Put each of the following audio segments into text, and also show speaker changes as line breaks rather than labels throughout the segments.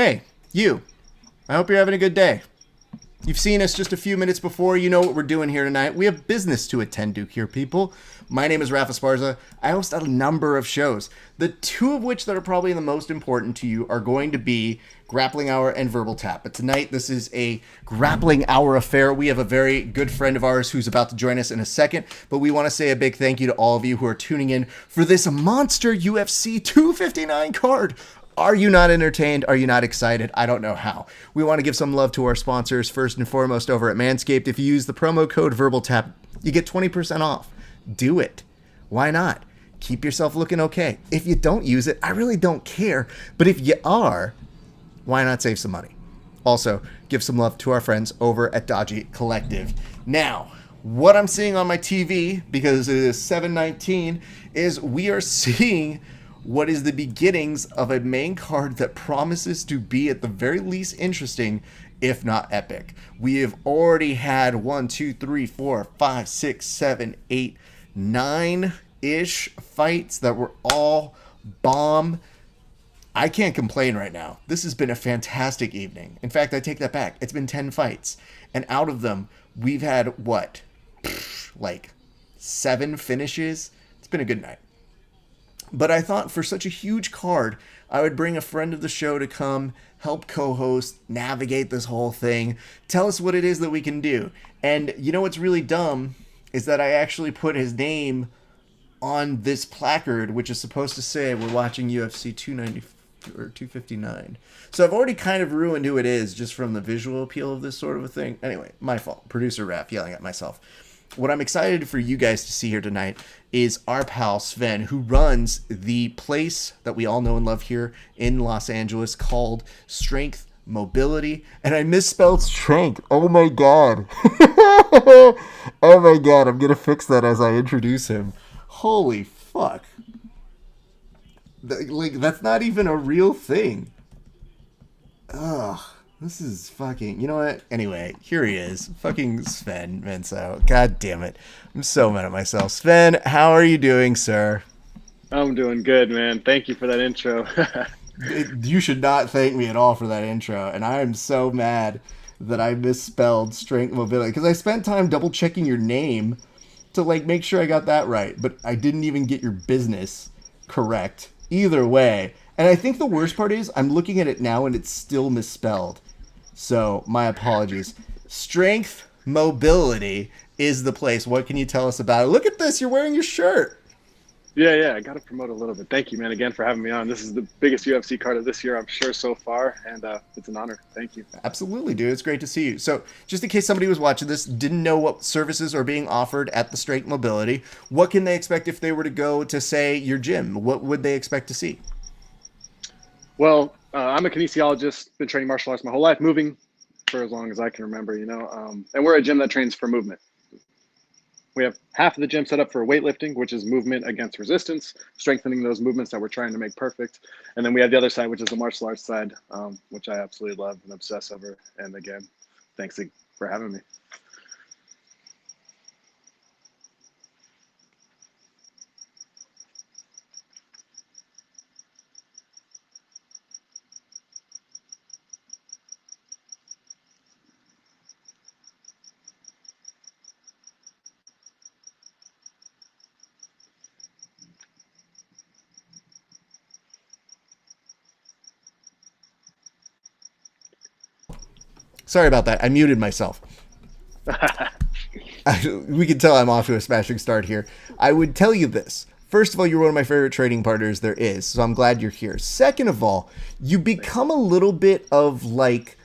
Hey, you. I hope you're having a good day. You've seen us just a few minutes before. You know what we're doing here tonight. We have business to attend to here, people. My name is Rafa Esparza. I host a number of shows. The two of which that are probably the most important to you are going to be Grappling Hour and Verbal Tap. But tonight, this is a Grappling Hour affair. We have a very good friend of ours who's about to join us in a second. But we want to say a big thank you to all of you who are tuning in for this monster UFC 259 card. Are you not entertained? Are you not excited? I don't know how. We want to give some love to our sponsors, first and foremost over at Manscaped. If you use the promo code VerbalTap, you get 20% off. Do it. Why not? Keep yourself looking okay. If you don't use it, I really don't care. But if you are, why not save some money? Also, give some love to our friends over at Dodgy Collective. Now, what I'm seeing on my TV, because it is 7:19, is we are seeing what is the beginnings of a main card that promises to be at the very least interesting, if not epic. We have already had 1, 2, 3, 4, 5, 6, 7, 8, 9-ish fights that were all bomb. I can't complain right now. This has been a fantastic evening. In fact, I take that back. It's been 10 fights. And out of them, we've had, what? Like 7 finishes? It's been a good night. But I thought for such a huge card, I would bring a friend of the show to come, help co-host, navigate this whole thing, tell us what it is that we can do. And you know what's really dumb is that I actually put his name on this placard, which is supposed to say we're watching UFC 290 or 259. So I've already kind of ruined who it is just from the visual appeal of this sort of a thing. Anyway, my fault. Producer Raph yelling at myself. What I'm excited for you guys to see here tonight is our pal Sven, who runs the place that we all know and love here in Los Angeles called Strength Mobility. And I misspelled strength. Oh my god. Oh my god. I'm going to fix that as I introduce him. Holy fuck. Like, that's not even a real thing. Ugh. This is fucking... You know what? Anyway, here he is. Fucking Sven Manseau. God damn it. I'm so mad at myself. Sven, how are you doing, sir?
I'm doing good, man. Thank you for that intro.
You should not thank me at all for that intro. And I am so mad that I misspelled strength mobility. Because I spent time double checking your name to like make sure I got that right. But I didn't even get your business correct. Either way. And I think the worst part is I'm looking at it now and it's still misspelled. So, my apologies. Strength Mobility is the place. What can you tell us about it? Look at this. You're wearing your shirt.
Yeah. I got to promote a little bit. Thank you, man, again for having me on. This is the biggest UFC card of this year, I'm sure, so far. And it's an honor. Thank you.
Absolutely, dude. It's great to see you. So, just in case somebody was watching this, didn't know what services are being offered at the Strength Mobility, what can they expect if they were to go to, say, your gym? What would they expect to see?
Well, I'm a kinesiologist, been training martial arts my whole life, moving for as long as I can remember, and we're a gym that trains for movement. We have half of the gym set up for weightlifting, which is movement against resistance, strengthening those movements that we're trying to make perfect. And then we have the other side, which is the martial arts side, which I absolutely love and obsess over. And again, thanks for having me.
Sorry about that. I muted myself. We can tell I'm off to a smashing start here. I would tell you this. First of all, you're one of my favorite trading partners there is, so I'm glad you're here. Second of all, you become a little bit of like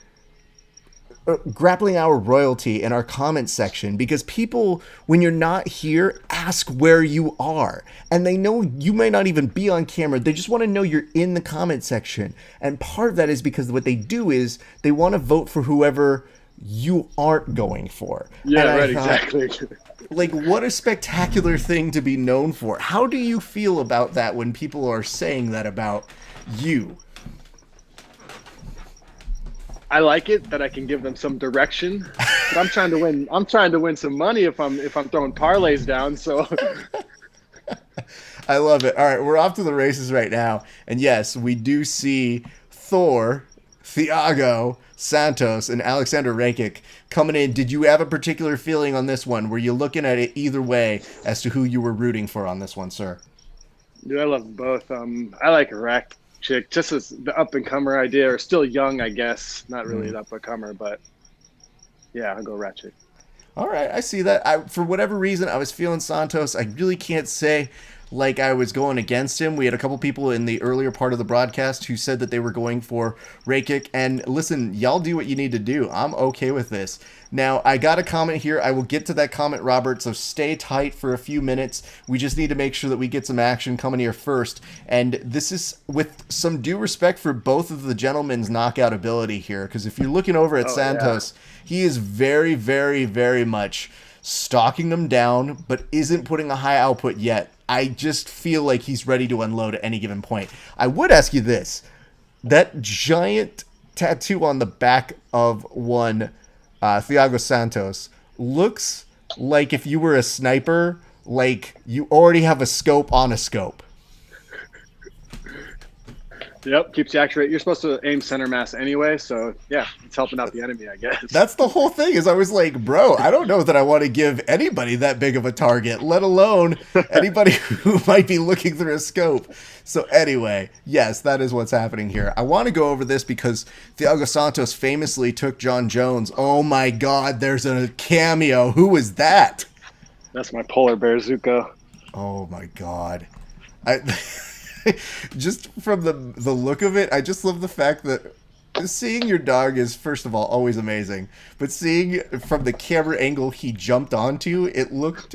Grappling Hour royalty in our comment section because people, when you're not here, ask where you are. And they know you may not even be on camera. They just want to know you're in the comment section. And part of that is because what they do is they want to vote for whoever you aren't going for.
Yeah, right, exactly.
Like, what a spectacular thing to be known for. How do you feel about that when people are saying that about you?
I like it that I can give them some direction, but I'm trying to win. I'm trying to win some money if I'm throwing parlays down. So
I love it. All right, we're off to the races right now, and yes, we do see Thor Thiago Santos and Alexander Rakic coming in. Did you have a particular feeling on this one? Were you looking at it either way as to who you were rooting for on this one, sir?
Dude, I love both. I like Rakic just as the up and comer idea, or still young, I guess. Not really the up and comer, but yeah, I'll go Rakic.
All right, I see that. For whatever reason, I was feeling Santos. I really can't say like I was going against him. We had a couple people in the earlier part of the broadcast who said that they were going for Rakic. And listen, y'all do what you need to do. I'm okay with this. Now, I got a comment here. I will get to that comment, Robert, so stay tight for a few minutes. We just need to make sure that we get some action coming here first. And this is with some due respect for both of the gentlemen's knockout ability here, because if you're looking over at Santos, he is very, very, very much stalking them down, but isn't putting a high output yet. I just feel like he's ready to unload at any given point. I would ask you this. That giant tattoo on the back of one Thiago Santos looks like if you were a sniper, like you already have a scope on a scope.
Yep, keeps you accurate. You're supposed to aim center mass anyway, so yeah, it's helping out the enemy, I guess.
That's the whole thing. Is I was like, bro, I don't know that I want to give anybody that big of a target, let alone anybody who might be looking through a scope. So anyway, yes, that is what's happening here. I want to go over this because Thiago Santos famously took John Jones. Oh my God, there's a cameo. Who was that?
That's my polar bear, Zuko.
Oh my God. Just from the look of it, I just love the fact that seeing your dog is, first of all, always amazing. But seeing from the camera angle he jumped onto, it looked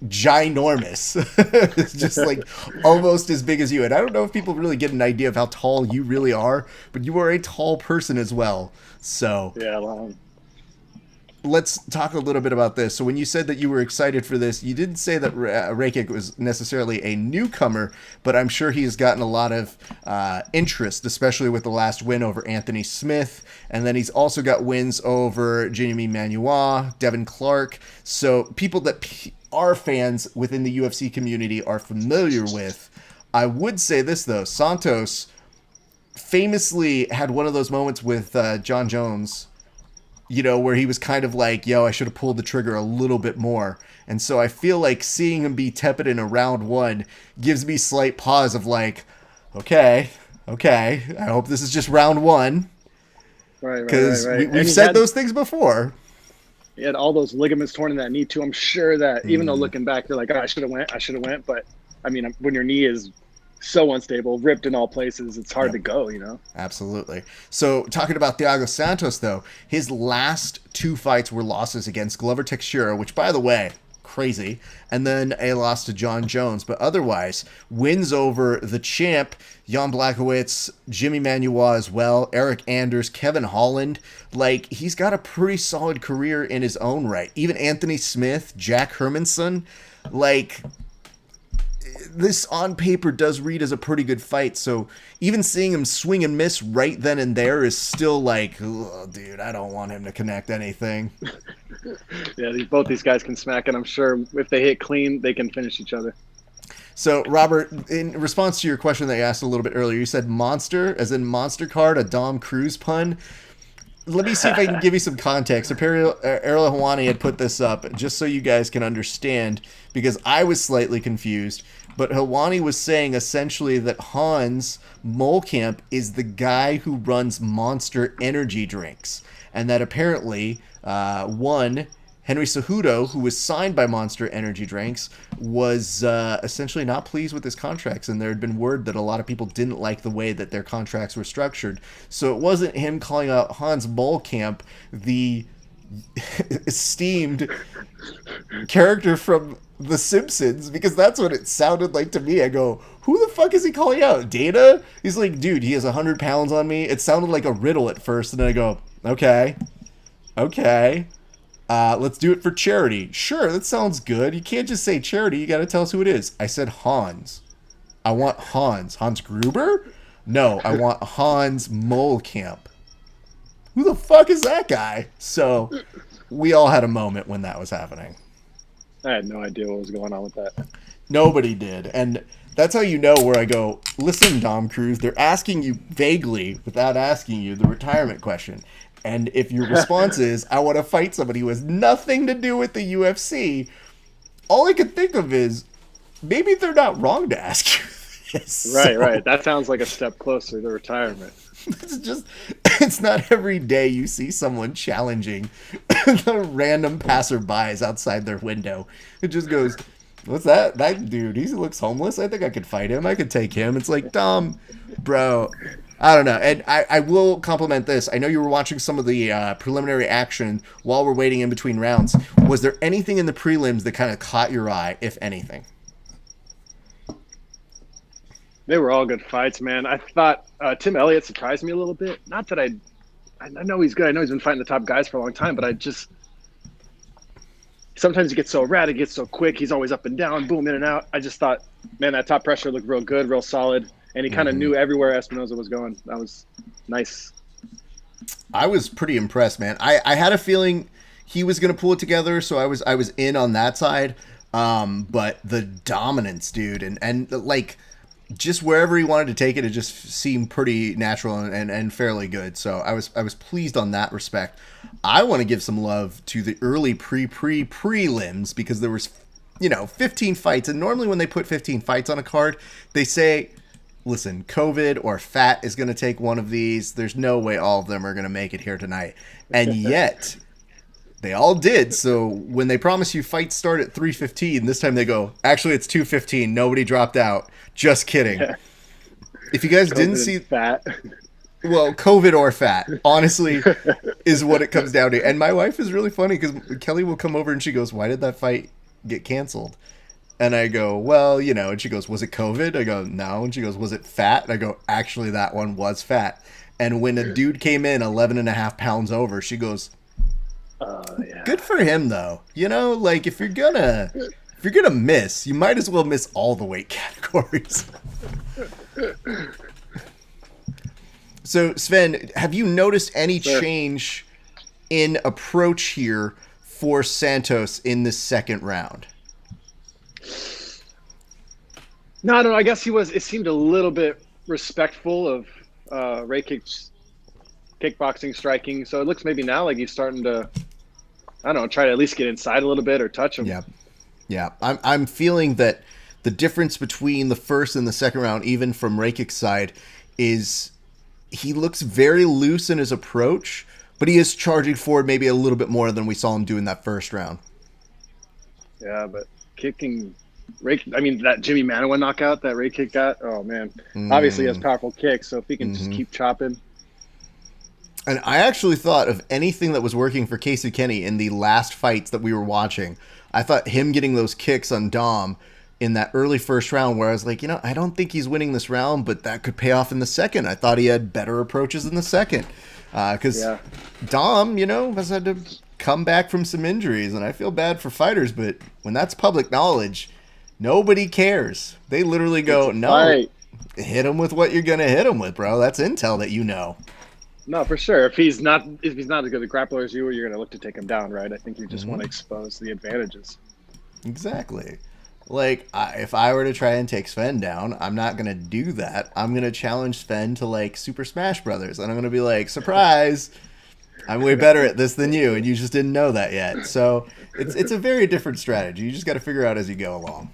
ginormous. It's just like almost as big as you. And I don't know if people really get an idea of how tall you really are, but you are a tall person as well. So
yeah, long.
Let's talk a little bit about this. So when you said that you were excited for this, you didn't say that Rakic was necessarily a newcomer, but I'm sure he has gotten a lot of interest, especially with the last win over Anthony Smith. And then he's also got wins over Jimmy Manuwa, Devin Clark. So people that are fans within the UFC community are familiar with. I would say this, though. Santos famously had one of those moments with John Jones, you know, where he was kind of like, yo, I should have pulled the trigger a little bit more. And so I feel like seeing him be tepid in a round one gives me slight pause of like, okay, I hope this is just round one.
Right.
Because we've said those things before.
He had all those ligaments torn in that knee too. I'm sure that even though looking back, you're like, oh, I should have went. But I mean, when your knee is so unstable, ripped in all places, it's hard to go, you know?
Absolutely. So talking about Thiago Santos, though, his last two fights were losses against Glover Teixeira, which, by the way, crazy, and then a loss to John Jones. But otherwise, wins over the champ, Jan Blachowicz, Jimmy Manuwa as well, Eric Anders, Kevin Holland. Like, he's got a pretty solid career in his own right. Even Anthony Smith, Jack Hermanson, like, this on paper does read as a pretty good fight. So even seeing him swing and miss right then and there is still like, oh, dude, I don't want him to connect anything.
Yeah, both these guys can smack, and I'm sure if they hit clean, they can finish each other.
So, Robert, in response to your question that you asked a little bit earlier, you said monster, as in Monster Card, a Dom Cruise pun. Let me see if I can give you some context. Ariel Helwani had put this up just so you guys can understand, because I was slightly confused. But Helwani was saying essentially that Hans Molkamp is the guy who runs Monster energy drinks. And that apparently, Henry Cejudo, who was signed by Monster Energy Drinks, was essentially not pleased with his contracts, and there had been word that a lot of people didn't like the way that their contracts were structured. So it wasn't him calling out Hans Molkamp, the esteemed character from The Simpsons, because that's what it sounded like to me. I go, who the fuck is he calling out? Data? He's like, dude, he has 100 pounds on me. It sounded like a riddle at first, and then I go, okay. Let's do it for charity. Sure, that sounds good. You can't just say charity. You got to tell us who it is. I said Hans. I want Hans. Hans Gruber? No, I want Hans Molkamp. Who the fuck is that guy? So we all had a moment when that was happening.
I had no idea what was going on with that.
Nobody did. And That's how you know where I go, listen, Dom Cruz, they're asking you vaguely, without asking you, the retirement question. And if your response is, I want to fight somebody who has nothing to do with the UFC, all I could think of is, maybe they're not wrong to ask you this.
Right. That sounds like a step closer to retirement.
It's not every day you see someone challenging the random passerbys outside their window. It just goes, what's that? That dude, he looks homeless. I think I could fight him. I could take him. It's like, Dom, bro, I don't know. And I will compliment this. I know you were watching some of the preliminary action while we're waiting in between rounds. Was there anything in the prelims that kind of caught your eye, if anything?
They were all good fights, man. I thought Tim Elliott surprised me a little bit. Not that I know he's good. I know he's been fighting the top guys for a long time, but sometimes he gets so erratic, gets so quick. He's always up and down, boom, in and out. I just thought, man, that top pressure looked real good, real solid, and he kind of knew everywhere Espinoza was going. That was nice.
I was pretty impressed, man. I had a feeling he was going to pull it together, so I was in on that side. But the dominance, dude, and like, just wherever he wanted to take it, it just seemed pretty natural and fairly good. So I was pleased on that respect. I want to give some love to the early prelims because there was, 15 fights. And normally when they put 15 fights on a card, they say, listen, COVID or fat is going to take one of these. There's no way all of them are going to make it here tonight. And yet they all did. So when they promise you fights start at 3:15, this time they go, actually it's 2:15. Nobody dropped out. Just kidding. Yeah. If you guys didn't see
fat,
well, COVID or fat, honestly, is what it comes down to. And my wife is really funny because Kelly will come over and she goes, "Why did that fight get canceled?" And I go, "Well, and she goes, "Was it COVID?" I go, "No." And she goes, "Was it fat?" And I go, "Actually, that one was fat." And when a dude came in 11 and a half pounds over, she goes,
yeah.
Good for him, though. Like if you're gonna miss, you might as well miss all the weight categories. So, Sven, have you noticed any change in approach here for Santos in this second round?
No, I guess it seemed a little bit respectful of Ray Kick's kickboxing, striking. So it looks maybe now like he's starting to, I don't know, try to at least get inside a little bit or touch him.
Yeah. I'm feeling that the difference between the first and the second round, even from Rakic's side, is he looks very loose in his approach, but he is charging forward maybe a little bit more than we saw him do in that first round.
Yeah, but kicking that Jimmy Manawan knockout that Ray Kick got, oh man. Obviously he has powerful kicks, so if he can just keep chopping.
And I actually thought of anything that was working for Casey Kenny in the last fights that we were watching. I thought him getting those kicks on Dom in that early first round where I was like, I don't think he's winning this round, but that could pay off in the second. I thought he had better approaches in the second. Because Dom, has had to come back from some injuries, and I feel bad for fighters, but when that's public knowledge, nobody cares. They literally go, no, hit him with what you're going to hit him with, bro. That's intel that you know.
No, for sure. If he's not as good a grappler as you, you're going to look to take him down, right? I think you just want to expose the advantages.
Exactly. Like, if I were to try and take Sven down, I'm not going to do that. I'm going to challenge Sven to, like, Super Smash Brothers. And I'm going to be like, surprise, I'm way better at this than you, and you just didn't know that yet. So it's a very different strategy. You just got to figure out as you go along.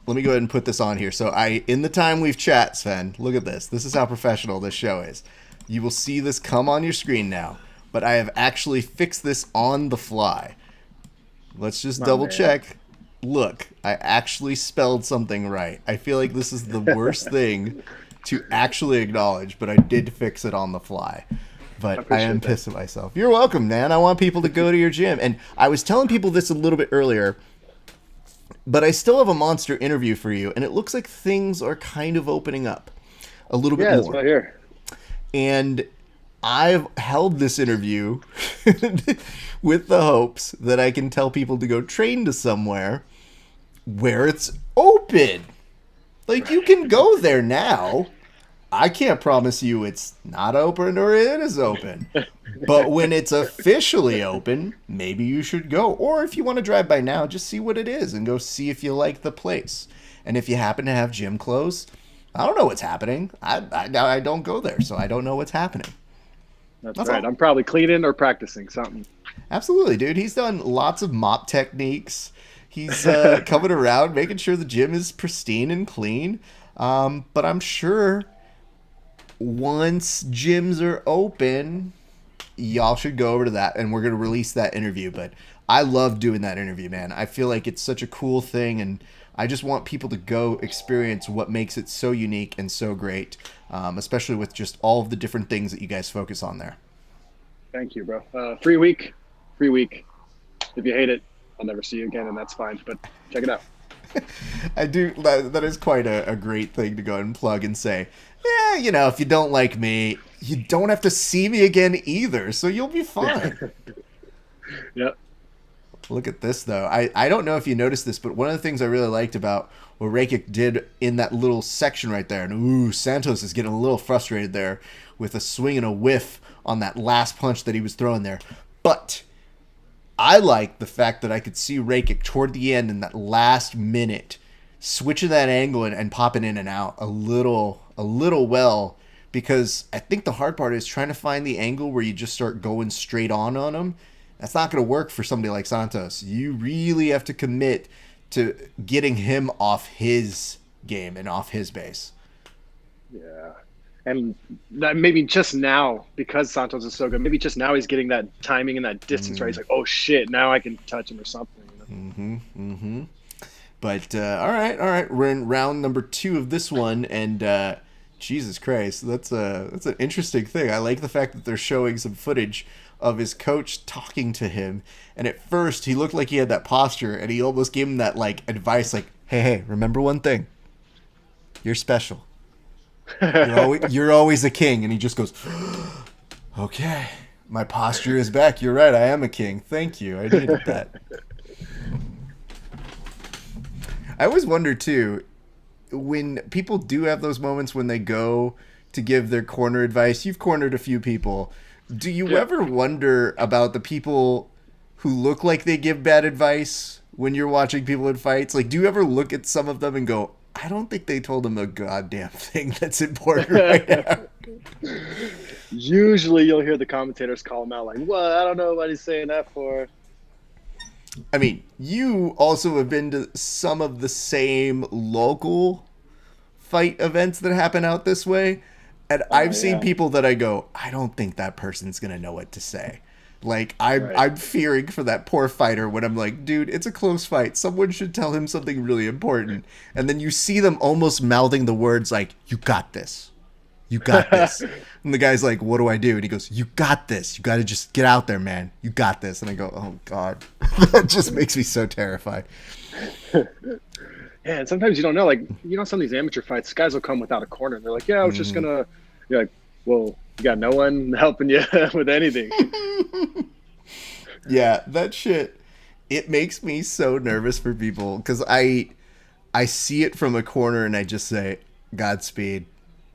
Let me go ahead and put this on here. So in the time we've chat, Sven, look at this. This is how professional this show is. You will see this come on your screen now, but I have actually fixed this on the fly. Let's just double check. Look, I actually spelled something right. I feel like this is the worst thing to actually acknowledge, but I did fix it on the fly. But I am pissed at myself. You're welcome, man. I want people to go to your gym. And I was telling people this a little bit earlier, but I still have a monster interview for you, and it looks like things are kind of opening up a little bit more.
Yeah, it's right here.
And I've held this interview with the hopes that I can tell people to go train to somewhere where it's open. Like, you can go there now. I can't promise you it's not open or it is open. But when it's officially open, maybe you should go. Or if you want to drive by now, just see what it is and go see if you like the place. And if you happen to have gym clothes, I don't know what's happening. I don't go there, so I don't know what's happening.
That's right. All. I'm probably cleaning or practicing something.
Absolutely, dude. He's done lots of mop techniques. He's coming around, making sure the gym is pristine and clean. But I'm sure once gyms are open, y'all should go over to that, and we're going to release that interview. But I love doing that interview, man. I feel like it's such a cool thing, and I just want people to go experience what makes it so unique and so great, especially with just all of the different things that you guys focus on there.
Thank you, bro. Free week. If you hate it, I'll never see you again, and that's fine. But check it out.
I do. That is quite a great thing to go and plug and say, yeah, you know, if you don't like me, you don't have to see me again either, so you'll be fine.
Yep.
Look at this, though. I don't know if you noticed this, but one of the things I really liked about what Rakic did in that little section right there, and Santos is getting a little frustrated there with a swing and a whiff on that last punch that he was throwing there. But I like the fact that I could see Rakic toward the end in that last minute switching that angle and popping in and out a little well, because I think the hard part is trying to find the angle where you just start going straight on him. That's not going to work for somebody like Santos. You really have to commit to getting him off his game and off his base.
Yeah. And that maybe just now, because Santos is so good, maybe just now he's getting that timing and that distance right. He's like, oh, shit, now I can touch him or something. You know?
But, all right. We're in round number 2 of this one, and Jesus Christ, that's an interesting thing. I like the fact that they're showing some footage of his coach talking to him, and at first he looked like he had that posture, and he almost gave him that like advice, like, hey, remember one thing, you're special, you're always a king. And he just goes, okay, my posture is back, you're right, I am a king, thank you, I needed that. I always wonder too, when people do have those moments when they go to give their corner advice, you've cornered a few people. Do you ever wonder about the people who look like they give bad advice when you're watching people in fights? Like, do you ever look at some of them and go, I don't think they told him a goddamn thing that's important right now?
Usually you'll hear the commentators call him out like, well, I don't know what he's saying that for.
I mean, you also have been to some of the same local fight events that happen out this way. And I've seen people that I go, I don't think that person's going to know what to say. Like, I'm fearing for that poor fighter when I'm like, dude, it's a close fight. Someone should tell him something really important. And then you see them almost mouthing the words like, you got this. You got this. And the guy's like, what do I do? And he goes, you got this. You got to just get out there, man. You got this. And I go, oh, God. That just makes me so terrified.
Yeah, and sometimes you don't know. Like, you know, some of these amateur fights, guys will come without a corner. They're like, yeah, I was just going to, you're like, well, you got no one helping you with anything.
Yeah, that shit, it makes me so nervous for people because I see it from a corner and I just say, Godspeed.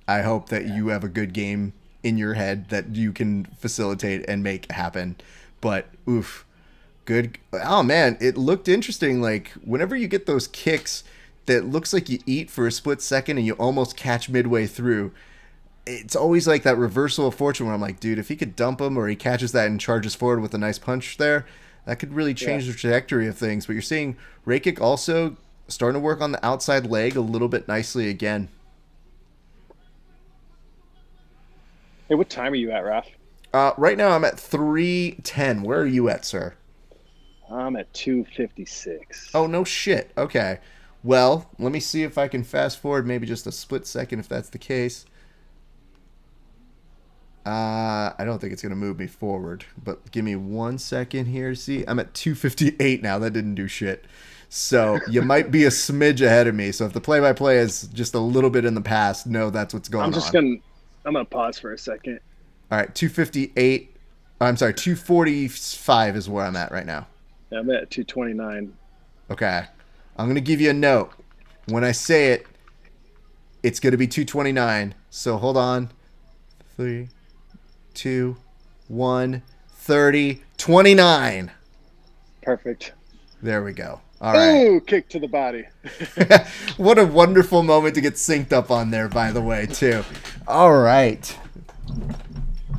I hope that you have a good game in your head that you can facilitate and make happen. But, oof, good. Oh, man, it looked interesting. Like, whenever you get those kicks that looks like you eat for a split second and you almost catch midway through, it's always like that reversal of fortune where I'm like, dude, if he could dump him or he catches that and charges forward with a nice punch there, that could really change the trajectory of things. But you're seeing Rakic also starting to work on the outside leg a little bit nicely again.
Hey, what time are you at, Raph?
Right now I'm at 3:10. Where are you at, sir?
I'm at 2:56.
Oh, no shit. Okay. Well, let me see if I can fast forward maybe just a split second if that's the case. I don't think it's going to move me forward, but give me 1 second here. See, I'm at 2:58 now. That didn't do shit. So you might be a smidge ahead of me. So if the play-by-play is just a little bit in the past, no, that's what's going on.
I'm going to pause for a second.
All right, 2:58. I'm sorry, 2:45 is where I'm at right now.
Yeah, I'm at 2:29.
Okay. I'm going to give you a note. When I say it, it's going to be 2:29. So hold on. 3, 2, 1, 30, 29.
Perfect.
There we go. All right.
Ooh, kick to the body.
What a wonderful moment to get synced up on there, by the way, too. All right.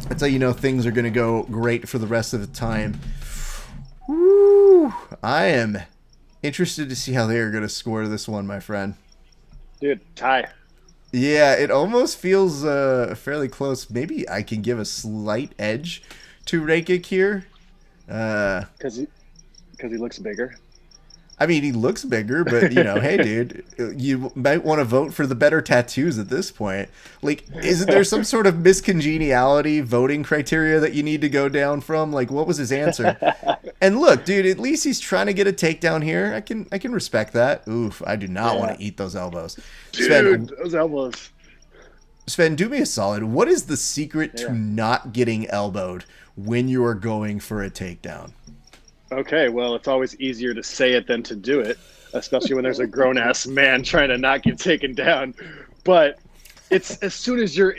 That's how you know things are going to go great for the rest of the time. Woo! I am interested to see how they are going to score this one, my friend.
Dude, tie.
Yeah, it almost feels fairly close. Maybe I can give a slight edge to Rakic here.
Because he looks bigger.
I mean, he looks bigger, but, hey, dude, you might want to vote for the better tattoos at this point. Like, isn't there some sort of miscongeniality voting criteria that you need to go down from? Like, what was his answer? And look, dude, at least he's trying to get a takedown here. I can respect that. Oof, I do not want to eat those elbows.
Dude,
Sven,
those elbows.
Sven, do me a solid. What is the secret to not getting elbowed when you are going for a takedown?
Okay, well, it's always easier to say it than to do it, especially when there's a grown-ass man trying to not get taken down. But it's as soon as you're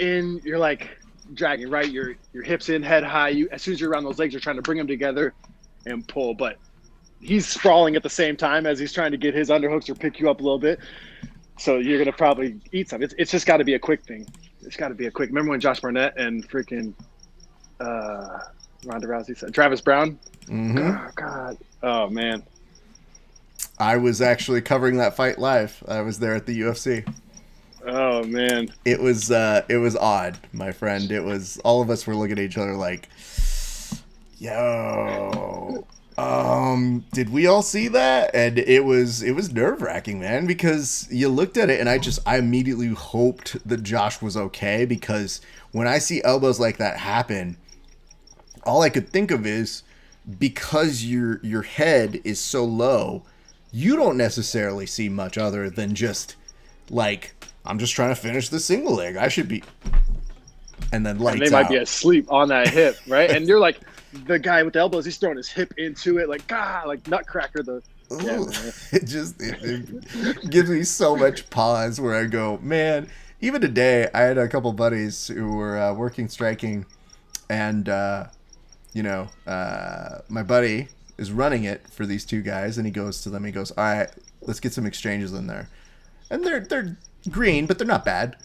like dragging, right? Your hips in, head high. As soon as you're around those legs, you're trying to bring them together and pull. But he's sprawling at the same time as he's trying to get his underhooks or pick you up a little bit. So you're going to probably eat some. It's just got to be a quick thing. It's got to be a quick. Remember when Josh Barnett and freaking Ronda Rousey said Travis Brown?
Mm-hmm.
Oh, God. Oh, man.
I was actually covering that fight live. I was there at the UFC.
Oh, man.
It was odd, my friend. It was, all of us were looking at each other like, yo, did we all see that? And it was nerve-wracking, man, because you looked at it and I immediately hoped that Josh was okay, because when I see elbows like that happen, all I could think of is, because your head is so low, you don't necessarily see much other than just like, I'm just trying to finish the single leg. I should be, and then lights out.
And they might be asleep on that hip, right? And you're like, the guy with the elbows, he's throwing his hip into it, like like Nutcracker.
It gives me so much pause where I go, man. Even today, I had a couple buddies who were working striking, and my buddy is running it for these two guys, and he goes to them. He goes, "All right, let's get some exchanges in there," and they're green, but they're not bad.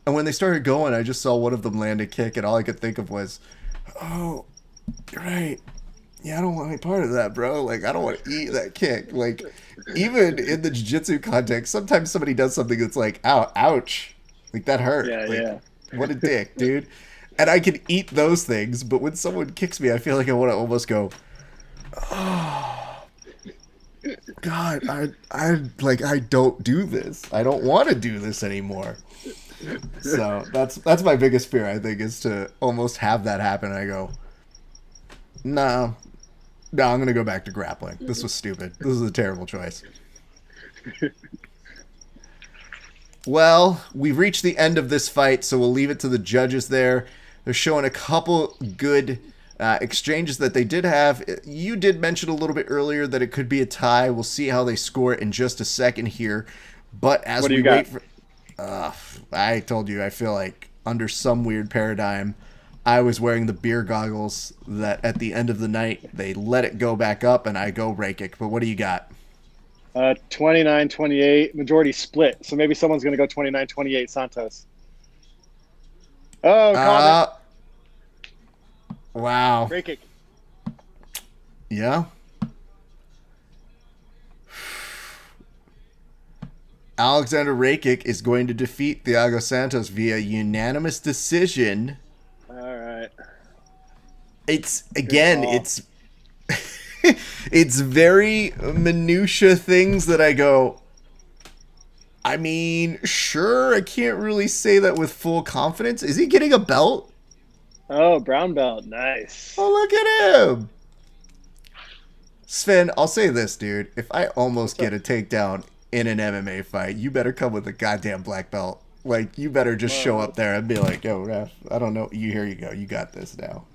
And when they started going, I just saw one of them land a kick, and all I could think of was, "Oh, you're right. Yeah, I don't want any part of that, bro. Like, I don't want to eat that kick." Like, even in the jiu-jitsu context, sometimes somebody does something that's like, "Ow, ouch," like that hurt.
Yeah.
What a dick, dude. And I can eat those things, but when someone kicks me, I feel like I want to almost go, "Oh, God, I don't do this. I don't want to do this anymore." So that's my biggest fear, I think, is to almost have that happen. And I go, no, I'm going to go back to grappling. This was stupid. This is a terrible choice. Well, we've reached the end of this fight, so we'll leave it to the judges there. They're showing a couple good exchanges that they did have. You did mention a little bit earlier that it could be a tie. We'll see how they score it in just a second here. But as we wait for... I told you, I feel like under some weird paradigm, I was wearing the beer goggles that at the end of the night, they let it go back up, and I go Rakic. But what do you got?
29-28, majority split. So maybe someone's going to go 29-28 Santos. Oh, called it.
Wow.
Rakic.
Yeah. Alexander Rakic is going to defeat Thiago Santos via unanimous decision.
All right.
It's it's very minutia things that I go, I mean, sure, I can't really say that with full confidence. Is he getting a belt?
Oh, brown belt. Nice.
Oh, look at him. Sven, I'll say this, dude. If I almost get a takedown in an MMA fight, you better come with a goddamn black belt. Like, you better just show up there and be like, yo, ref, I don't know. Here you go. You got this now.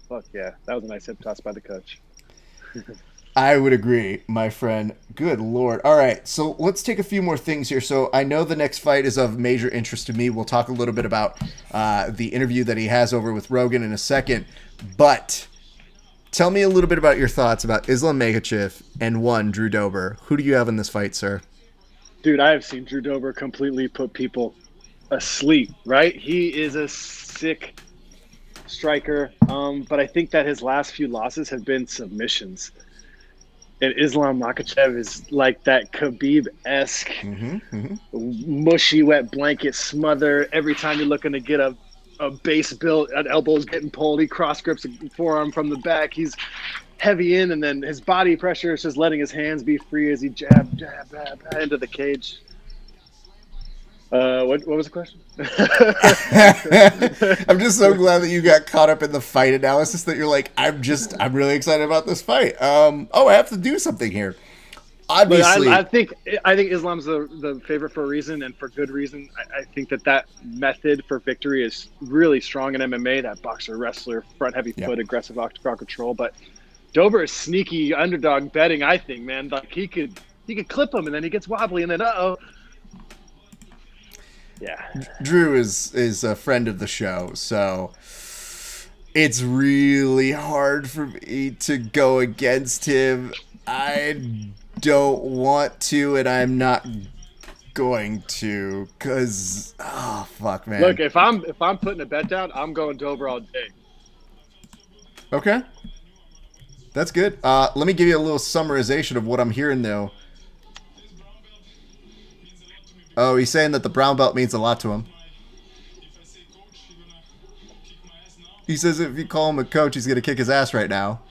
Fuck yeah. That was a nice hip toss by the coach.
I would agree, my friend. Good Lord. All right, so let's take a few more things here. So I know the next fight is of major interest to me. We'll talk a little bit about the interview that he has over with Rogan in a second. But tell me a little bit about your thoughts about Islam Makhachev and Drew Dober. Who do you have in this fight, sir?
Dude, I have seen Drew Dober completely put people asleep, right? He is a sick striker, but I think that his last few losses have been submissions. And Islam Makhachev is like that Khabib-esque, mushy, wet blanket smother. Every time you're looking to get a base built, an elbow's getting pulled, he cross grips a forearm from the back. He's heavy in, and then his body pressure is just letting his hands be free as he jab into the cage. What was the question?
I'm just so glad that you got caught up in the fight analysis that you're like, I'm really excited about this fight. I have to do something here. Obviously,
I think Islam's the favorite for a reason, and for good reason. I think that method for victory is really strong in MMA. That boxer, wrestler, front heavy foot, aggressive octagon control. But Dober is sneaky underdog betting. I think, man, like he could clip him, and then he gets wobbly, and then yeah.
Drew is a friend of the show, so it's really hard for me to go against him. I don't want to, and I'm not going to, because fuck, man.
Look, if I'm putting a bet down, I'm going Dober all day.
Okay, that's good. Let me give you a little summarization of what I'm hearing though. Oh, he's saying that the brown belt means a lot to him. He says if you call him a coach, he's going to kick his ass right now.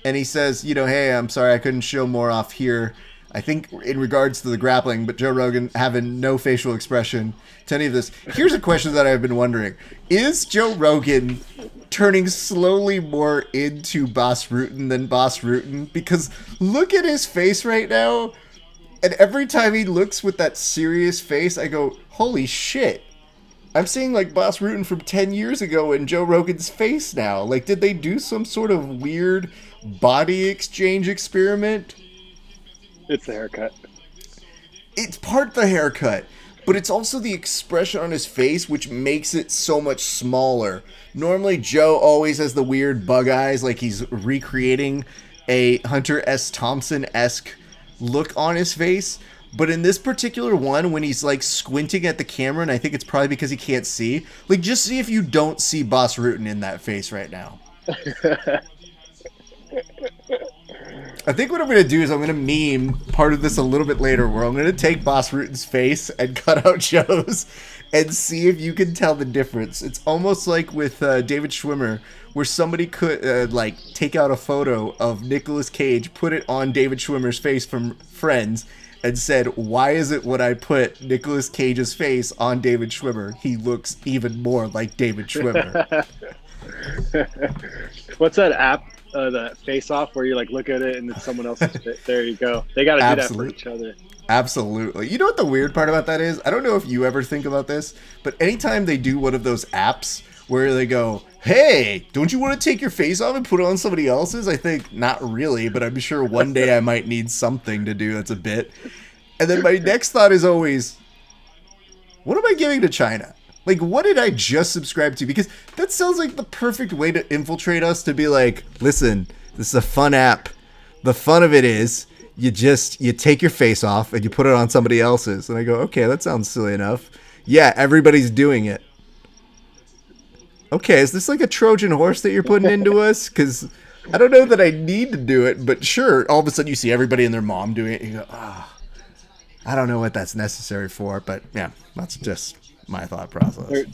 And he says, hey, I'm sorry I couldn't show more off here. I think in regards to the grappling, but Joe Rogan having no facial expression to any of this. Here's a question that I've been wondering. Is Joe Rogan turning slowly more into Bas Rutten than Bas Rutten? Because look at his face right now. And every time he looks with that serious face, I go, holy shit. I'm seeing like Bas Rutten from 10 years ago in Joe Rogan's face now. Like, did they do some sort of weird body exchange experiment?
It's the haircut.
It's part the haircut, but it's also the expression on his face, which makes it so much smaller. Normally, Joe always has the weird bug eyes, like he's recreating a Hunter S. Thompson-esque look on his face. But in this particular one, when he's like squinting at the camera, and I think it's probably because he can't see, like just see if you don't see Bas Rutten in that face right now. I think what I'm going to do is I'm going to meme part of this a little bit later where I'm going to take Bas Rutten's face and cut out Joe's and see if you can tell the difference. It's almost like with David Schwimmer where somebody could like take out a photo of Nicolas Cage, put it on David Schwimmer's face from Friends, and said, why is it when I put Nicolas Cage's face on David Schwimmer, he looks even more like David Schwimmer?
What's that app? The Face Off, where you like look at it and it's someone else's fit. There you go. They got to do that for each other.
Absolutely. You know what the weird part about that is? I don't know if you ever think about this, but anytime they do one of those apps where they go, hey, don't you want to take your face off and put it on somebody else's? I think not really, but I'm sure one day I might need something to do that's a bit. And then my next thought is always, what am I giving to China? Like, what did I just subscribe to? Because that sounds like the perfect way to infiltrate us, to be like, listen, this is a fun app. The fun of it is you take your face off and you put it on somebody else's. And I go, okay, that sounds silly enough. Yeah, everybody's doing it. Okay, is this like a Trojan horse that you're putting into us? Because I don't know that I need to do it, but sure, all of a sudden you see everybody and their mom doing it. And you go, I don't know what that's necessary for, but yeah, that's just my thought process.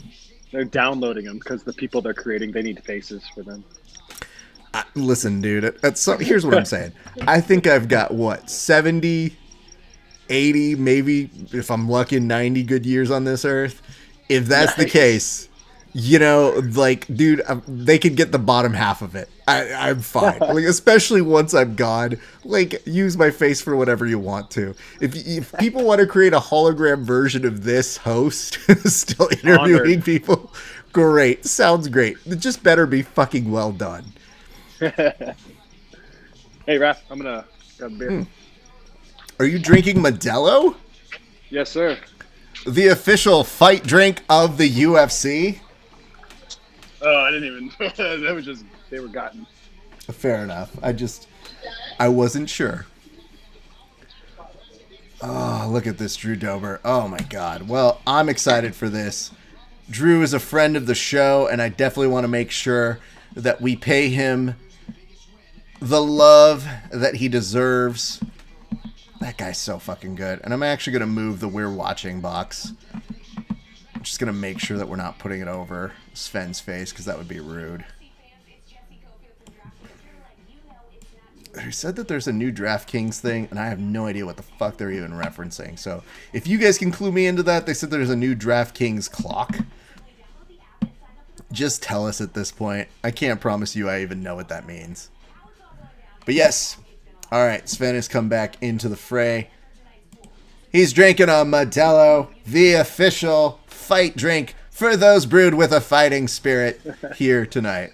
They're downloading them because the people they're creating, they need faces for them.
Listen, dude, here's what I'm saying. I think I've got, 70, 80, maybe, if I'm lucky, 90 good years on this earth. If that's the case, dude, they could get the bottom half of it. I'm fine. Like, especially once I'm gone, like, use my face for whatever you want to. If people want to create a hologram version of this host still interviewing people, Great. Sounds great. It just better be fucking well done.
Hey, Raph, I'm going to grab a beer.
Are you drinking Modelo?
Yes, sir.
The official fight drink of the UFC?
Oh, I didn't even. That was just, they were gotten.
Fair enough. I wasn't sure. Oh, look at this Drew Dober. Oh my God. Well, I'm excited for this. Drew is a friend of the show, and I definitely want to make sure that we pay him the love that he deserves. That guy's so fucking good. And I'm actually going to move the We're Watching box. I'm just going to make sure that we're not putting it over Sven's face, because that would be rude. They said that there's a new DraftKings thing, and I have no idea what the fuck they're even referencing. So if you guys can clue me into that, they said there's a new DraftKings clock. Just tell us at this point. I can't promise you I even know what that means. But yes. All right, Sven has come back into the fray. He's drinking a Modelo, the official fight drink for those brewed with a fighting spirit here tonight.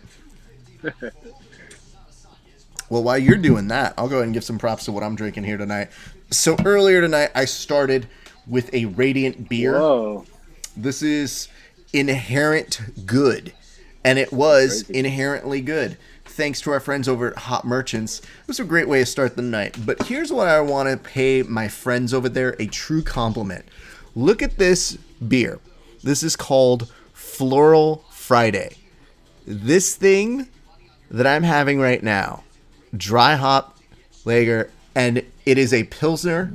Well, while you're doing that, I'll go ahead and give some props to what I'm drinking here tonight. So earlier tonight, I started with a Radiant beer.
Whoa.
This is Inherent Good, and it was inherently good. Thanks to our friends over at Hot Merchants. It was a great way to start the night. But here's what I want to pay my friends over there a true compliment. Look at this beer. This is called Floral Friday. This thing that I'm having right now, dry hop lager, and it is a Pilsner.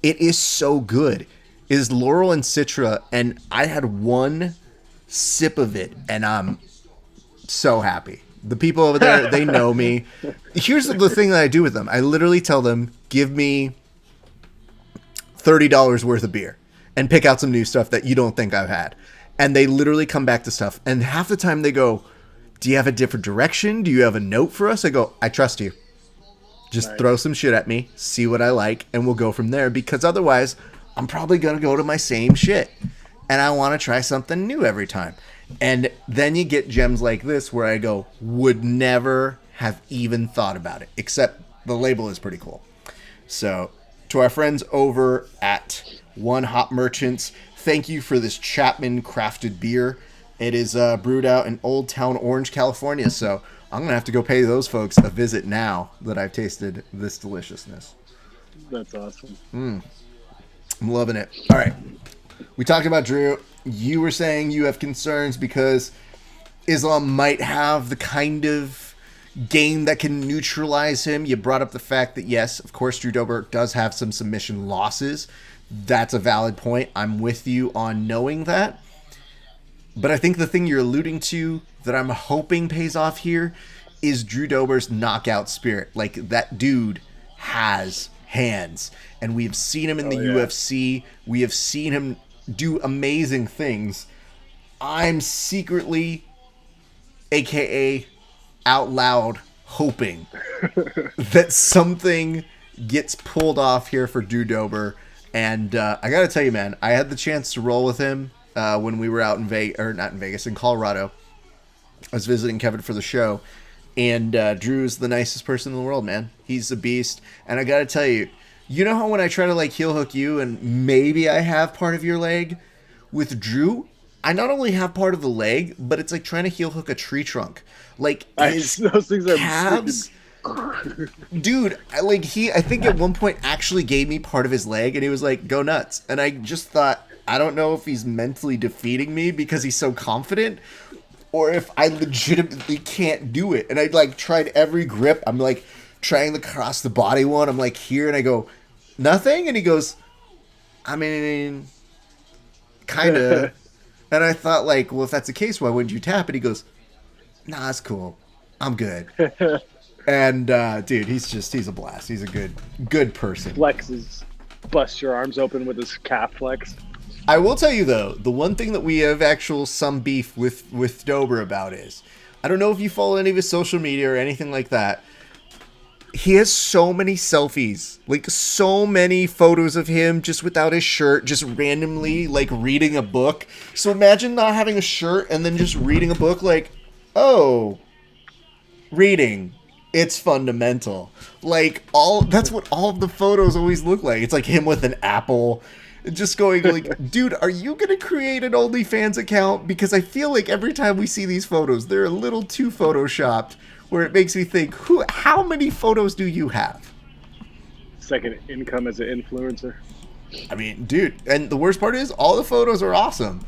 It is so good. It is Laurel and Citra, and I had one sip of it, and I'm so happy. The people over there, they know me. Here's the thing that I do with them. I literally tell them, give me $30 worth of beer and pick out some new stuff that you don't think I've had. And they literally come back to stuff. And half the time they go, do you have a different direction? Do you have a note for us? I go, I trust you. Just throw some shit at me, see what I like, and we'll go from there. Because otherwise, I'm probably going to go to my same shit. And I want to try something new every time. And then you get gems like this where I go, would never have even thought about it. Except the label is pretty cool. So, to our friends over at One Hop Merchants, thank you for this Chapman crafted beer. It is brewed out in Old Town Orange, California. So, I'm going to have to go pay those folks a visit now that I've tasted this deliciousness.
That's awesome.
I'm loving it. All right. We talked about Drew. You were saying you have concerns because Islam might have the kind of game that can neutralize him. You brought up the fact that, yes, of course, Drew Dober does have some submission losses. That's a valid point. I'm with you on knowing that. But I think the thing you're alluding to that I'm hoping pays off here is Drew Dober's knockout spirit. Like, that dude has hands. And we've seen him in the UFC. We have seen him do amazing things. I'm secretly, aka out loud, hoping that something gets pulled off here for Drew Dober. And I gotta tell you, man, I had the chance to roll with him when we were out in Vegas, or not in Vegas, in Colorado. I was visiting Kevin for the show, and Drew's the nicest person in the world, man. He's a beast. And I gotta tell you, you know how when I try to like heel hook you and maybe I have part of your leg? With Drew, I not only have part of the leg, but it's like trying to heel hook a tree trunk. Like his
those things are
calves. Dude, I think at one point actually gave me part of his leg and he was like, go nuts. And I just thought, I don't know if he's mentally defeating me because he's so confident or if I legitimately can't do it. And I like tried every grip. I'm like trying the cross the body one. I'm like here and I go, nothing? And he goes, I mean, kind of. And I thought like, well, if that's the case, why wouldn't you tap it? He goes, nah, it's cool. I'm good. And dude, he's a blast. He's a good person.
Flexes, bust your arms open with his calf flex.
I will tell you though, the one thing that we have some beef with Dober about is, I don't know if you follow any of his social media or anything like that. he has so many selfies, like so many photos of him just without his shirt, just randomly like reading a book. So imagine not having a shirt and then just reading a book like, oh, reading. It's fundamental. Like that's what all of the photos always look like. It's like him with an apple. Just going like, dude, are you going to create an OnlyFans account? Because I feel like every time we see these photos, they're a little too photoshopped. Where it makes me think, how many photos do you have?
Second income as an influencer.
I mean, dude, and the worst part is all the photos are awesome.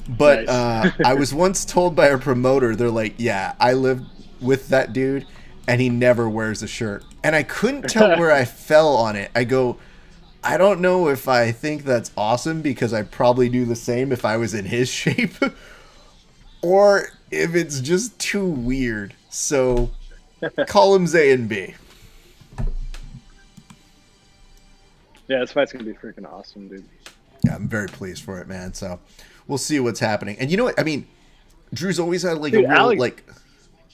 But nice. I was once told by a promoter, they're like, yeah, I live with that dude, and he never wears a shirt. And I couldn't tell where I fell on it. I go, I don't know if I think that's awesome because I'd probably do the same if I was in his shape, or if it's just too weird. So, columns A and B.
Yeah, this fight's going to be freaking awesome, dude.
Yeah, I'm very pleased for it, man. So, we'll see what's happening. And you know what? I mean, Drew's always had like dude, a real, like...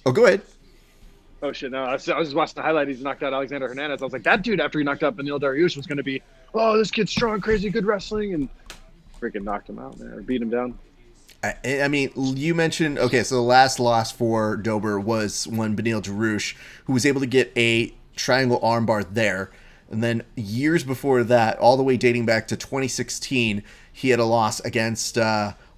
Oh, go ahead.
Oh, shit, no. I was just watching the highlight. He's knocked out Alexander Hernandez. I was like, that dude, after he knocked out Beneil Dariush, was going to be, oh, this kid's strong, crazy, good wrestling. And freaking knocked him out, man. Or beat him down.
I mean, you mentioned, okay, so the last loss for Dober was when Beneil Dariush, who was able to get a triangle armbar there. And then years before that, all the way dating back to 2016, he had a loss against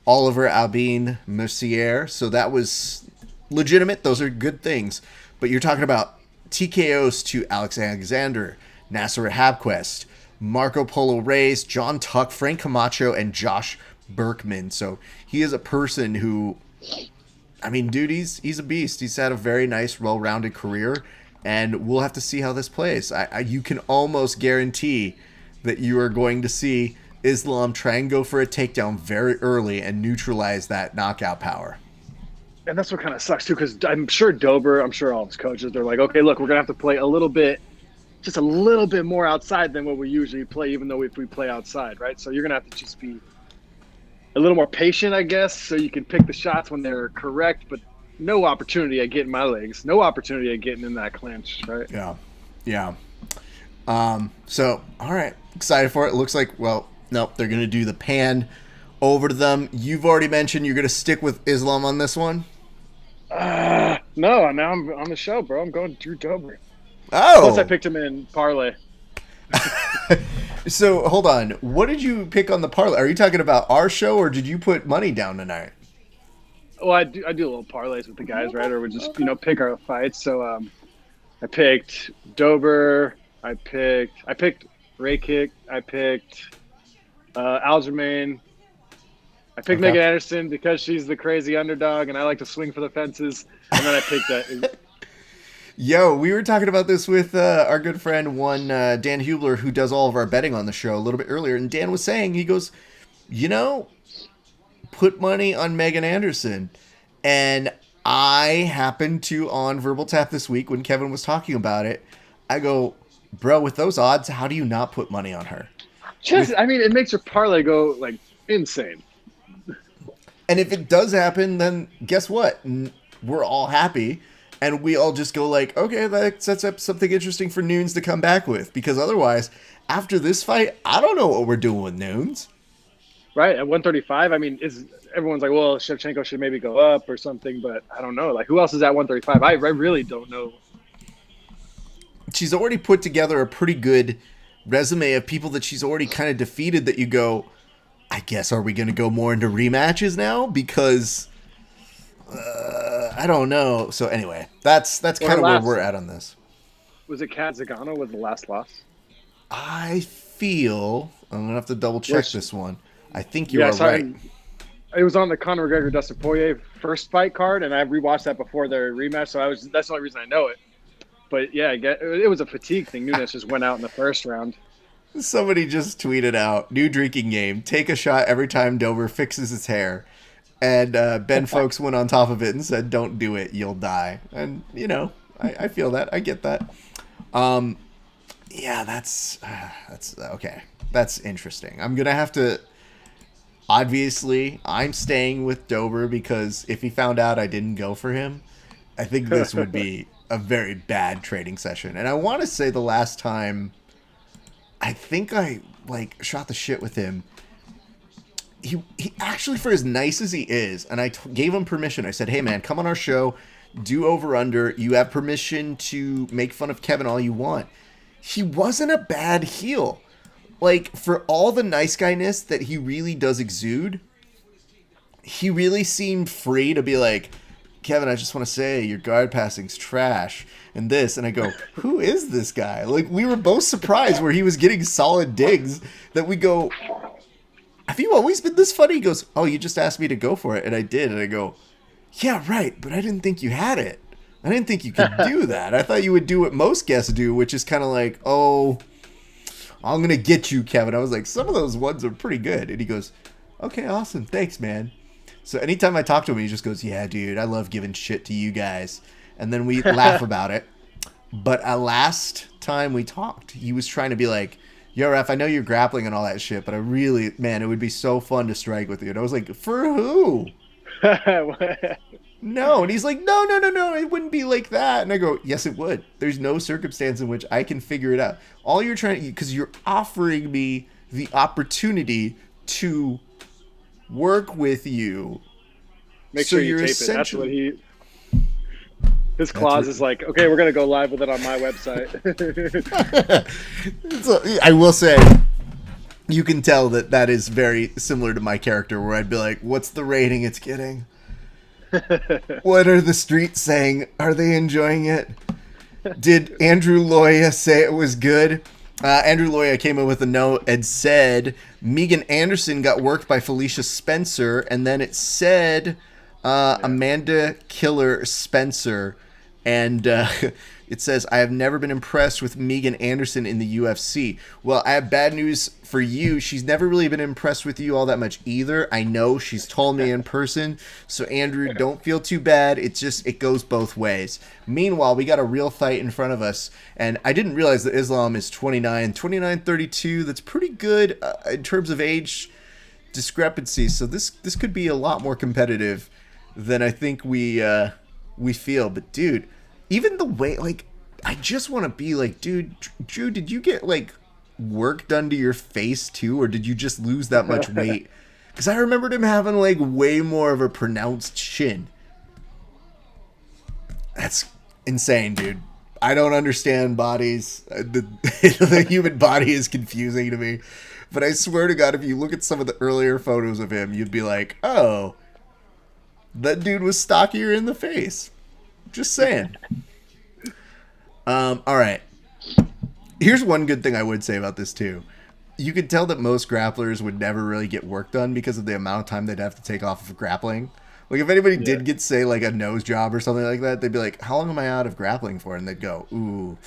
Oliver Albin Mercier. So that was legitimate. Those are good things. But you're talking about TKOs to Alex Alexander, Nasser Habquest, Marco Polo Reyes, John Tuck, Frank Camacho, and Josh Berkman. So he is a person who, I mean, dude, he's a beast. He's had a very nice, well-rounded career, and we'll have to see how this plays. You can almost guarantee that you are going to see Islam try and go for a takedown very early and neutralize that knockout power.
And that's what kind of sucks, too, because I'm sure Dober, I'm sure all his coaches, they're like, okay, look, we're going to have to play just a little bit more outside than what we usually play, even though if we play outside, right? So you're going to have to just be a little more patient, I guess, so you can pick the shots when they're correct, but no opportunity at getting my legs, no opportunity at getting in that clinch, right?
Yeah. So, all right, excited for it. It looks like, well, nope, they're going to do the pan over to them. You've already mentioned you're going to stick with Islam on this one?
No, now I'm on the show, bro. I'm going Drew Dober.
Oh!
Plus I picked him in parlay.
So, hold on. What did you pick on the parlay? Are you talking about our show, or did you put money down tonight?
Well, I do little parlays with the guys, right? Or we just, pick our fights. So, I picked Dober. I picked Ray Kick. I picked Aljamain. I picked Megan Anderson because she's the crazy underdog, and I like to swing for the fences. And then I picked that.
Yo, we were talking about this with our good friend, Dan Hubler, who does all of our betting on the show a little bit earlier. And Dan was saying, he goes, put money on Megan Anderson. And I happened to, on Verbal Tap this week, when Kevin was talking about it, I go, bro, with those odds, how do you not put money on her?
It makes your parlay go, like, insane.
And if it does happen, then guess what? We're all happy. And we all just go like, okay, that sets up something interesting for Nunes to come back with. Because otherwise, after this fight, I don't know what we're doing with Nunes.
Right, at 135, everyone's like, well, Shevchenko should maybe go up or something. But I don't know. Like, who else is at 135? I really don't know.
She's already put together a pretty good resume of people that she's already kind of defeated that you go, I guess, are we going to go more into rematches now? Because... I don't know. So anyway, that's kind of where we're at on this.
Was it Kat Zagano with the last loss?
I feel I'm gonna have to double check this one. I think you are right.
It was on the Conor McGregor Dustin Poirier first fight card, and I rewatched that before their rematch. So that's the only reason I know it. But yeah, it was a fatigue thing. Nunes just went out in the first round.
Somebody just tweeted out, new drinking game: take a shot every time Dober fixes his hair. And Ben Folks went on top of it and said, don't do it, you'll die. And, I feel that. I get that. Yeah, that's okay. That's interesting. I'm going to have to, obviously, I'm staying with Dober because if he found out I didn't go for him, I think this would be a very bad training session. And I want to say the last time I think I like shot the shit with him, he actually, for as nice as he is, and I gave him permission. I said, hey man, come on our show, do over under. You have permission to make fun of Kevin all you want. He wasn't a bad heel. Like, for all the nice guyness that he really does exude, he really seemed free to be like, Kevin, I just want to say your guard passing's trash and this. And I go, who is this guy? Like, we were both surprised where he was getting solid digs that we go, have you always been this funny? He goes, oh, you just asked me to go for it. And I did. And I go, yeah, right. But I didn't think you had it. I didn't think you could do that. I thought you would do what most guests do, which is kind of like, oh, I'm going to get you, Kevin. I was like, some of those ones are pretty good. And he goes, okay, awesome. Thanks, man. So anytime I talk to him, he just goes, yeah, dude, I love giving shit to you guys. And then we laugh about it. But last time we talked, he was trying to be like, yo, Ref, I know you're grappling and all that shit, but I really, man, it would be so fun to strike with you. And I was like, for who? No. And he's like, no, it wouldn't be like that. And I go, yes, it would. There's no circumstance in which I can figure it out. All you're trying to, because you're offering me the opportunity to work with you.
Make sure you tape it. That's what his clause is like, okay, we're going to go live with it on my website.
So, I will say, you can tell that is very similar to my character, where I'd be like, what's the rating it's getting? What are the streets saying? Are they enjoying it? Did Andrew Loya say it was good? Andrew Loya came in with a note and said Megan Anderson got worked by Felicia Spencer, and then it said Amanda Killer Spencer, and it says, I have never been impressed with Megan Anderson in the UFC. Well, I have bad news for you. She's never really been impressed with you all that much either. I know, she's told me in person. So, Andrew, don't feel too bad. It's just, it goes both ways. Meanwhile, we got a real fight in front of us. And I didn't realize that Islam is 29-32. That's pretty good in terms of age discrepancy. So this could be a lot more competitive than I think we feel. But, dude, even the way, like, I just want to be like, dude, Drew, did you get, like, work done to your face, too? Or did you just lose that much weight? Because I remembered him having, like, way more of a pronounced chin. That's insane, dude. I don't understand bodies. The human body is confusing to me. But I swear to God, if you look at some of the earlier photos of him, you'd be like, oh, that dude was stockier in the face. Just saying. All right. Here's one good thing I would say about this too. You could tell that most grapplers would never really get work done because of the amount of time they'd have to take off of grappling. Like if anybody did get, say, like a nose job or something like that, they'd be like, how long am I out of grappling for? And they'd go, ooh,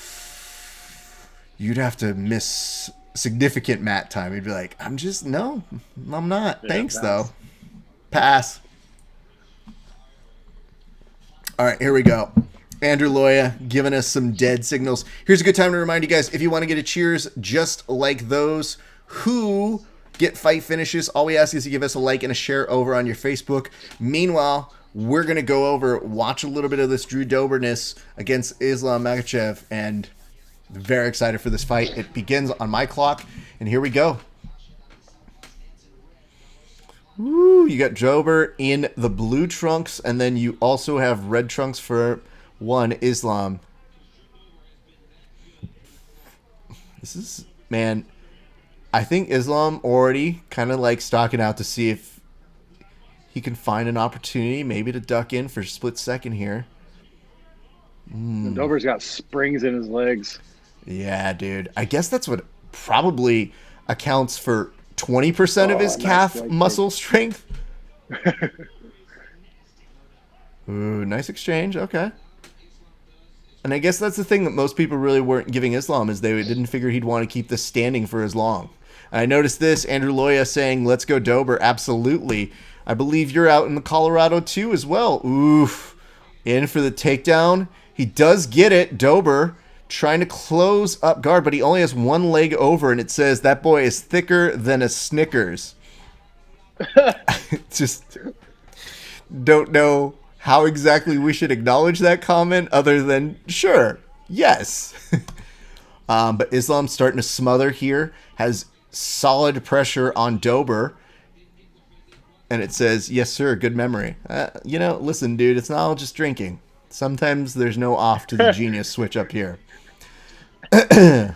you'd have to miss significant mat time. You'd be like, I'm not. Yeah, thanks, though. Pass. All right, here we go. Andrew Loya giving us some dead signals. Here's a good time to remind you guys, if you want to get a cheers just like those who get fight finishes, all we ask is you give us a like and a share over on your Facebook. Meanwhile, we're going to go over, watch a little bit of this Drew Doberness against Islam Makhachev, and very excited for this fight. It begins on my clock, and here we go. Woo, you got Jober in the blue trunks, and then you also have red trunks for one Islam. This is, man, I think Islam already kind of like stalking out to see if he can find an opportunity maybe to duck in for a split second here.
Dober's got springs in his legs.
Yeah, dude. I guess that's what probably accounts for 20% of his calf muscle strength. Ooh, nice exchange. Okay. And I guess that's the thing that most people really weren't giving Islam, is they didn't figure he'd want to keep this standing for as long. And I noticed this, Andrew Loya saying, let's go Dober. Absolutely. I believe you're out in Colorado too as well. Oof. In for the takedown. He does get it. Dober trying to close up guard, but he only has one leg over, and it says that boy is thicker than a Snickers. Just don't know how exactly we should acknowledge that comment other than, sure, yes. But Islam's starting to smother here, has solid pressure on Dober. And it says, yes, sir, good memory. Listen, dude, it's not all just drinking. Sometimes there's no off to the genius switch up here.
And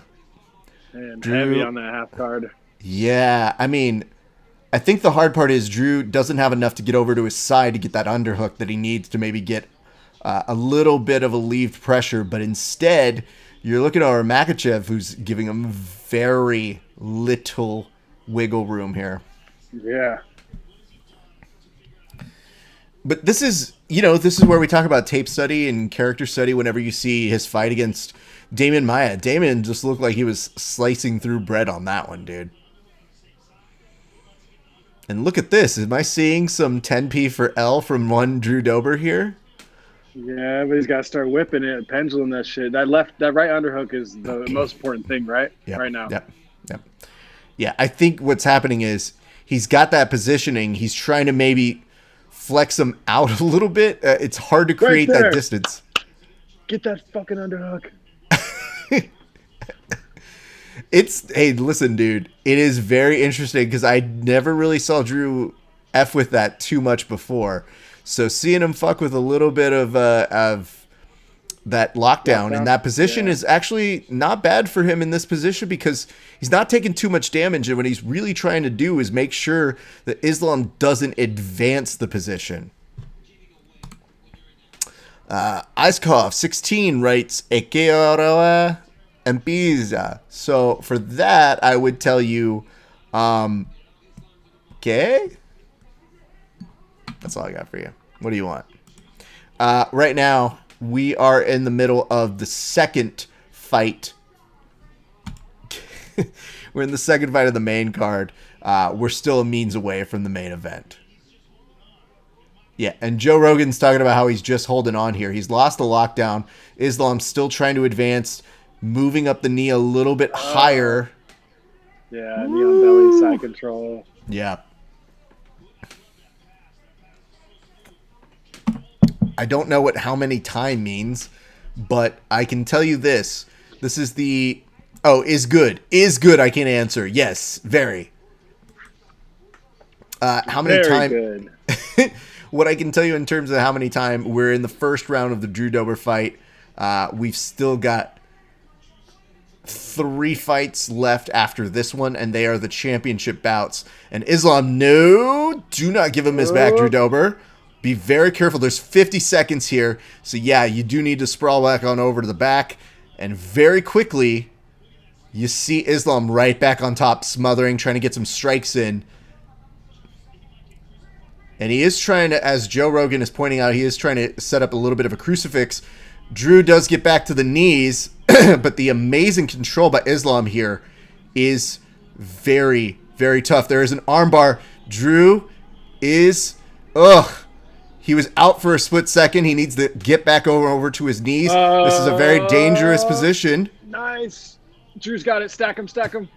heavy on that half guard.
Yeah, I mean, I think the hard part is Drew doesn't have enough to get over to his side to get that underhook that he needs to maybe get a little bit of alleviated pressure. But instead, you're looking at our Makachev, who's giving him very little wiggle room here.
Yeah.
But this is where we talk about tape study and character study whenever you see his fight against Damian Maia. Damian just looked like he was slicing through bread on that one, dude. And look at this. Am I seeing some 10p for L from one Drew Dober here?
Yeah, but he's got to start whipping it, pendulum that shit. That right underhook is the most important thing, right?
Yep,
right now.
Yep. Yeah, I think what's happening is he's got that positioning. He's trying to maybe flex him out a little bit. It's hard to create that distance.
Get that fucking underhook.
Hey, listen, dude. It is very interesting because I never really saw Drew F with that too much before. So seeing him fuck with a little bit of that lockdown in that position is actually not bad for him in this position because he's not taking too much damage. And what he's really trying to do is make sure that Islam doesn't advance the position. Icekov 16 writes, "Eke ahora empieza." So for that, I would tell you, okay. That's all I got for you. What do you want? Right now, we are in the middle of the second fight. We're in the second fight of the main card. We're still a means away from the main event. Yeah, and Joe Rogan's talking about how he's just holding on here. He's lost the lockdown. Islam's still trying to advance, moving up the knee a little bit higher.
Yeah, knee on belly, side control.
Yeah. I don't know what how many time means, but I can tell you this. This is the... Oh, is good. Is good, I can answer. Yes, very. How many time...
Very good.
What I can tell you in terms of how many time we're in the first round of the Drew Dober fight, we've still got 3 fights left after this one, and they are the championship bouts. And Islam, no, do not give him his back, Drew Dober. Be very careful. There's 50 seconds here. So, yeah, you do need to sprawl back on over to the back. And very quickly, you see Islam right back on top, smothering, trying to get some strikes in. And he is trying to, as Joe Rogan is pointing out, he is trying to set up a little bit of a crucifix. Drew does get back to the knees, but the amazing control by Islam here is very, very tough. There is an armbar. Drew is, he was out for a split second. He needs to get back over to his knees. This is a very dangerous position.
Nice. Drew's got it. Stack him, stack him.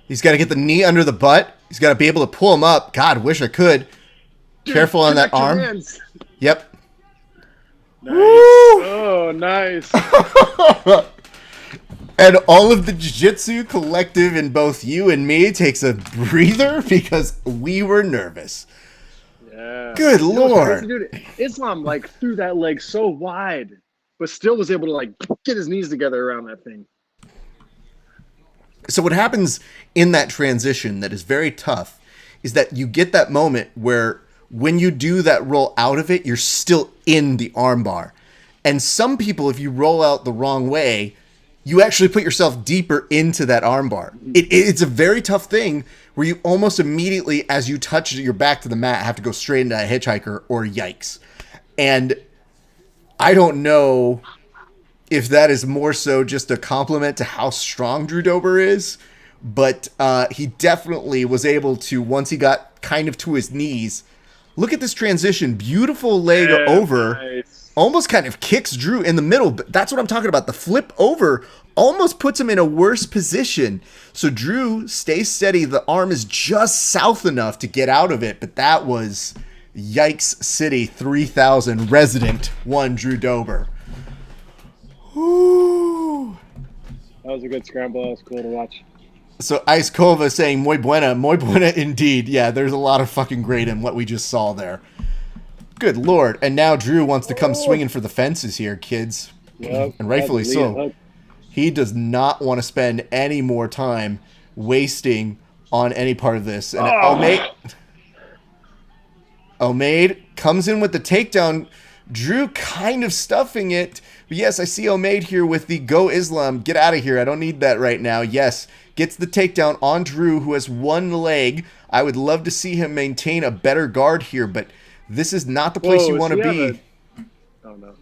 He's got to get the knee under the butt. He's got to be able to pull him up. God, wish I could. Dude, careful on that arm. Yep.
Nice. Oh, nice.
And all of the jiu-jitsu collective in both you and me takes a breather because we were nervous.
Yeah.
Good Lord.
Dude, Islam threw that leg so wide, but still was able to get his knees together around that thing.
So what happens in that transition that is very tough is that you get that moment where when you do that roll out of it, you're still in the armbar. And some people, if you roll out the wrong way, you actually put yourself deeper into that armbar. It's a very tough thing where you almost immediately, as you touch your back to the mat, have to go straight into a hitchhiker or yikes. And I don't know if that is more so just a compliment to how strong Drew Dober is, but he definitely was able to, once he got kind of to his knees, look at this transition. Beautiful leg over.
Nice.
Almost kind of kicks Drew in the middle. But that's what I'm talking about. The flip over almost puts him in a worse position. So Drew stays steady. The arm is just south enough to get out of it. But that was Yikes City 3000 resident one Drew Dober. Woo.
That was a good scramble. That was cool to watch.
So Ice Kova saying muy buena indeed. Yeah, there's a lot of fucking great in what we just saw there. Good lord. And now Drew wants to come swinging for the fences here, kids.
Yep,
and rightfully so. He does not want to spend any more time wasting on any part of this. And Omaid comes in with the takedown. Drew kind of stuffing it. But yes, I see Omaid here with the Go Islam. Get out of here. I don't need that right now. Yes, gets the takedown on Drew, who has one leg. I would love to see him maintain a better guard here, but this is not the place you want to be.
Oh, no.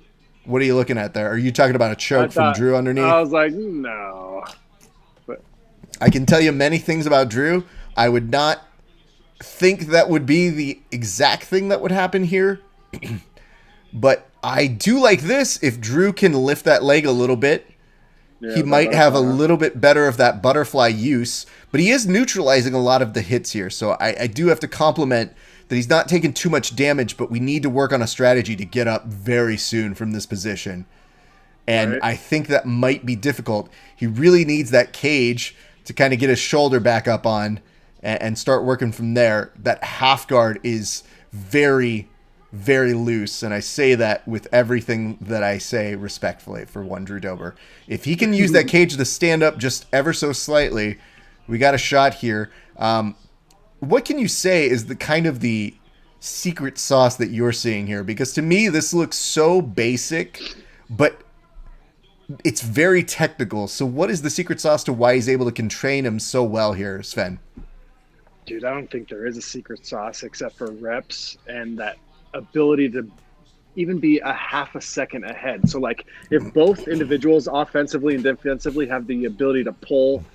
What are you looking at there? Are you talking about a choke from Drew underneath?
I was like, no. But
I can tell you many things about Drew. I would not think that would be the exact thing that would happen here. But I do like this. If Drew can lift that leg a little bit, he might have a little bit better of that butterfly use. But he is neutralizing a lot of the hits here. So I do have to compliment that he's not taking too much damage, but we need to work on a strategy to get up very soon from this position. And
right.
I think that might be difficult. He really needs that cage to kind of get his shoulder back up on and start working from there. That half guard is very, very loose. And I say that with everything that I say respectfully for one Drew Dober. If he can use that cage to stand up just ever so slightly, we got a shot here. What can you say is the kind of the secret sauce that you're seeing here? Because to me, this looks so basic, but it's very technical. So what is the secret sauce to why he's able to constrain him so well here, Sven?
Dude, I don't think there is a secret sauce except for reps and that ability to even be a half a second ahead. So like if both individuals offensively and defensively have the ability to pull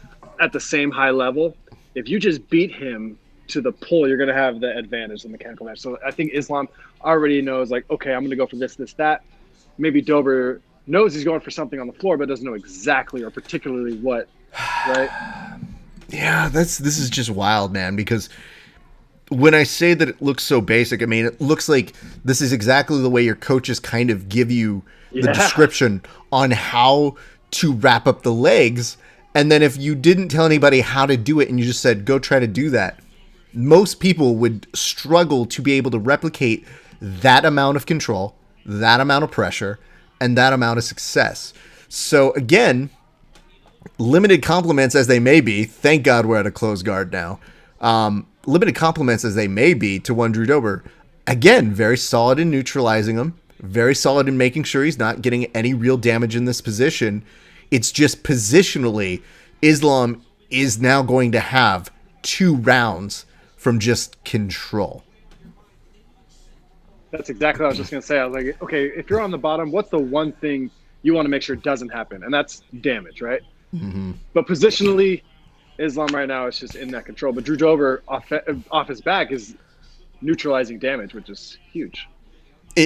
at the same high level, if you just beat him to the pull, you're going to have the advantage in the mechanical match. So I think Islam already knows, like, okay, I'm going to go for this, that. Maybe Dober knows he's going for something on the floor, but doesn't know exactly or particularly what, right?
Yeah, this is just wild, man, because when I say that it looks so basic, I mean, it looks like this is exactly the way your coaches kind of give you the description on how to wrap up the legs. And then if you didn't tell anybody how to do it and you just said, go try to do that, most people would struggle to be able to replicate that amount of control, that amount of pressure, and that amount of success. So again, limited compliments as they may be, thank God we're at a closed guard now. Limited compliments as they may be to one Drew Dober. Again, very solid in neutralizing him, very solid in making sure he's not getting any real damage in this position. It's just positionally, Islam is now going to have 2 rounds from just control.
That's exactly what I was just going to say. I was like, okay, if you're on the bottom, what's the one thing you want to make sure doesn't happen? And that's damage, right?
Mm-hmm.
But positionally, Islam right now is just in that control. But Drew Dober off his back is neutralizing damage, which is huge.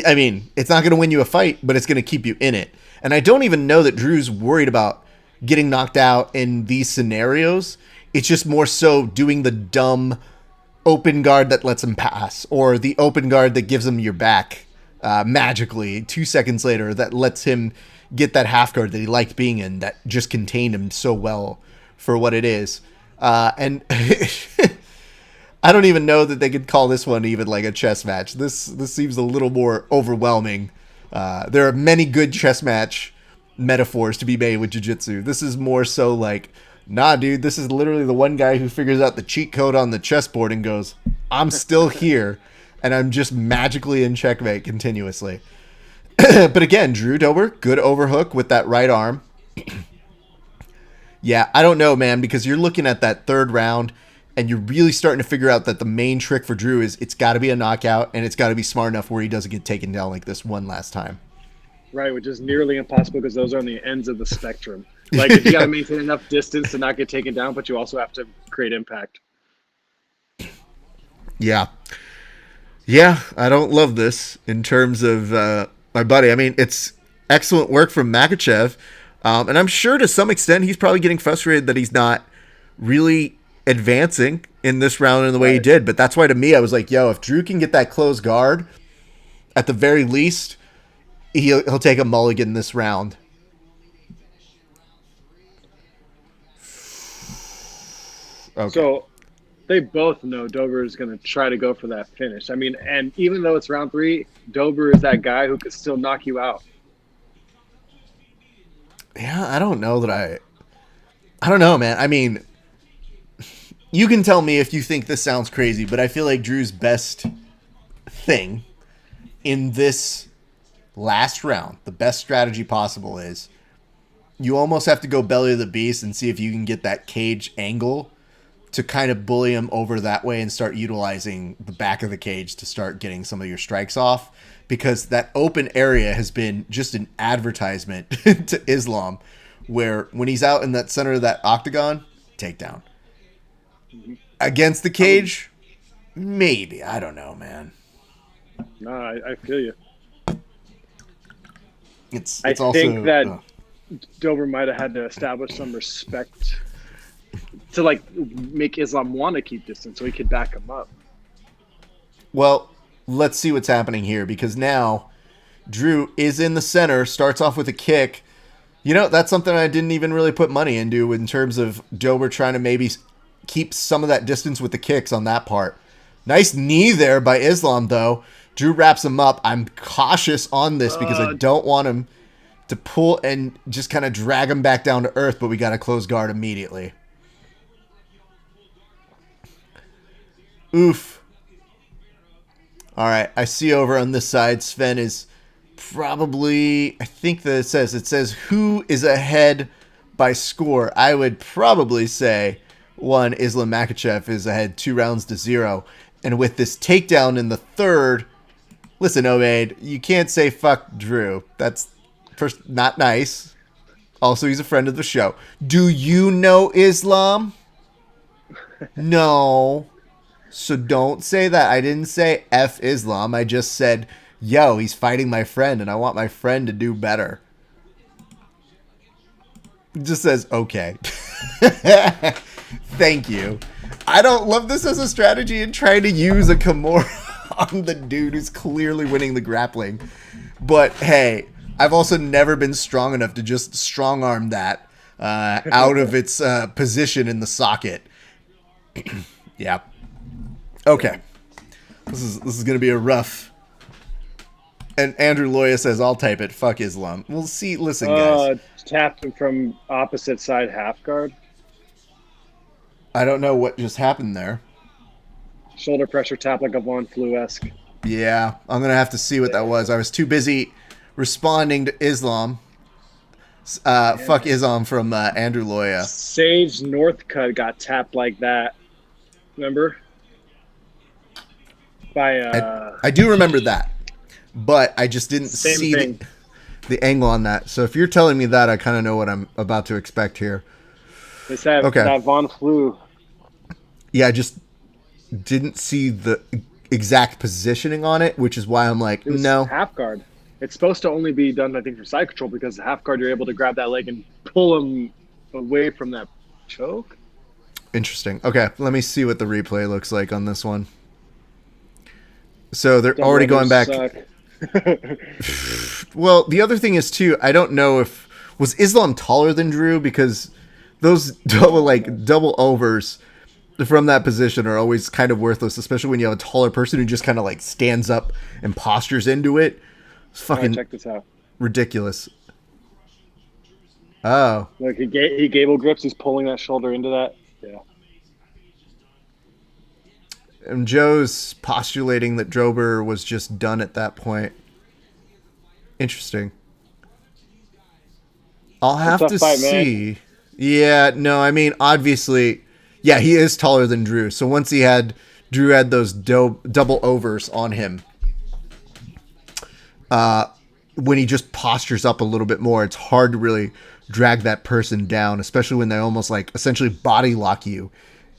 I mean, it's not going to win you a fight, but it's going to keep you in it. And I don't even know that Drew's worried about getting knocked out in these scenarios. It's just more so doing the dumb open guard that lets him pass, or the open guard that gives him your back magically 2 seconds later that lets him get that half guard that he liked being in, that just contained him so well for what it is. And I don't even know that they could call this one even like a chess match. This seems a little more overwhelming. There are many good chess match metaphors to be made with jiu-jitsu. This is more so like, nah, dude, this is literally the one guy who figures out the cheat code on the chessboard and goes, I'm still here, and I'm just magically in checkmate continuously. But again, Drew Dober, good overhook with that right arm. Yeah, I don't know, man, because you're looking at that third round, and you're really starting to figure out that the main trick for Drew is it's got to be a knockout, and it's got to be smart enough where he doesn't get taken down like this one last time.
Right, which is nearly impossible because those are on the ends of the spectrum. Like, if you got to maintain enough distance to not get taken down, but you also have to create impact.
Yeah. Yeah, I don't love this in terms of my buddy. I mean, it's excellent work from Makhachev. And I'm sure to some extent he's probably getting frustrated that he's not really advancing in this round in the way he did. But that's why to me, I was like, yo, if Drew can get that closed guard, at the very least, he'll take a mulligan this round.
Okay. So they both know Dober is going to try to go for that finish. I mean, and even though it's round 3, Dober is that guy who could still knock you out.
Yeah, I don't know that I don't know, man. I mean, you can tell me if you think this sounds crazy, but I feel like Drew's best thing in this last round, the best strategy possible is you almost have to go belly of the beast and see if you can get that cage angle to kind of bully him over that way and start utilizing the back of the cage to start getting some of your strikes off, because that open area has been just an advertisement to Islam, where when he's out in that center of that octagon, takedown. Against the cage, maybe. I don't know, man.
No, I feel you.
It's
I
also,
think that Dober might have had to establish some respect to like make Islam want to keep distance so he could back him up.
Well, let's see what's happening here, because now Drew is in the center, starts off with a kick. You know, that's something I didn't even really put money into in terms of Dober trying to maybe keep some of that distance with the kicks on that part. Nice knee there by Islam, though. Drew wraps him up. I'm cautious on this because I don't want him to pull and just kind of drag him back down to earth, but we got to close guard immediately. Oof. All right, I see over on this side, Sven is probably, I think that it says who is ahead by score. I would probably say one, Islam Makhachev is ahead 2-0. And with this takedown in the third, listen, Obaid, you can't say fuck Drew. That's first not nice. Also, he's a friend of the show. Do you know Islam? No. So don't say that. I didn't say F Islam. I just said, yo, he's fighting my friend, and I want my friend to do better. It just says, okay. Thank you. I don't love this as a strategy and trying to use a Kimura on the dude who's clearly winning the grappling. But hey, I've also never been strong enough to just strong arm that out of its position in the socket. Yeah. Okay. This is gonna be a rough. And Andrew Loya says, I'll type it. Fuck Islam. We'll see. Listen, guys.
Tapped him from opposite side half guard.
I don't know what just happened there.
Shoulder pressure tap like a Von Flue-esque.
Yeah, I'm going to have to see what that was. I was too busy responding to Islam. Fuck Islam from Andrew Loya.
Sage Northcutt got tapped like that. Remember?
I do remember that. But I just didn't see the angle on that. So if you're telling me that, I kind of know what I'm about to expect here.
It's that Von Flue.
Yeah, I just didn't see the exact positioning on it, which is why I'm like, no.
Half guard. It's supposed to only be done, I think, for side control, because the half guard, you're able to grab that leg and pull him away from that choke.
Interesting. Okay, let me see what the replay looks like on this one. So they're already going back. Well, the other thing is, too, I don't know if... Was Islam taller than Drew? Because those double overs from that position are always kind of worthless, especially when you have a taller person who just kind of like stands up and postures into it. It's fucking
check this out.
Ridiculous. Oh.
Like he gable grips, he's pulling that shoulder into that. Yeah.
And Joe's postulating that Drober was just done at that point. Interesting. I'll have to see. Man. Yeah, no, I mean, obviously, yeah, he is taller than Drew. So once Drew had those double overs on him, when he just postures up a little bit more, it's hard to really drag that person down, especially when they almost like essentially body lock you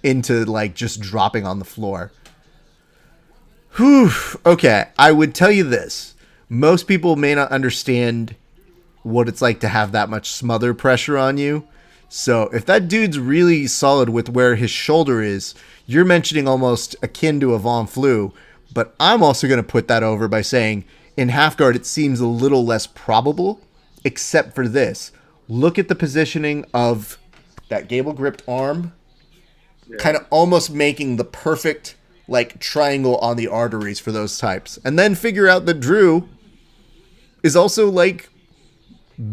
into like just dropping on the floor. Whew. Okay, I would tell you this. Most people may not understand what it's like to have that much smother pressure on you. So if that dude's really solid with where his shoulder is, you're mentioning almost akin to a Von Flue, but I'm also going to put that over by saying in half guard it seems a little less probable, except for this. Look at the positioning of that gable gripped arm, kind of almost making the perfect like triangle on the arteries for those types. And then figure out that Drew is also like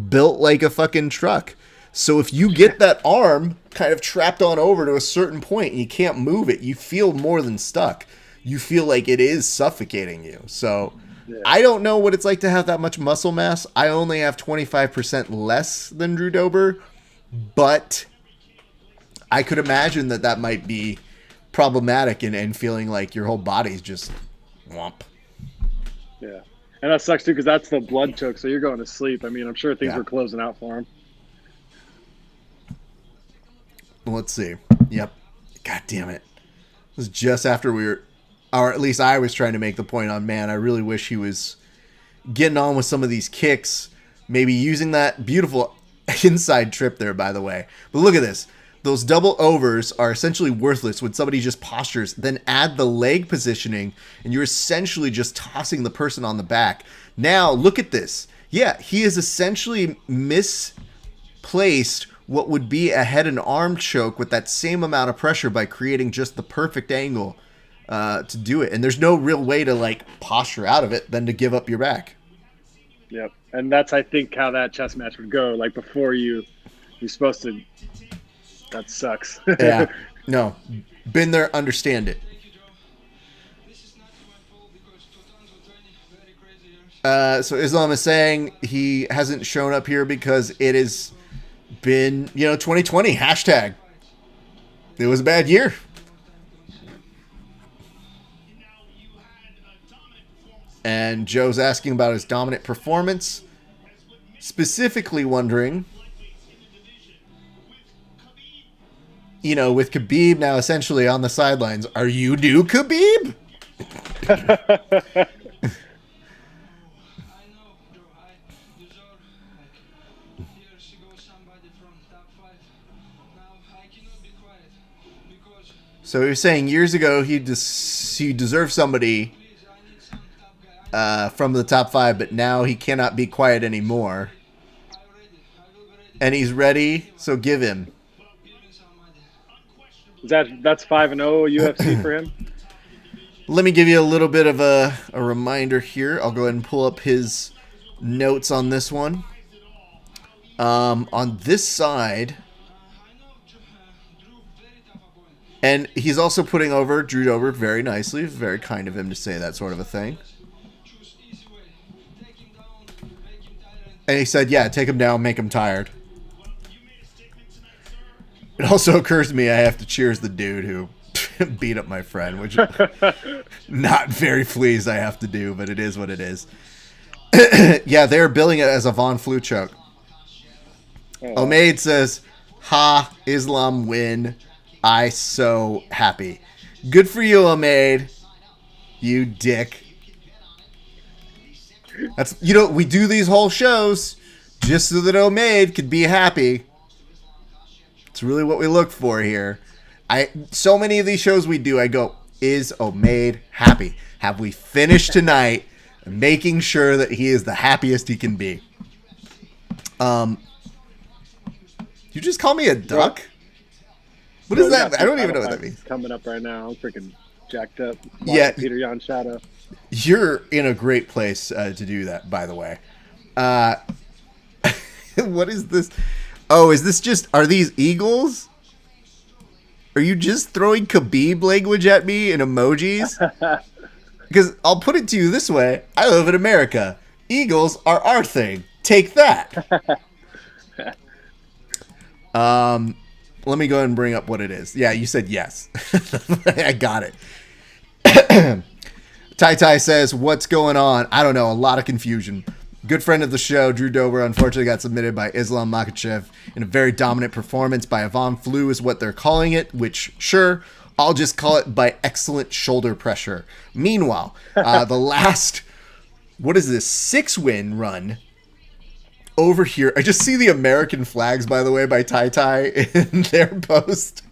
built like a fucking truck. So if you get that arm kind of trapped on over to a certain point and you can't move it, you feel more than stuck. You feel like it is suffocating you. So I don't know what it's like to have that much muscle mass. I only have 25% less than Drew Dober, but I could imagine that might be problematic and feeling like your whole body's just whomp.
Yeah. And that sucks too, because that's the blood choke. So you're going to sleep. I mean, I'm sure things were closing out for him.
Let's see. Yep. God damn it. It was just after we were, or at least I was trying to make the point on, man, I really wish he was getting on with some of these kicks, maybe using that beautiful inside trip there, by the way. But look at this. Those double overs are essentially worthless when somebody just postures, then add the leg positioning, and you're essentially just tossing the person on the back. Now, look at this. Yeah, he is essentially misplaced what would be a head and arm choke with that same amount of pressure by creating just the perfect angle to do it. And there's no real way to like posture out of it than to give up your back.
Yep. And that's, I think, how that chess match would go. Like before you're supposed to, that sucks.
Yeah. No. Been there, understand it. So Islam is saying he hasn't shown up here because it has been, 2020 hashtag. It was a bad year. And Joe's asking about his dominant performance, specifically wondering, with Khabib now essentially on the sidelines, are you due, Khabib? So you're saying years ago he deserved somebody from the top 5, but now he cannot be quiet anymore. And he's ready, so give him.
That's 5-0 UFC for him?
Let me give you a little bit of a reminder here. I'll go ahead and pull up his notes on this one. On this side, and he's also putting over Drew Dober very nicely. Very kind of him to say that sort of a thing. And he said, yeah, take him down, make him tired. It also occurs to me I have to cheers the dude who beat up my friend, which not very pleased I have to do, but it is what it is. Yeah, they're billing it as a Von Flue choke. Omaid says, ha, Islam win. I so happy. Good for you, Omaid. You dick. That's we do these whole shows just so that Omaid could be happy. It's really what we look for here. So many of these shows we do, I go, is Omaid happy? Have we finished tonight? Making sure that he is the happiest he can be. You just call me a duck? What is that? I don't even know what that means.
Coming up right now. I'm freaking jacked up.
Yeah.
Peter Yan Shadow.
You're in a great place to do that, by the way. What is this? Oh, is this just... Are these eagles? Are you just throwing Khabib language at me in emojis? Because I'll put it to you this way. I live in America. Eagles are our thing. Take that. Let me go ahead and bring up what it is. Yeah, you said yes. I got it. Tai says, what's going on? I don't know. A lot of confusion. Good friend of the show, Drew Dober, unfortunately got submitted by Islam Makhachev in a very dominant performance by a Von Flue is what they're calling it, which, sure, I'll just call it by excellent shoulder pressure. Meanwhile, the last, 6-win run over here, I just see the American flags, by the way, by Tai Tai in their post,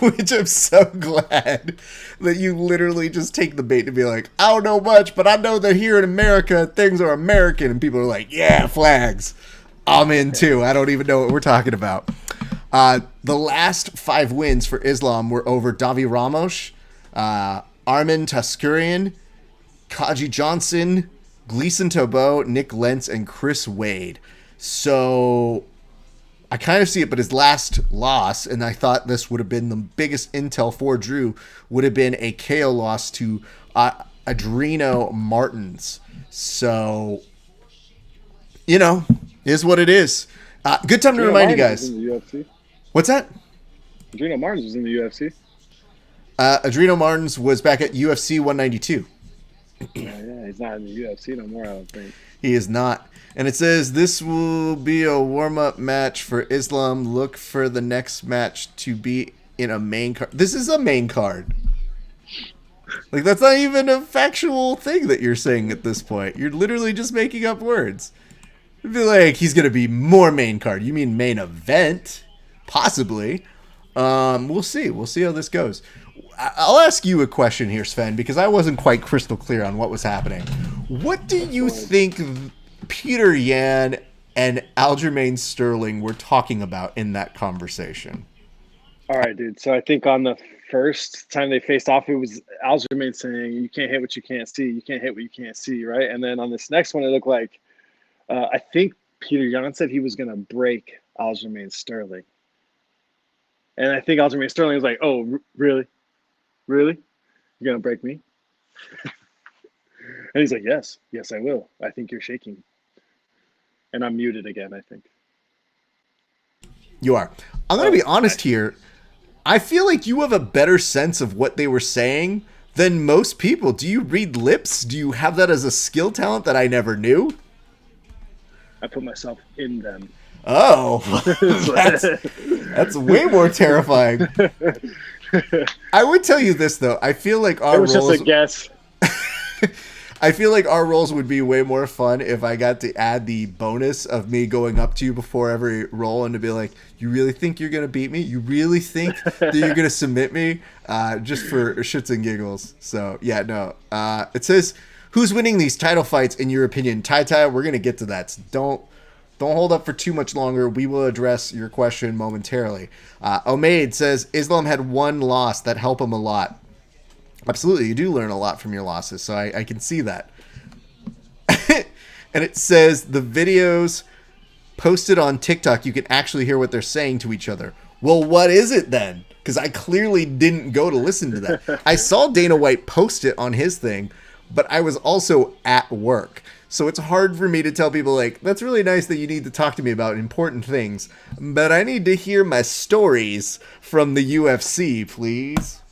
which I'm so glad that you literally just take the bait to be like, I don't know much, but I know that here in America, things are American. And people are like, yeah, flags. I'm in too. I don't even know what we're talking about. The last 5 wins for Islam were over Davi Ramos, Armin Taskurian, Kaji Johnson, Gleason Tobo, Nick Lentz, and Chris Wade. So I kind of see it, but his last loss, and I thought this would have been the biggest intel for Drew, would have been a KO loss to Adreno Martins. So, you know, is what it is. Good time to remind you guys.
In the UFC.
What's that?
Adreno Martins was in the UFC.
Adreno Martins was back at UFC 192.
Yeah, he's not in the UFC no more, I don't think.
He is not. And it says, this will be a warm-up match for Islam. Look for the next match to be in a main card. This is a main card. Like, that's not even a factual thing that you're saying at this point. You're literally just making up words. It'd be like, he's going to be more main card. You mean main event? Possibly. We'll see. We'll see how this goes. I'll ask you a question here, Sven, because I wasn't quite crystal clear on what was happening. What do you think Peter Yan and Aljamain Sterling were talking about in that conversation?
All right, dude. So I think on the first time they faced off, it was Aljamain saying, you can't hit what you can't see. You can't hit what you can't see, right? And then on this next one, it looked like, I think Peter Yan said he was going to break Aljamain Sterling. And I think Aljamain Sterling was like, oh, really? Really? You're going to break me? And he's like, yes, I will. I think you're shaking. And I'm muted again, I think.
You are. I'm going to be honest here. I feel like you have a better sense of what they were saying than most people. Do you read lips? Do you have that as a skill talent that I never knew?
I put myself in them.
Oh, that's way more terrifying. I would tell you this, though. I feel like our roles...
It was just a guess.
I feel like our roles would be way more fun if I got to add the bonus of me going up to you before every roll and to be like, you really think you're going to beat me? You really think that you're going to submit me? Just for shits and giggles. So, yeah, no. It says, who's winning these title fights in your opinion? Tai, we're going to get to that. So don't hold up for too much longer. We will address your question momentarily. Omaid says, Islam had 1 loss. That helped him a lot. Absolutely, you do learn a lot from your losses, so I can see that. And it says, the videos posted on TikTok, you can actually hear what they're saying to each other. Well, what is it then? Because I clearly didn't go to listen to that. I saw Dana White post it on his thing, but I was also at work. So it's hard for me to tell people, like, that's really nice that you need to talk to me about important things, but I need to hear my stories from the UFC, please.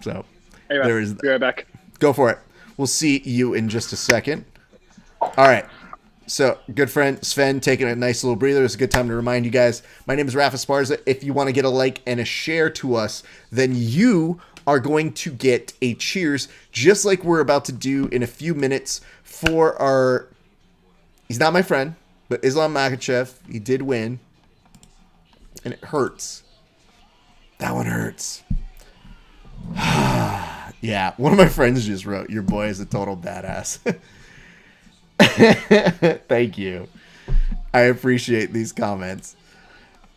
So,
hey,
there is.
Be right back.
Go for it. We'll see you in just a second. All right. So, good friend Sven taking a nice little breather. It's a good time to remind you guys. My name is Rafa Esparza. If you want to get a like and a share to us, then you are going to get a cheers, just like we're about to do in a few minutes for our... He's not my friend, but Islam Makhachev. He did win. And it hurts. That one hurts. Yeah, one of my friends just wrote, your boy is a total badass. Thank you. I appreciate these comments.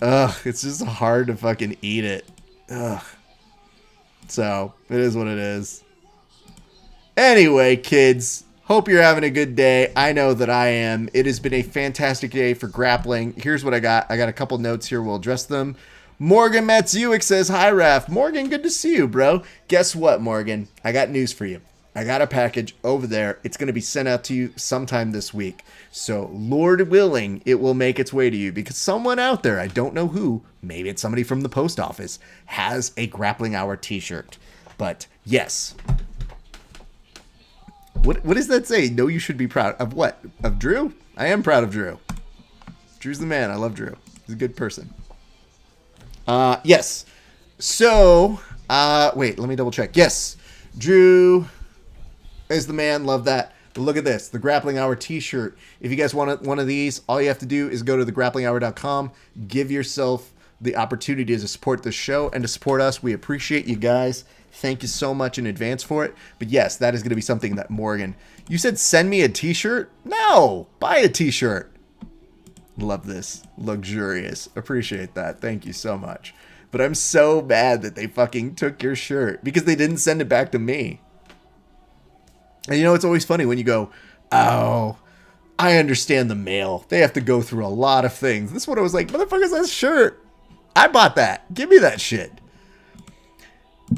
Ugh, it's just hard to fucking eat it. Ugh. So, it is what it is. Anyway, kids, hope you're having a good day. I know that I am. It has been a fantastic day for grappling. Here's what I got. I got a couple notes here. We'll address them. Morgan Matsuik says, hi, Raph. Morgan, good to see you, bro. Guess what, Morgan? I got news for you. I got a package over there. It's going to be sent out to you sometime this week. So, Lord willing, it will make its way to you because someone out there, I don't know who, maybe it's somebody from the post office, has a Grappling Hour t-shirt. But, yes. What does that say? No, you should be proud. Of what? Of Drew? I am proud of Drew. Drew's the man. I love Drew. He's a good person. Yes. So, wait, let me double check. Yes. Drew is the man. Love that. But look at this, the Grappling Hour t-shirt. If you guys want one of these, all you have to do is go to thegrapplinghour.com, give yourself the opportunity to support the show and to support us. We appreciate you guys. Thank you so much in advance for it. But yes, that is going to be something that Morgan... You said send me a t-shirt? No! Buy a t-shirt. Love this. Luxurious. Appreciate that. Thank you so much. But I'm so mad that they fucking took your shirt because they didn't send it back to me. And you know, it's always funny when you go, oh, I understand the mail. They have to go through a lot of things. This one I was like, motherfuckers, that shirt. I bought that. Give me that shit.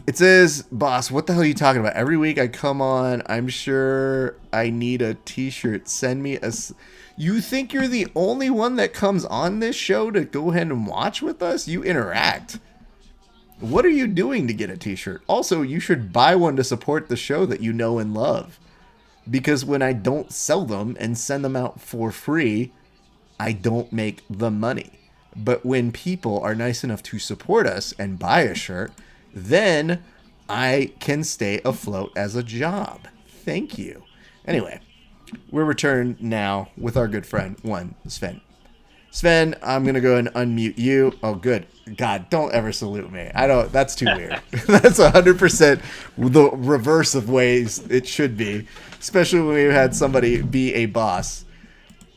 It says, boss, what the hell are you talking about? Every week I come on, I'm sure I need a t-shirt. Send me a... You think you're the only one that comes on this show to go ahead and watch with us? You interact. What are you doing to get a t-shirt? Also, you should buy one to support the show that you know and love. Because when I don't sell them and send them out for free, I don't make the money. But when people are nice enough to support us and buy a shirt, then I can stay afloat as a job. Thank you. Anyway, we're returned now with our good friend, Sven. Sven, I'm going to go and unmute you. Oh, good. God, don't ever salute me. That's too weird. That's 100% the reverse of ways it should be, especially when we've had somebody be a boss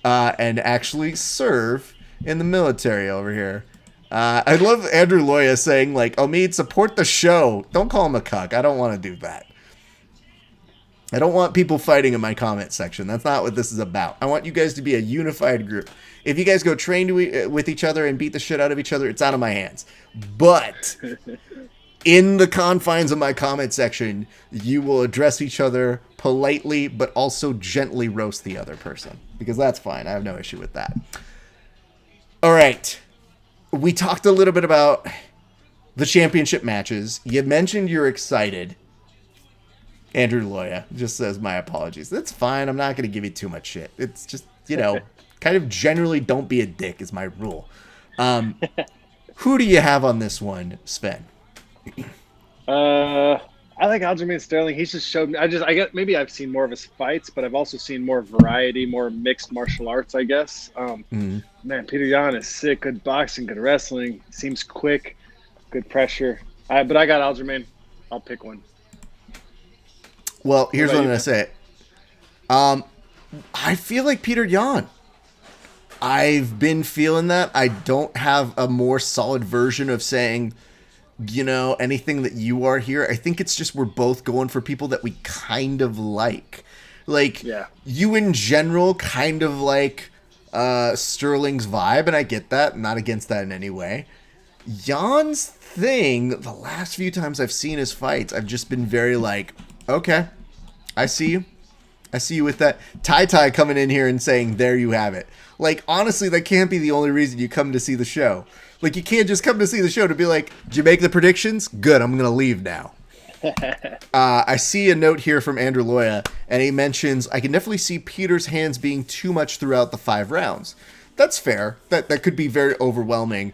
and actually serve in the military over here. I love Andrew Loya saying, like, Omid, support the show. Don't call him a cuck. I don't want to do that. I don't want people fighting in my comment section. That's not what this is about. I want you guys to be a unified group. If you guys go train with each other and beat the shit out of each other, it's out of my hands. But in the confines of my comment section, you will address each other politely, but also gently roast the other person. Because that's fine. I have no issue with that. All right. We talked a little bit about the championship matches. You mentioned you're excited. Andrew Loya just says, my apologies. That's fine. I'm not going to give you too much shit. It's just, kind of generally don't be a dick is my rule. Who do you have on this one, Sven?
I like Aljamain Sterling. He's just showed me. I guess maybe I've seen more of his fights, but I've also seen more variety, more mixed martial arts, I guess. Man, Peter Yan is sick. Good boxing, good wrestling. Seems quick, good pressure. But I got Aljamain. I'll pick one.
Well, here's what I'm going to say. I feel like Peter Yan. I've been feeling that. I don't have a more solid version of saying, anything that you are here. I think it's just we're both going for people that we kind of like. Like, you in general kind of like Sterling's vibe, and I get that. I'm not against that in any way. Jan's thing, the last few times I've seen his fights, I've just been very like, okay, I see you. I see you with that. Tai coming in here and saying, there you have it. Like, honestly, that can't be the only reason you come to see the show. Like, you can't just come to see the show to be like, did you make the predictions? Good, I'm going to leave now. I see a note here from Andrew Loya, and he mentions, I can definitely see Peter's hands being too much throughout the 5 rounds. That's fair. That could be very overwhelming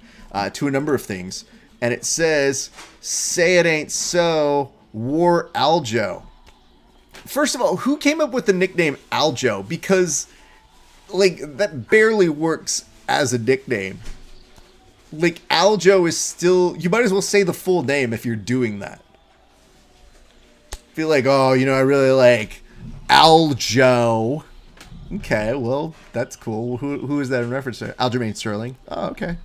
to a number of things. And it says, say it ain't so, War Aljo. First of all, who came up with the nickname Aljo? Because, like, that barely works as a nickname. Like, Aljo is still... You might as well say the full name if you're doing that. Feel like, I really like Aljo. Okay, well, that's cool. Who is that in reference to? Aljamain Sterling. Oh, okay.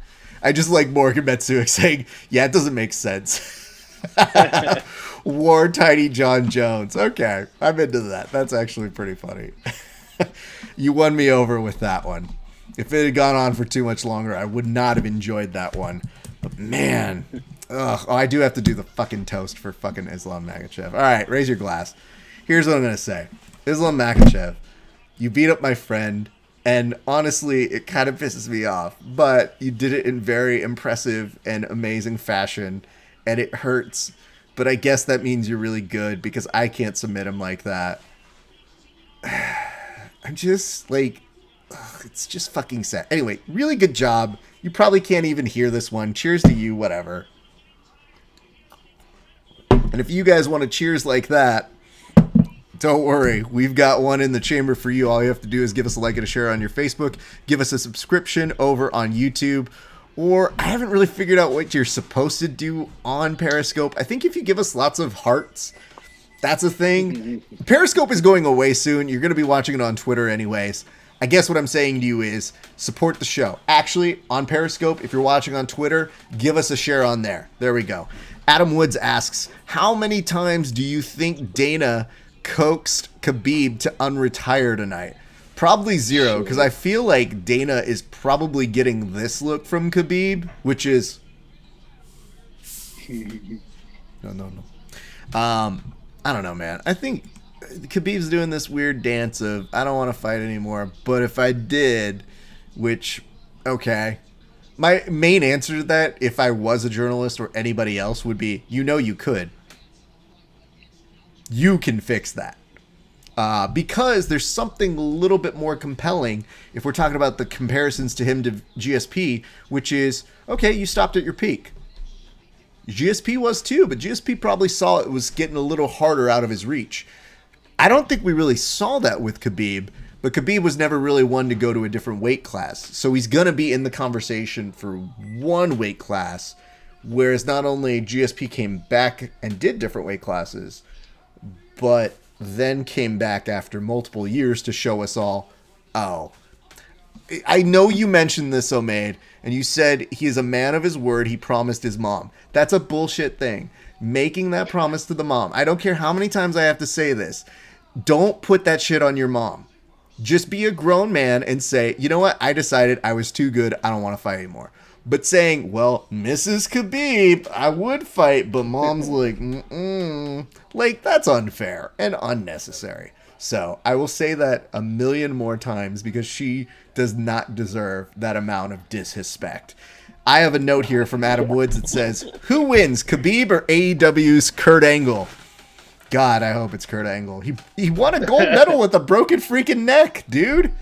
I just like Morgan Metsuik saying, yeah, it doesn't make sense. War Tiny John Jones. Okay, I'm into that. That's actually pretty funny. You won me over with that one. If it had gone on for too much longer, I would not have enjoyed that one. But man, I do have to do the fucking toast for fucking Islam Makhachev. All right, raise your glass. Here's what I'm going to say. Islam Makhachev, you beat up my friend, and honestly, it kind of pisses me off, but you did it in very impressive and amazing fashion, and it hurts. But I guess that means you're really good because I can't submit him like that. I'm just like, it's just fucking sad. Anyway, really good job. You probably can't even hear this one. Cheers to you, whatever. And if you guys want to cheers like that, Don't worry. We've got one in the chamber for you. All you have to do is give us a like and a share on your Facebook. Give us a subscription over on YouTube. Or I haven't really figured out what you're supposed to do on Periscope. I think if you give us lots of hearts, that's a thing. Periscope is going away soon. You're going to be watching it on Twitter anyways. I guess what I'm saying to you is support the show. Actually, on Periscope, if you're watching on Twitter, give us a share on there. There we go. Adam Woods asks, how many times do you think Dana coaxed Khabib to unretire tonight? Probably zero, because I feel like Dana is probably getting this look from Khabib, which is... No. I don't know, man. I think Khabib's doing this weird dance of, I don't want to fight anymore, but if I did, which, okay. My main answer to that, if I was a journalist or anybody else, would be, you could. You can fix that. Because there's something a little bit more compelling if we're talking about the comparisons to him to GSP, which is, okay, you stopped at your peak. GSP was too, but GSP probably saw it was getting a little harder out of his reach. I don't think we really saw that with Khabib, but Khabib was never really one to go to a different weight class. So he's going to be in the conversation for one weight class, whereas not only GSP came back and did different weight classes, but then came back after multiple years to show us all, oh, I know you mentioned this, Omaid, and you said he is a man of his word. He promised his mom. That's a bullshit thing. Making that promise to the mom. I don't care how many times I have to say this. Don't put that shit on your mom. Just be a grown man and say, you know what? I decided I was too good. I don't want to fight anymore. But saying, well, Mrs. Khabib, I would fight, but mom's like, like, that's unfair and unnecessary. So I will say that a million more times because she does not deserve that amount of disrespect. I have a note here from Adam Woods that says, who wins, Khabib or AEW's Kurt Angle? God, I hope it's Kurt Angle. He won a gold medal with a broken freaking neck, dude.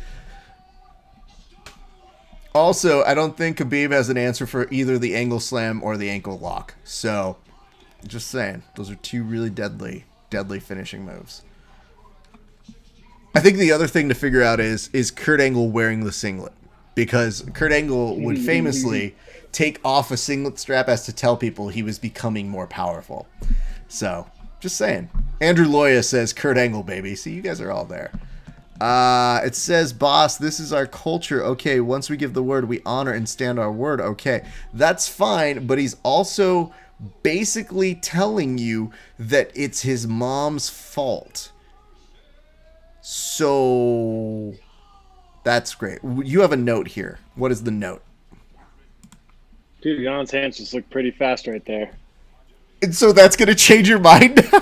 Also, I don't think Khabib has an answer for either the angle slam or the ankle lock. So, just saying, those are two really deadly finishing moves. I think the other thing to figure out is Kurt Angle wearing the singlet? Because Kurt Angle would famously take off a singlet strap as to tell people he was becoming more powerful. So, just saying. Andrew Loya says Kurt Angle, baby. See, you guys are all there. It says, boss, this is our culture. Okay, once we give the word, we honor and stand our word. Okay, that's fine, but he's also basically telling you that it's his mom's fault. So, that's great. You have a note here. What is the note?
Dude, Jan's hands just look pretty fast right there.
And so that's going to change your mind now?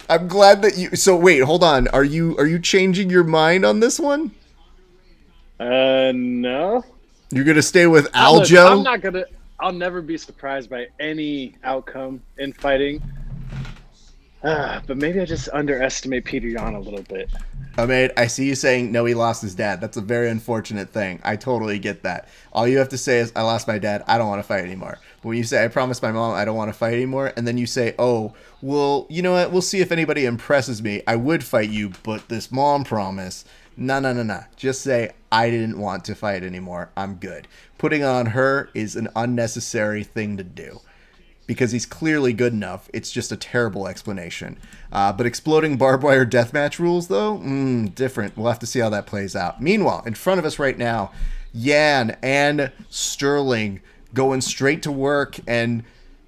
I'm glad that you... So wait, hold on. Are you changing your mind on this one?
No.
You're going to stay with Aljo?
I'm not going to... I'll never be surprised by any outcome in fighting. But maybe I just underestimate Peter Yan a little bit.
Oh, mate, I see you saying, no, he lost his dad. That's a very unfortunate thing. I totally get that. All you have to say is, I lost my dad. I don't want to fight anymore. But when you say, I promised my mom I don't want to fight anymore, and then you say, oh, well, you know what? We'll see if anybody impresses me. I would fight you, but this mom promise. No. Just say, I didn't want to fight anymore. I'm good. Putting it on her is an unnecessary thing to do. Because he's clearly good enough. It's just a terrible explanation. But exploding barbed wire deathmatch rules, though? Different. We'll have to see how that plays out. Meanwhile, in front of us right now, Yan and Sterling going straight to work. And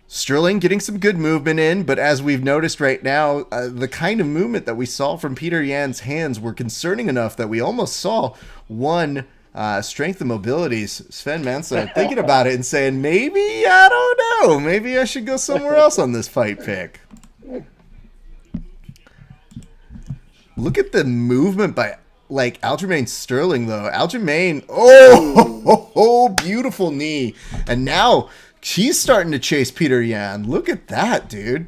Sterling getting some good movement in. But as we've noticed right now, the kind of movement that we saw from Peter Yan's hands were concerning enough that we almost saw one... strength and mobilities, Sven Manseau thinking about it and saying, maybe, I don't know, maybe I should go somewhere else on this fight pick. Look at the movement by, like, Aljamain Sterling, though. Aljamain, beautiful knee. And now she's starting to chase Peter Yan. Look at that, dude.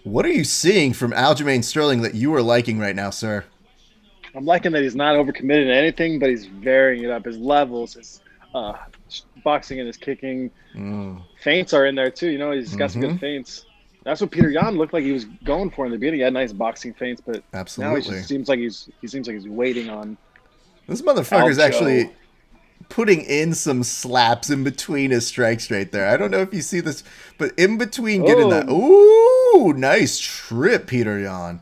What are you seeing from Aljamain Sterling that you are liking right now, sir?
I'm liking that he's not overcommitted to anything, but he's varying it up. His levels, his boxing and his kicking. Feints are in there too. You know, he's got some good feints. That's what Peter Yan looked like he was going for in the beginning. He had nice boxing feints, but now he just seems like he's waiting on.
This motherfucker's actually putting in some slaps in between his strikes right there. I don't know if you see this, but in between getting that. Ooh, nice trip, Peter Yan.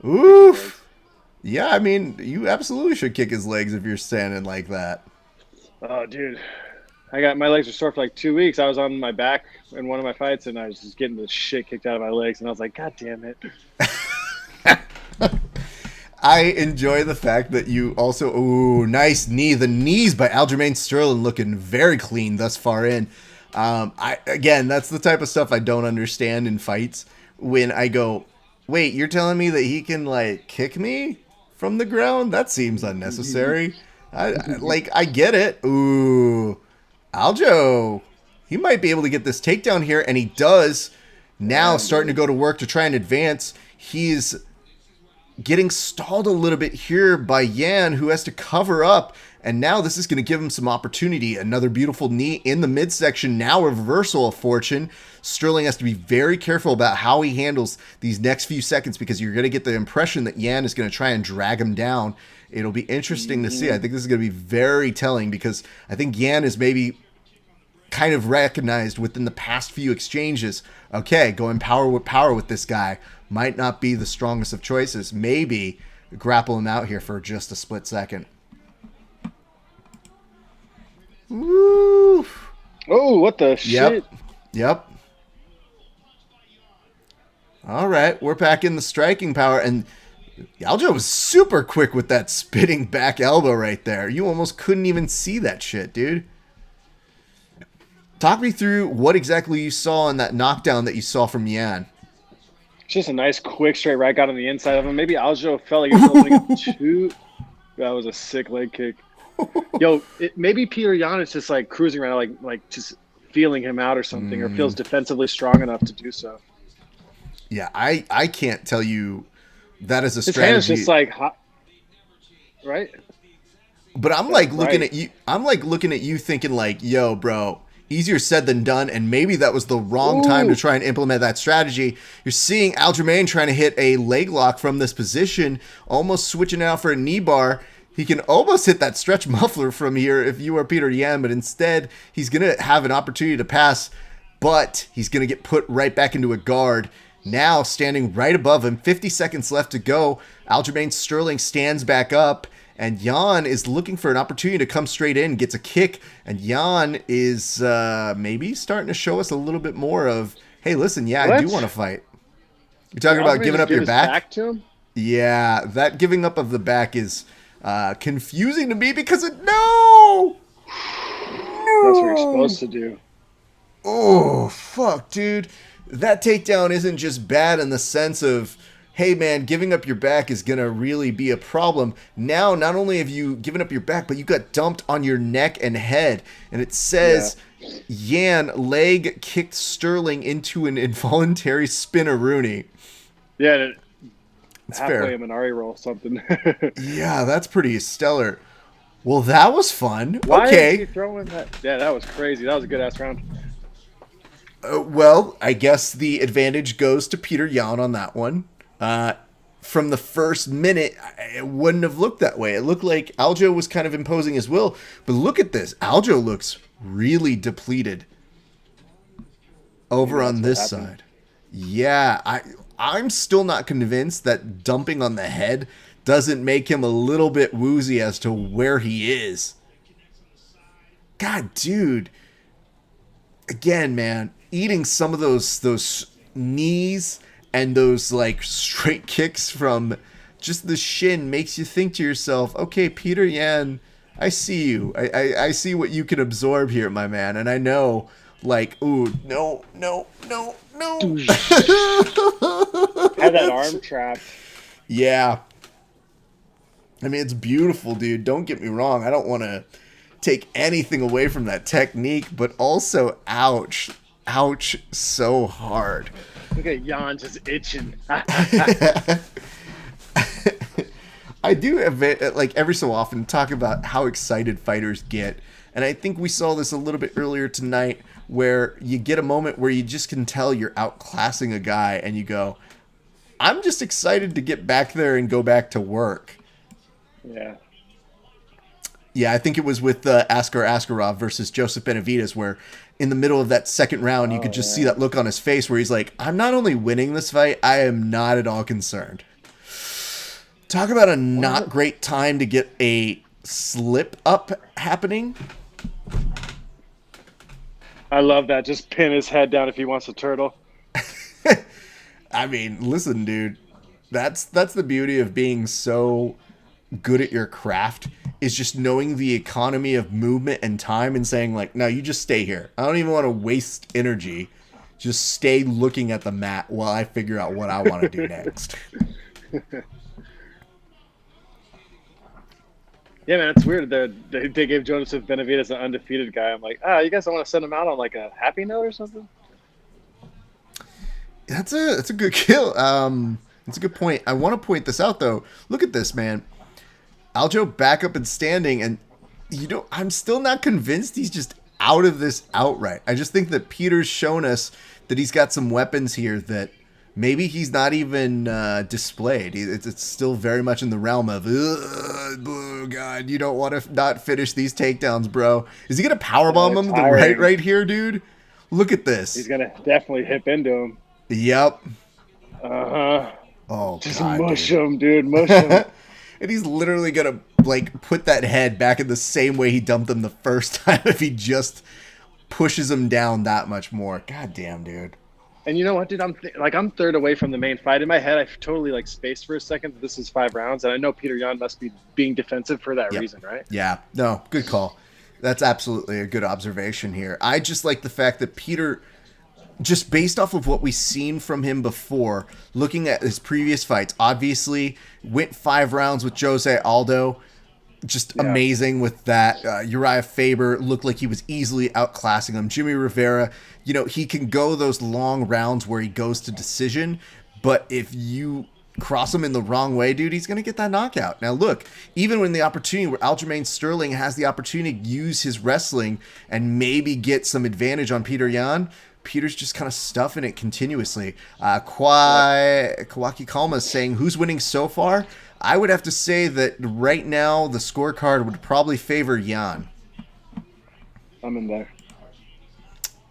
Oof. Yeah, I mean, you absolutely should kick his legs if you're standing like that.
Oh, dude. My legs were sore for like 2 weeks. I was on my back in one of my fights, and I was just getting the shit kicked out of my legs, and I was like, God damn it.
I enjoy the fact that you also... Ooh, nice knee. The knees by Aljamain Sterling looking very clean thus far in. Again, that's the type of stuff I don't understand in fights. When I go, wait, you're telling me that he can, like, kick me from the ground? That seems unnecessary. I get it. Ooh... Aljo, he might be able to get this takedown here, and he does. Now starting to go to work to try and advance. He's getting stalled a little bit here by Yan, who has to cover up. And now this is going to give him some opportunity. Another beautiful knee in the midsection. Now reversal of fortune. Sterling has to be very careful about how he handles these next few seconds, because you're going to get the impression that Yan is going to try and drag him down. It'll be interesting to see. I think this is going to be very telling, because I think Yan is maybe kind of recognized within the past few exchanges. Okay, going power with this guy might not be the strongest of choices. Maybe grapple him out here for just a split second. Woo!
Oh, what the shit?
Yep. All right, we're back in the striking power, and Aljo was super quick with that spinning back elbow right there. You almost couldn't even see that shit, dude. Talk me through what exactly you saw in that knockdown that you saw from Yan.
It's just a nice, quick, straight right got on the inside of him. Maybe Aljo felt like he was opening up too. That was a sick leg kick. Yo, maybe Peter Yan is just like cruising around, like just feeling him out or something, or feels defensively strong enough to do so.
Yeah, I can't tell you that is a
His
strategy.
hand is just like hot, right?
But I'm like looking at you. I'm like looking at you, thinking like, "Yo, bro, easier said than done." And maybe that was the wrong time to try and implement that strategy. You're seeing Aljamain trying to hit a leg lock from this position, almost switching out for a knee bar. He can almost hit that stretch muffler from here if you are Peter Yan, but instead he's going to have an opportunity to pass, but he's going to get put right back into a guard. Now standing right above him, 50 seconds left to go. Aljamain Sterling stands back up, and Yan is looking for an opportunity to come straight in, gets a kick, and Yan is maybe starting to show us a little bit more of, hey, listen, I do want to fight. You're talking about giving up your back?
To him?
Yeah, that giving up of the back is confusing to me because no!
That's what you're supposed to do.
Oh, fuck, dude. That takedown isn't just bad in the sense of, hey, man, giving up your back is going to really be a problem. Now, not only have you given up your back, but you got dumped on your neck and head. And it says, Yan leg kicked Sterling into an involuntary spin-a-rooney.
Yeah,
it's
halfway
fair.
a Minari roll, something.
Yeah, that's pretty stellar. Well, that was fun.
Why
okay.
is he throwing that? Yeah, that was crazy. That was a good-ass round.
Well, I guess the advantage goes to Peter Yan on that one. From the first minute, it wouldn't have looked that way. It looked like Aljo was kind of imposing his will. But look at this. Aljo looks really depleted over on this side. Yeah, I'm still not convinced that dumping on the head doesn't make him a little bit woozy as to where he is. God, dude. Again, man, eating some of those knees and those like straight kicks from just the shin makes you think to yourself, okay, Peter Yan, I see you. I see what you can absorb here, my man. And I know, like, ooh, no.
Had that arm trapped.
Yeah. I mean, it's beautiful, dude. Don't get me wrong. I don't want to take anything away from that technique, but also, ouch so hard.
Look at Yan just itching.
I do like every so often talk about how excited fighters get, and I think we saw this a little bit earlier tonight, where you get a moment where you just can tell you're outclassing a guy, and you go, "I'm just excited to get back there and go back to work."
Yeah.
Yeah, I think it was with Askar Askarov versus Joseph Benavidez, where in the middle of that second round, you could just see that look on his face where he's like, I'm not only winning this fight, I am not at all concerned. Talk about a not great time to get a slip up happening.
I love that. Just pin his head down if he wants to turtle.
I mean, listen, dude. That's the beauty of being so good at your craft, is just knowing the economy of movement and time and saying, like, no, you just stay here. I don't even want to waste energy. Just stay looking at the mat while I figure out what I want to do next.
Yeah, man, it's weird that they gave Joseph Benavidez an undefeated guy. I'm like, you guys don't want to send him out on like a happy note or something?
That's a good kill. That's a good point. I want to point this out though. Look at this, man. Aljo back up and standing, and I'm still not convinced he's just out of this outright. I just think that Peter's shown us that he's got some weapons here that maybe he's not even displayed. It's still very much in the realm of, oh God, you don't want to not finish these takedowns, bro. Is he going to powerbomb him to the right here, dude? Look at this.
He's going to definitely hip into him.
Yep.
Uh-huh.
Oh,
just
God,
mush him, dude. Mush him.
And he's literally going to, like, put that head back in the same way he dumped him the first time if he just pushes him down that much more. God damn, dude.
And you know what, dude? I'm third away from the main fight. In my head, I totally, like, spaced for a second. This is 5 rounds, and I know Peter Yan must be being defensive for that reason, right?
Yeah. No, good call. That's absolutely a good observation here. I just like the fact that Peter, just based off of what we've seen from him before, looking at his previous fights, obviously went 5 rounds with Jose Aldo. Just amazing with that. Uriah Faber looked like he was easily outclassing him. Jimmy Rivera, he can go those long rounds where he goes to decision, but if you cross him in the wrong way, dude, he's going to get that knockout. Now, look, even when the opportunity where Aljamain Sterling has the opportunity to use his wrestling and maybe get some advantage on Peter Yan, Peter's just kind of stuffing it continuously. Kawaki Kalma is saying, who's winning so far? I would have to say that right now the scorecard would probably favor Yan.
I'm in there.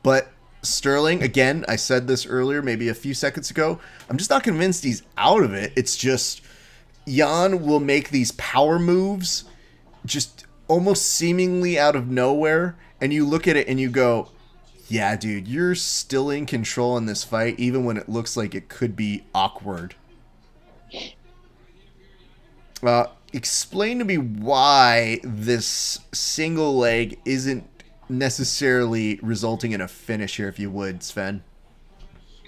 But Sterling, again, I said this earlier, maybe a few seconds ago, I'm just not convinced he's out of it. It's just Yan will make these power moves just almost seemingly out of nowhere, and you look at it and you go, yeah, dude, you're still in control in this fight, even when it looks like it could be awkward. Explain to me why this single leg isn't necessarily resulting in a finish here, if you would, Sven.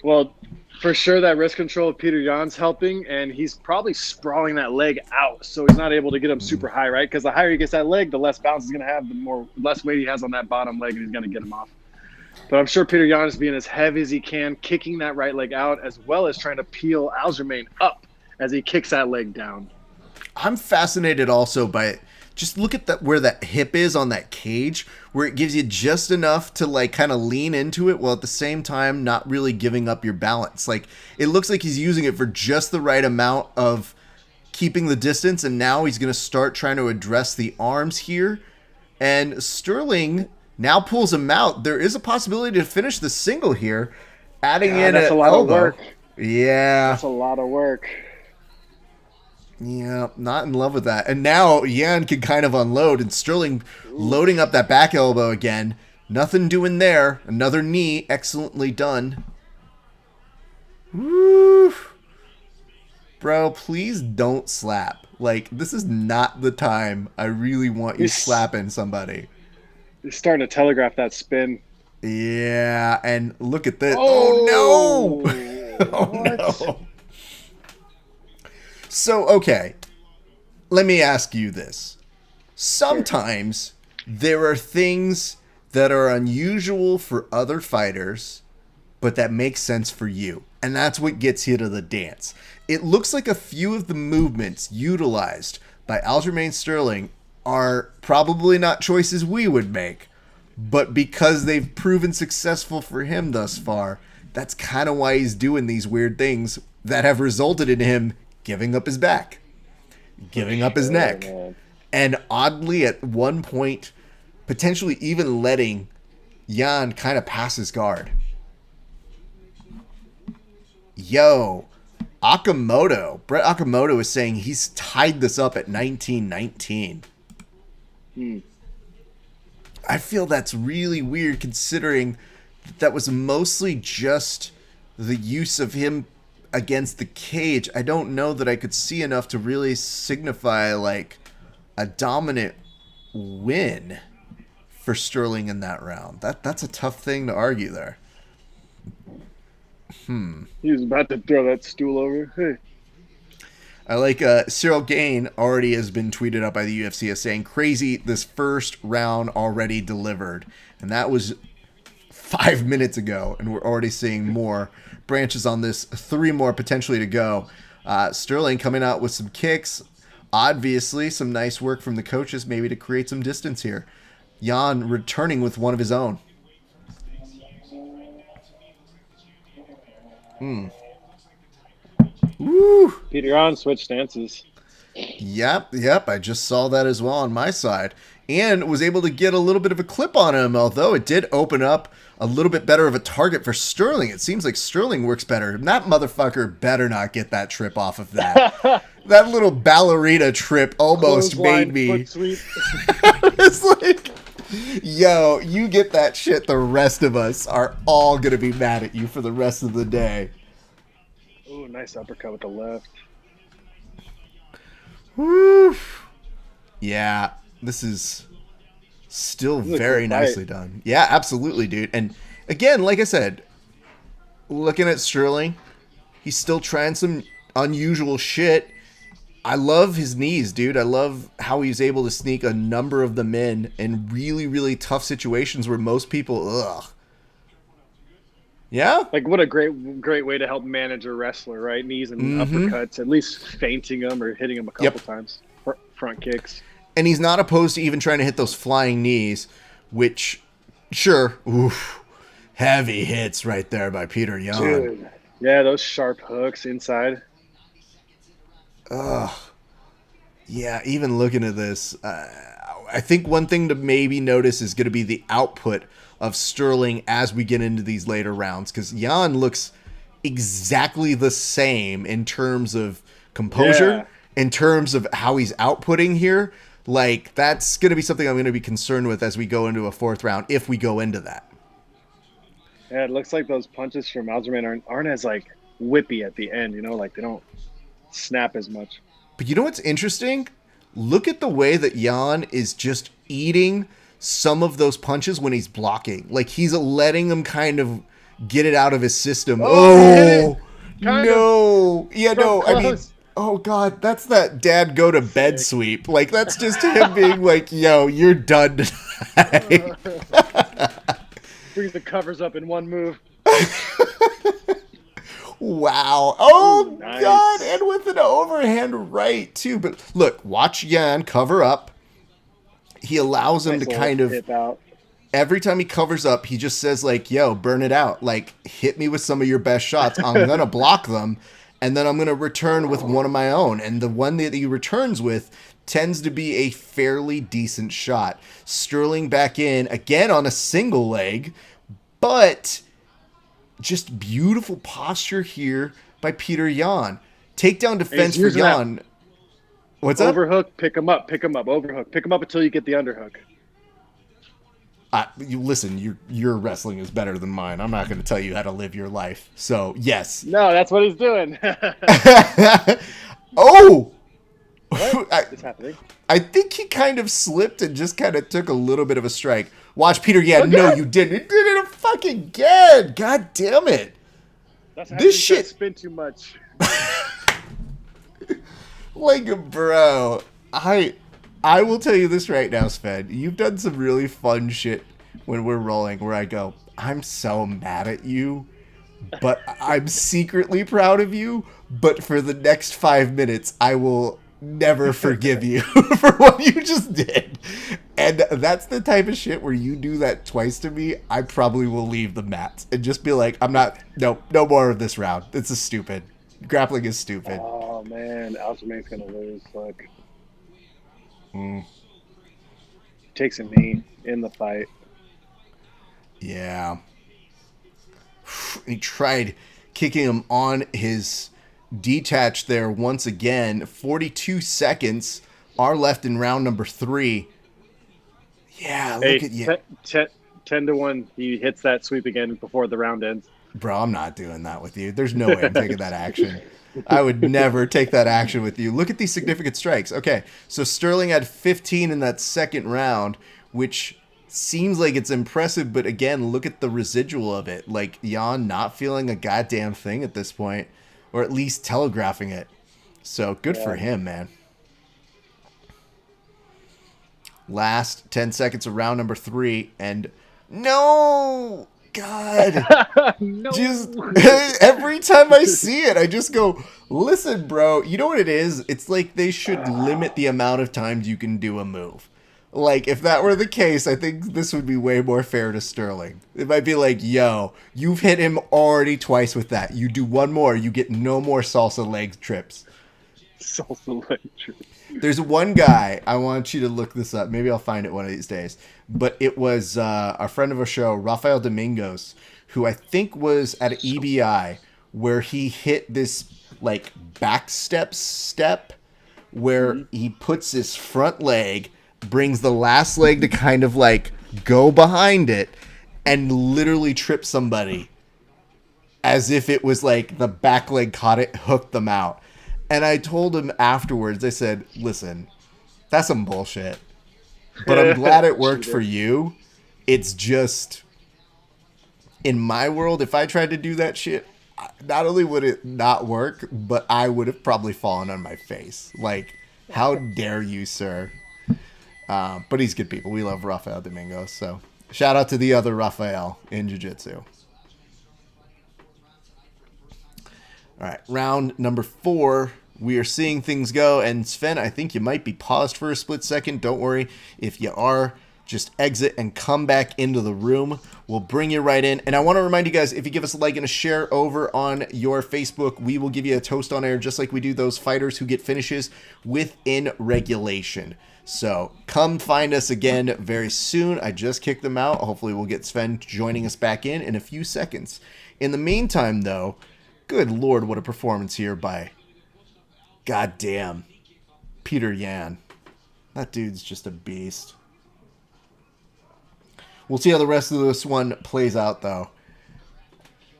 Well, for sure that wrist control of Peter Yan's helping, and he's probably sprawling that leg out, so he's not able to get him super high, right? Because the higher he gets that leg, the less bounce he's going to have, the less weight he has on that bottom leg, and he's going to get him off. But I'm sure Peter Yan is being as heavy as he can, kicking that right leg out, as well as trying to peel Aljamain up as he kicks that leg down.
I'm fascinated also by, just look at where that hip is on that cage, where it gives you just enough to like kind of lean into it while at the same time not really giving up your balance. Like, it looks like he's using it for just the right amount of keeping the distance, and now he's going to start trying to address the arms here. And Sterling now pulls him out. There is a possibility to finish the single here, adding in
that's a lot of work.
Yeah.
That's a lot of work.
Yeah, not in love with that. And now Yan can kind of unload, and Sterling loading up that back elbow again. Nothing doing there. Another knee, excellently done. Woo! Bro, please don't slap. Like, this is not the time I really want you slapping somebody.
He's starting to telegraph that spin.
Yeah, and look at this. Oh, no! Oh, no. So, okay, let me ask you this. Sometimes there are things that are unusual for other fighters, but that make sense for you. And that's what gets you to the dance. It looks like a few of the movements utilized by Aljamain Sterling are probably not choices we would make. But because they've proven successful for him thus far, that's kind of why he's doing these weird things that have resulted in him giving up his back, giving up his neck, and oddly at one point, potentially even letting Jan kind of pass his guard. Yo, Brett Okamoto is saying he's tied this up at 19-19. I feel that's really weird considering that was mostly just the use of him against the cage. I don't know that I could see enough to really signify like a dominant win for Sterling in that round. That's a tough thing to argue there.
He was about to throw that stool over. Hey.
I like Cyril Gain already has been tweeted out by the UFC as saying, crazy, this first round already delivered. And that was 5 minutes ago, and we're already seeing more branches on this. 3 more potentially to go. Sterling coming out with some kicks. Obviously, some nice work from the coaches maybe to create some distance here. Jan returning with one of his own. Woo!
Peter Yan switched stances.
Yep. I just saw that as well on my side. And was able to get a little bit of a clip on him, although it did open up a little bit better of a target for Sterling. It seems like Sterling works better. And that motherfucker better not get that trip off of that. That little ballerina trip almost made me... It's like, yo, you get that shit, the rest of us are all going to be mad at you for the rest of the day.
Ooh, nice uppercut with the left.
Woo. Yeah, this is still very nicely done. Yeah, absolutely, dude. And again, like I said, looking at Sterling, he's still trying some unusual shit. I love his knees, dude. I love how he's able to sneak a number of them in really, really tough situations where most people, ugh. Yeah?
Like, what a great way to help manage a wrestler, right? Knees and uppercuts, at least feinting them or hitting them a couple times. Front kicks.
And he's not opposed to even trying to hit those flying knees, which, sure, oof, heavy hits right there by Peter Yan.
Dude. Yeah, those sharp hooks inside.
Ugh. Yeah, even looking at this, I think one thing to maybe notice is going to be the output of Sterling as we get into these later rounds, because Jan looks exactly the same in terms of composure, in terms of how he's outputting here. Like, that's going to be something I'm going to be concerned with as we go into a 4th round, if we go into that.
Yeah, it looks like those punches from Aljamain aren't as, like, whippy at the end, you know? Like, they don't snap as much.
But you know what's interesting? Look at the way that Jan is just eating some of those punches when he's blocking. Like, he's letting him kind of get it out of his system. Oh no. Yeah, no, I mean, oh God, that's that dad go to bed sweep. Like, that's just him being like, yo, you're done tonight.
Brings the covers up in one move.
Wow. Oh,
nice.
God. And with an overhand right, too. But look, watch Jan cover up. He allows him to kind of, every time he covers up, he just says, like, yo, burn it out. Like, hit me with some of your best shots. I'm going to block them, and then I'm going to return with one of my own. And the one that he returns with tends to be a fairly decent shot. Sterling back in, again on a single leg, but just beautiful posture here by Peter Yan. Takedown defense for Yan. What's up?
Overhook, pick him up. Overhook, pick him up until you get the underhook.
Listen, your wrestling is better than mine. I'm not going to tell you how to live your life. So, yes.
No, that's what he's doing.
Oh!
What is happening?
I think he kind of slipped and just kind of took a little bit of a strike. Watch, Peter. Yeah, no, you didn't. You did it fucking again. God damn it.
That's
this shit
spin too much.
Like, bro, I will tell you this right now, Sven. You've done some really fun shit when we're rolling where I go, I'm so mad at you but I'm secretly proud of you. But for the next 5 minutes, I will never forgive you for what you just did. And that's the type of shit where you do that twice to me, I probably will leave the mats and just be like, no more of this round. This is stupid. Grappling is stupid.
Oh man, Aljamain's gonna lose. Look, takes a knee in the fight.
Yeah. He tried kicking him on his detach there once again. 42 seconds are left in round number 3. Yeah, look at you.
10-1. He hits that sweep again before the round ends.
Bro, I'm not doing that with you. There's no way I'm taking that action. I would never take that action with you. Look at these significant strikes. Okay, so Sterling had 15 in that second round, which seems like it's impressive, but again, look at the residual of it. Like, Jan not feeling a goddamn thing at this point, or at least telegraphing it. So, good for him, man. Last 10 seconds of round number 3, and no! God.
No.
Just every time I see it, I just go, listen, bro, you know what it is? It's like they should limit the amount of times you can do a move. Like, if that were the case, I think this would be way more fair to Sterling. It might be like, yo, you've hit him already twice with that. You do one more, you get no more salsa leg trips.
Salsa leg trips.
There's one guy, I want you to look this up. Maybe I'll find it one of these days. But it was our friend of our show, Rafael Domingos, who I think was at EBI, where he hit this, like, back step where he puts his front leg, brings the last leg to kind of, like, go behind it, and literally trip somebody as if it was, like, the back leg caught it, hooked them out. And I told him afterwards, I said, listen, that's some bullshit. But I'm glad it worked for you. It's just, in my world, if I tried to do that shit, not only would it not work, but I would have probably fallen on my face. Like, how dare you, sir? But he's good people. We love Rafael Domingos. So shout out to the other Rafael in Jiu-Jitsu. All right, round number 4. We are seeing things go, and Sven, I think you might be paused for a split second. Don't worry. If you are, just exit and come back into the room. We'll bring you right in. And I want to remind you guys, if you give us a like and a share over on your Facebook, we will give you a toast on air just like we do those fighters who get finishes within regulation. So come find us again very soon. I just kicked them out. Hopefully we'll get Sven joining us back in a few seconds. In the meantime, though, good Lord, what a performance here by goddamn Peter Yan. That dude's just a beast. We'll see how the rest of this one plays out, though.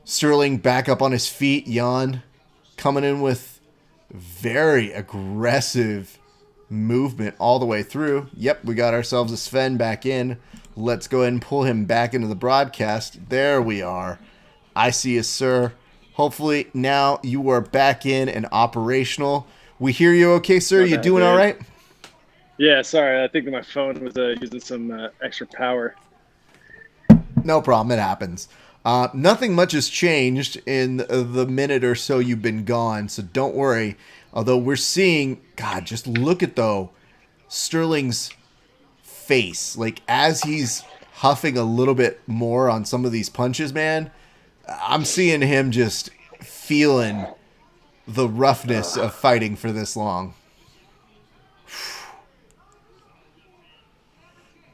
Sterling back up on his feet. Yan coming in with very aggressive movement all the way through. Yep, we got ourselves a Sven back in. Let's go ahead and pull him back into the broadcast. There we are. I see you, sir. Hopefully now you are back in and operational. We hear you okay, sir? You doing all right?
Yeah, sorry. I think my phone was using some extra power.
No problem. It happens. Nothing much has changed in the minute or so you've been gone, so don't worry. Although we're seeing, God, just look at, though, Sterling's face. Like, as he's huffing a little bit more on some of these punches, man, I'm seeing him just feeling the roughness of fighting for this long.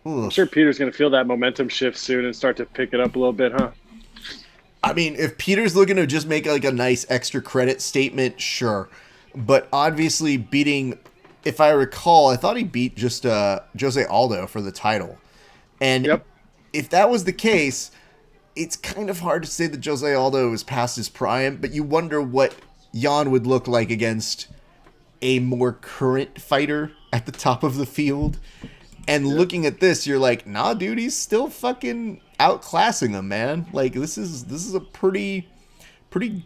I'm sure Peter's going to feel that momentum shift soon and start to pick it up a little bit, huh?
I mean, if Peter's looking to just make like a nice extra credit statement, sure. But obviously beating, if I recall, I thought he beat just Jose Aldo for the title. And if that was the case, it's kind of hard to say that Jose Aldo is past his prime, but you wonder what Jan would look like against a more current fighter at the top of the field. And looking at this, you're like, nah, dude, he's still fucking outclassing him, man. Like, this is a pretty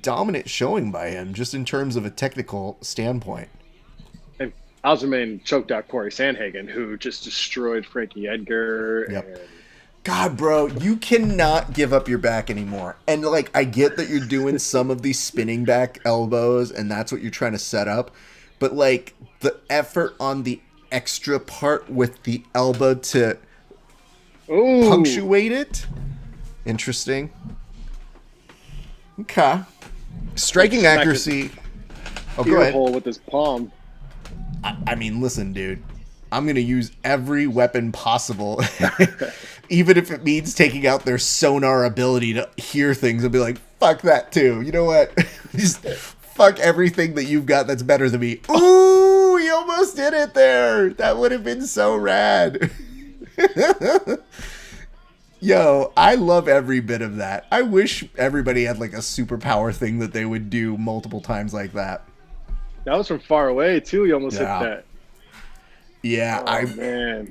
dominant showing by him, just in terms of a technical standpoint.
And Aljamain choked out Corey Sandhagen, who just destroyed Frankie Edgar.
Yep.
And
God, bro, you cannot give up your back anymore. And, like, I get that you're doing some of these spinning back elbows, and that's what you're trying to set up. But, like, the effort on the extra part with the elbow to punctuate it. Interesting. Okay. Striking accuracy. Oh, go ahead.
Hole with his palm.
I mean, listen, dude. I'm going to use every weapon possible. Even if it means taking out their sonar ability to hear things. I'll be like, fuck that too. You know what? Just fuck everything that you've got that's better than me. Ooh, you almost did it there. That would have been so rad. Yo, I love every bit of that. I wish everybody had like a superpower thing that they would do multiple times like that.
That was from far away too. You almost hit that.
Yeah,
man.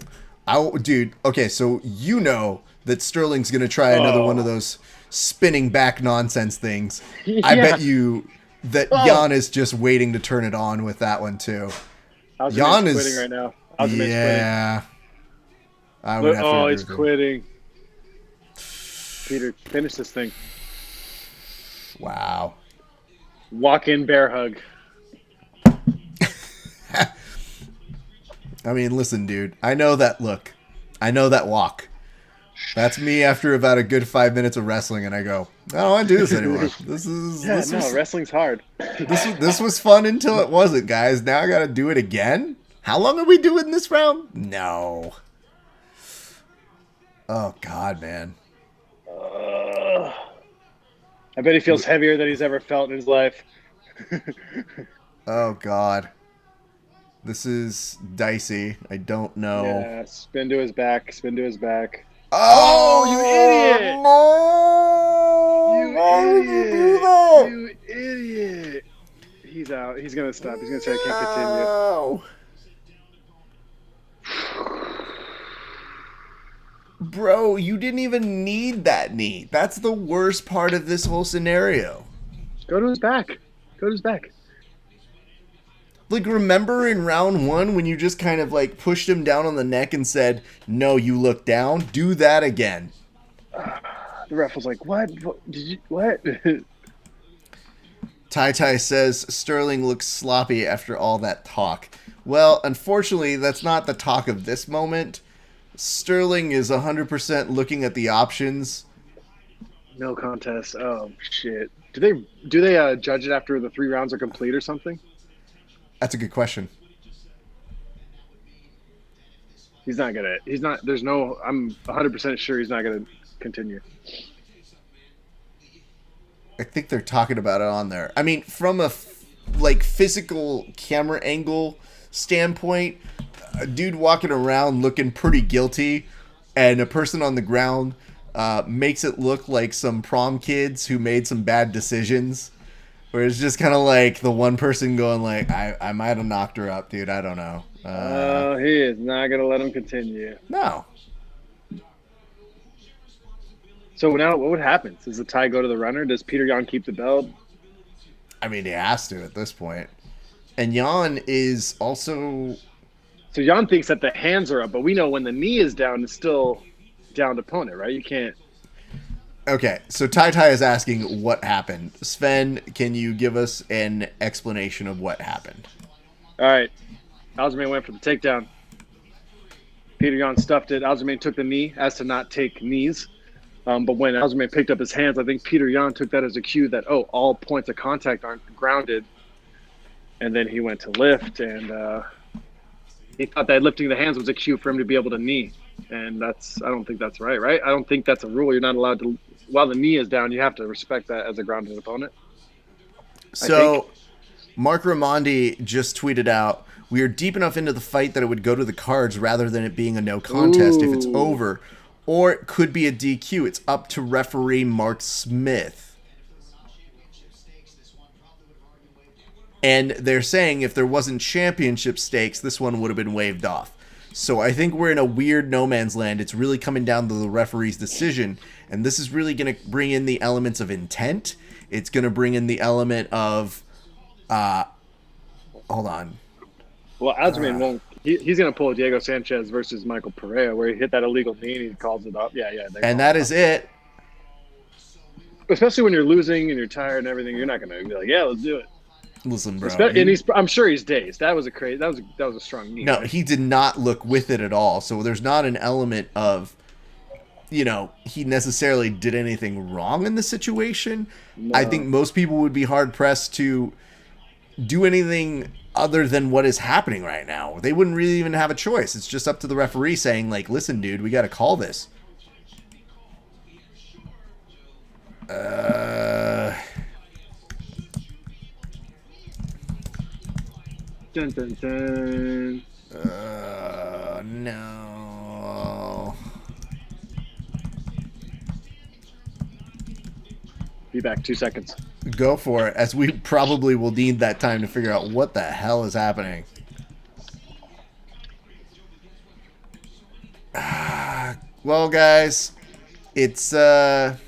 Dude, okay, so you know that Sterling's going to try another one of those spinning back nonsense things. Yeah. I bet you that Jan is just waiting to turn it on with that one too.
Jan is quitting right now.
Yeah. I would have to
he's quitting. Peter, finish this thing.
Wow.
Walk-in bear hug.
I mean, listen, dude. I know that look. I know that walk. That's me after about a good 5 minutes of wrestling, and I go, I don't want to do this anymore.
Wrestling's hard.
This was fun until it wasn't, guys. Now I got to do it again? How long are we doing this round? No. Oh, God, man.
I bet he feels heavier than he's ever felt in his life.
Oh, God. This is dicey. I don't know.
Yeah, spin to his back.
Oh,
you idiot. He's out. He's going to stop. He's going to say, I can't continue.
Bro, you didn't even need that knee. That's the worst part of this whole scenario.
Go to his back.
Like, remember in round one when you just kind of, like, pushed him down on the neck and said, no, you look down? Do that again.
The ref was like, what? What?
Tai says Sterling looks sloppy after all that talk. Well, unfortunately, that's not the talk of this moment. Sterling is 100% looking at the options.
No contest. Oh, shit. Do they judge it after the 3 rounds are complete or something?
That's a good question.
I'm 100% sure he's not going to continue.
I think they're talking about it on there. I mean, from a physical camera angle standpoint, a dude walking around looking pretty guilty and a person on the ground makes it look like some prom kids who made some bad decisions. Where it's just kind of like the one person going like, I might have knocked her up, dude. I don't know.
He is not going to let him continue.
No.
So now what happens? Does the tie go to the runner? Does Peter Yan keep the belt?
I mean, he has to at this point. And Yan is also...
So Yan thinks that the hands are up, but we know when the knee is down, it's still downed opponent, right? You can't...
Okay, so Tai is asking what happened. Sven, can you give us an explanation of what happened?
All right. Aljamain went for the takedown. Peter Yan stuffed it. Aljamain took the knee as to not take knees. But when Aljamain picked up his hands, I think Peter Yan took that as a cue that, all points of contact aren't grounded. And then he went to lift, and he thought that lifting the hands was a cue for him to be able to knee. And I don't think that's right? I don't think that's a rule. You're not allowed to, while the knee is down, you have to respect that as a grounded opponent.
So, Mark Ramondi just tweeted out, we are deep enough into the fight that it would go to the cards rather than it being a no contest if it's over. Or it could be a DQ. It's up to referee Mark Smith. And they're saying if there wasn't championship stakes, this one would have been waived off. So I think we're in a weird no man's land. It's really coming down to the referee's decision. And this is really going to bring in the elements of intent. It's going to bring in the element of... hold on.
Well, Aljamain won't He's going to pull Diego Sanchez versus Michael Pereira, where he hit that illegal knee and he calls it up. Yeah.
And that is it.
Especially when you're losing and you're tired and everything, you're not going to be like, yeah, let's do it.
Listen, bro.
And I'm sure he's dazed. That was a strong knee.
No, he did not look with it at all. So there's not an element of, he necessarily did anything wrong in the situation. No. I think most people would be hard pressed to do anything other than what is happening right now. They wouldn't really even have a choice. It's just up to the referee saying, like, listen, dude, we got to call this.
Dun, dun, dun.
No.
Be back 2 seconds.
Go for it, as we probably will need that time to figure out what the hell is happening. Well, guys, it's a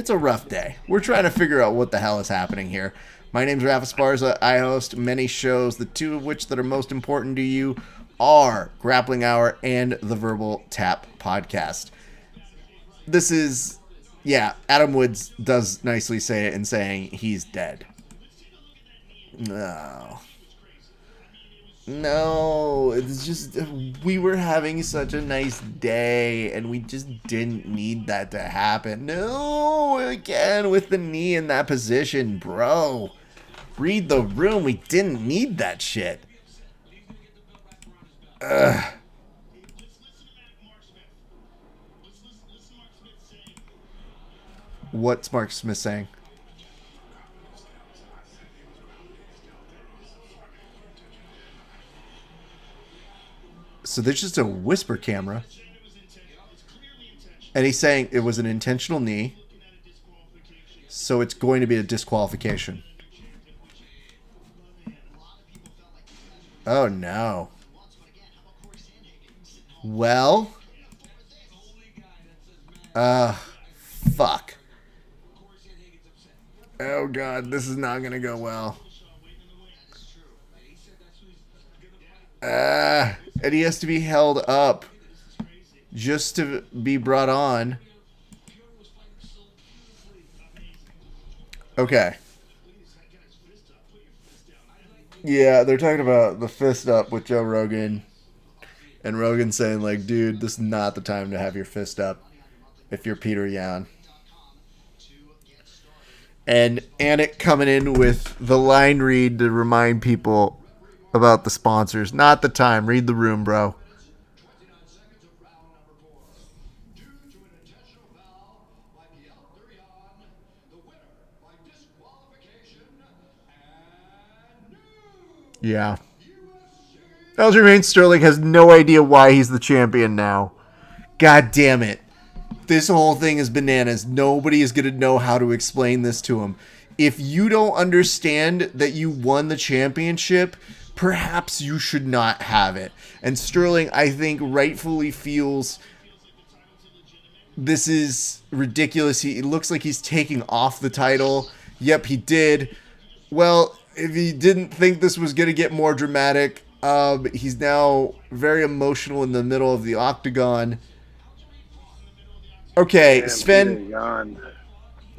rough day. We're trying to figure out what the hell is happening here. My name's Rafa Sparza. I host many shows, the two of which that are most important to you are Grappling Hour and the Verbal Tap Podcast. This is, Adam Woods does nicely say it in saying he's dead. No, it's just, we were having such a nice day, and we just didn't need that to happen. No, again, with the knee in that position, bro. Read the room, we didn't need that shit. What's Mark Smith saying? So there's just a whisper camera. And he's saying it was an intentional knee. So it's going to be a disqualification. Oh, no. Well. Fuck. Oh, God. This is not going to go well. And he has to be held up just to be brought on. Okay. Yeah, they're talking about the fist up with Joe Rogan. And Rogan saying, like, dude, this is not the time to have your fist up if you're Peter Yan. And Anik coming in with the line read to remind people about the sponsors. Not the time. Read the room, bro. Yeah. Aljamain Sterling has no idea why he's the champion now. God damn it. This whole thing is bananas. Nobody is going to know how to explain this to him. If you don't understand that you won the championship, perhaps you should not have it. And Sterling, I think, rightfully feels this is ridiculous. It looks like he's taking off the title. Yep, he did. Well, if he didn't think this was going to get more dramatic, he's now very emotional in the middle of the octagon. Okay,
Damn,
Sven,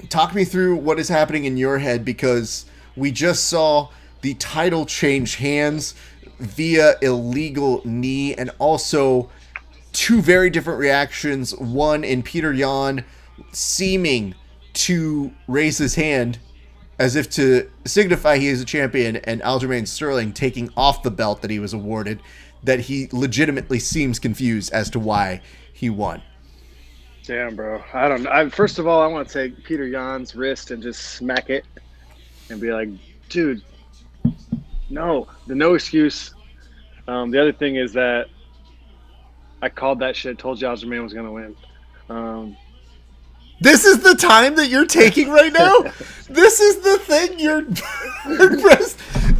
talk me through what is happening in your head, because we just saw the title change hands via illegal knee, and also two very different reactions. One in Peter Yan seeming to raise his hand as if to signify he is a champion, and Aljamain Sterling taking off the belt that he was awarded, that he legitimately seems confused as to why he won.
Damn, bro. I don't know. First of all, I want to take Peter Yan's wrist and just smack it and be like, dude, no excuse. The other thing is that I called that shit, told you Aljamain was going to win.
This is the time that you're taking right now? This is the thing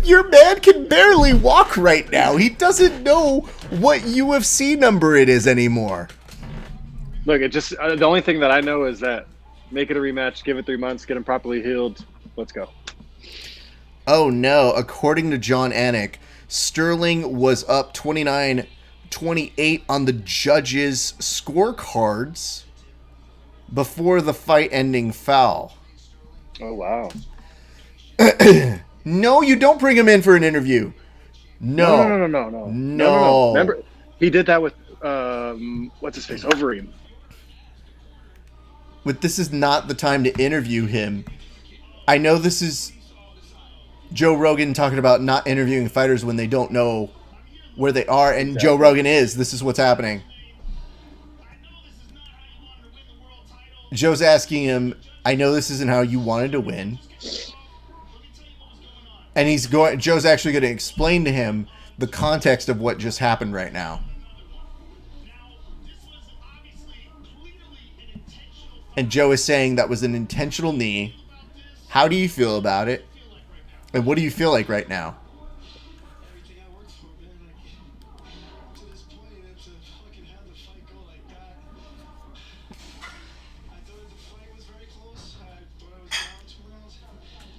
your man can barely walk right now. He doesn't know what UFC number it is anymore.
Look, it just the only thing that I know is that make it a rematch, give it 3 months, get him properly healed. Let's go.
Oh no! According to John Anik, Sterling was up 29-28 on the judges' scorecards before the fight-ending foul.
Oh, wow.
No, you don't bring him in for an interview. No.
No. Remember, he did that with, what's his face, Overeem.
But this is not the time to interview him. I know this is Joe Rogan talking about not interviewing fighters when they don't know where they are, and Joe Rogan is. This is what's happening. Joe's asking him, I know this isn't how you wanted to win. And Joe's actually going to explain to him the context of what just happened right now. And Joe is saying that was an intentional knee. How do you feel about it? And what do you feel like right now?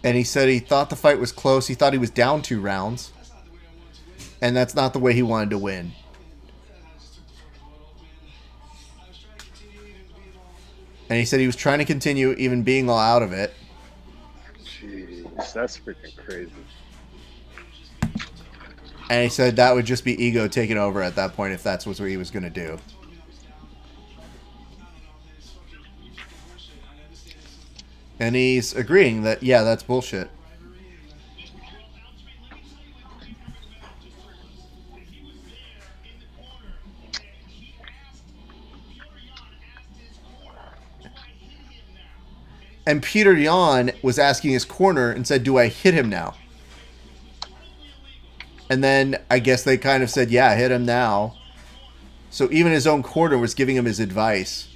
And he said he thought the fight was close. He thought he was down 2 rounds. And that's not the way he wanted to win. And he said he was trying to continue even being all out of it.
Jeez, that's freaking crazy.
And he said that would just be ego taking over at that point if that's what he was going to do. And he's agreeing that, yeah, that's bullshit. And Peter Yan was asking his corner and said, do I hit him now? And then I guess they kind of said, yeah, hit him now. So even his own corner was giving him his advice.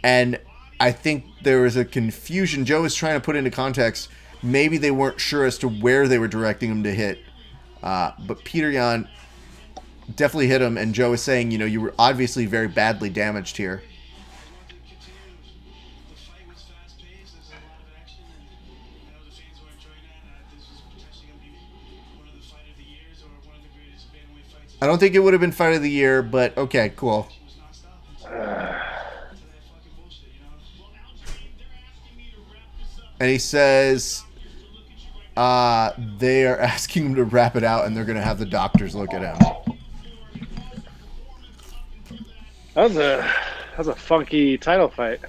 And I think there was a confusion. Joe was trying to put into context. Maybe they weren't sure as to where they were directing him to hit. But Peter Yan definitely hit him. And Joe was saying, you were obviously very badly damaged here. I don't think it would have been fight of the year, but okay, cool. And he says they are asking him to wrap it out, and they're going to have the doctors look at him.
That was a funky title fight.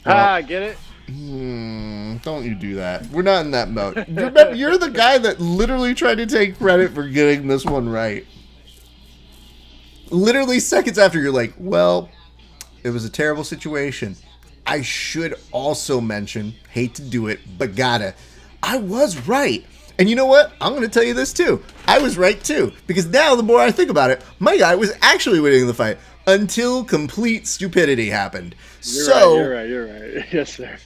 Get it?
Don't you do that. We're not in that mode. Remember, you're the guy that literally tried to take credit for getting this one right. Literally seconds after, you're like, well, it was a terrible situation. I should also mention, hate to do it, but gotta, I was right. And you know what? I'm going to tell you this too. I was right too. Because now the more I think about it, my guy was actually winning the fight until complete stupidity happened.
You're right. Yes, sir.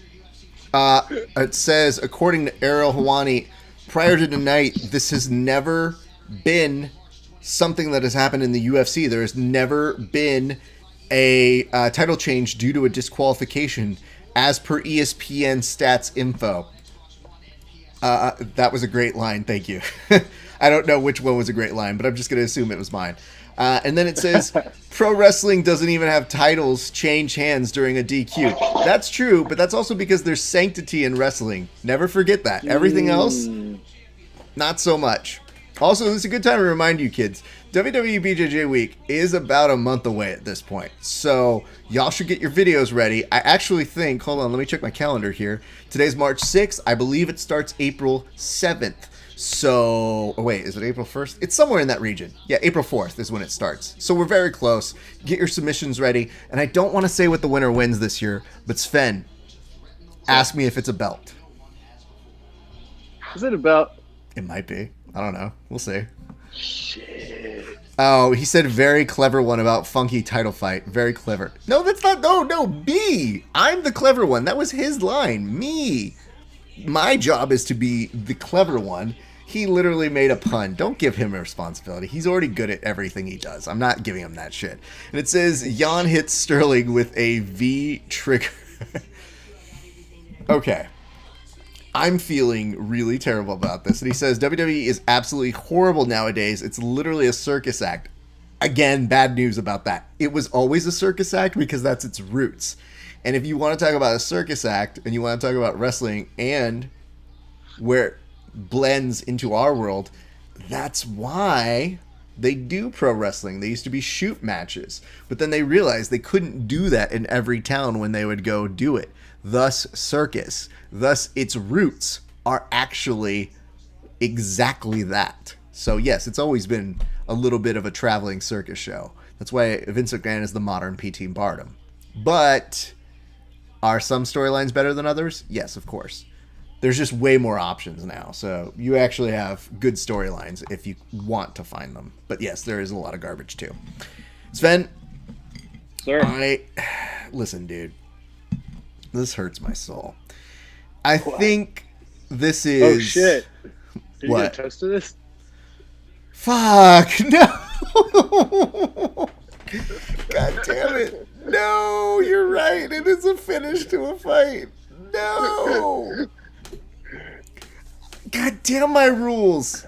It says, according to Ariel Helwani, prior to tonight, this has never been something that has happened in the UFC. There has never been a title change due to a disqualification, as per ESPN stats info. That was a great line. Thank you. I don't know which one was a great line, but I'm just going to assume it was mine. And then it says, pro wrestling doesn't even have titles change hands during a DQ. That's true, but that's also because there's sanctity in wrestling. Never forget that. Everything else, not so much. Also, this is a good time to remind you kids, WWE BJJ Week is about a month away at this point. So y'all should get your videos ready. I actually think, hold on, let me check my calendar here. Today's March 6th. I believe it starts April 7th. So, oh wait, is it April 1st? It's somewhere in that region. Yeah, April 4th is when it starts. So we're very close. Get your submissions ready. And I don't want to say what the winner wins this year, but Sven, ask me if it's a belt.
Is it a belt?
It might be. I don't know. We'll see.
Shit.
Oh, he said very clever one about funky title fight. Very clever. No, that's not. No, me. I'm the clever one. That was his line. Me. My job is to be the clever one. He literally made a pun. Don't give him a responsibility. He's already good at everything he does. I'm not giving him that shit. And it says, Jan hits Sterling with a V trigger. Okay. I'm feeling really terrible about this. And he says WWE is absolutely horrible nowadays. It's literally a circus act. Again, bad news about that. It was always a circus act because that's its roots. And if you want to talk about a circus act and you want to talk about wrestling and where it blends into our world, that's why they do pro wrestling. They used to be shoot matches, but then they realized they couldn't do that in every town when they would go do it. Thus, circus. Thus, its roots are actually exactly that. So, yes, it's always been a little bit of a traveling circus show. That's why Vince McMahon is the modern P.T. Barnum. But are some storylines better than others? Yes, of course. There's just way more options now. So you actually have good storylines if you want to find them. But yes, there is a lot of garbage too. Sven,
Sir.
Listen, dude. This hurts my soul. I think this is...
Oh, shit. Did you
What?
get a toast to this?
Fuck, no. God damn it. No, you're right. It is a finish to a fight. No. God damn my rules.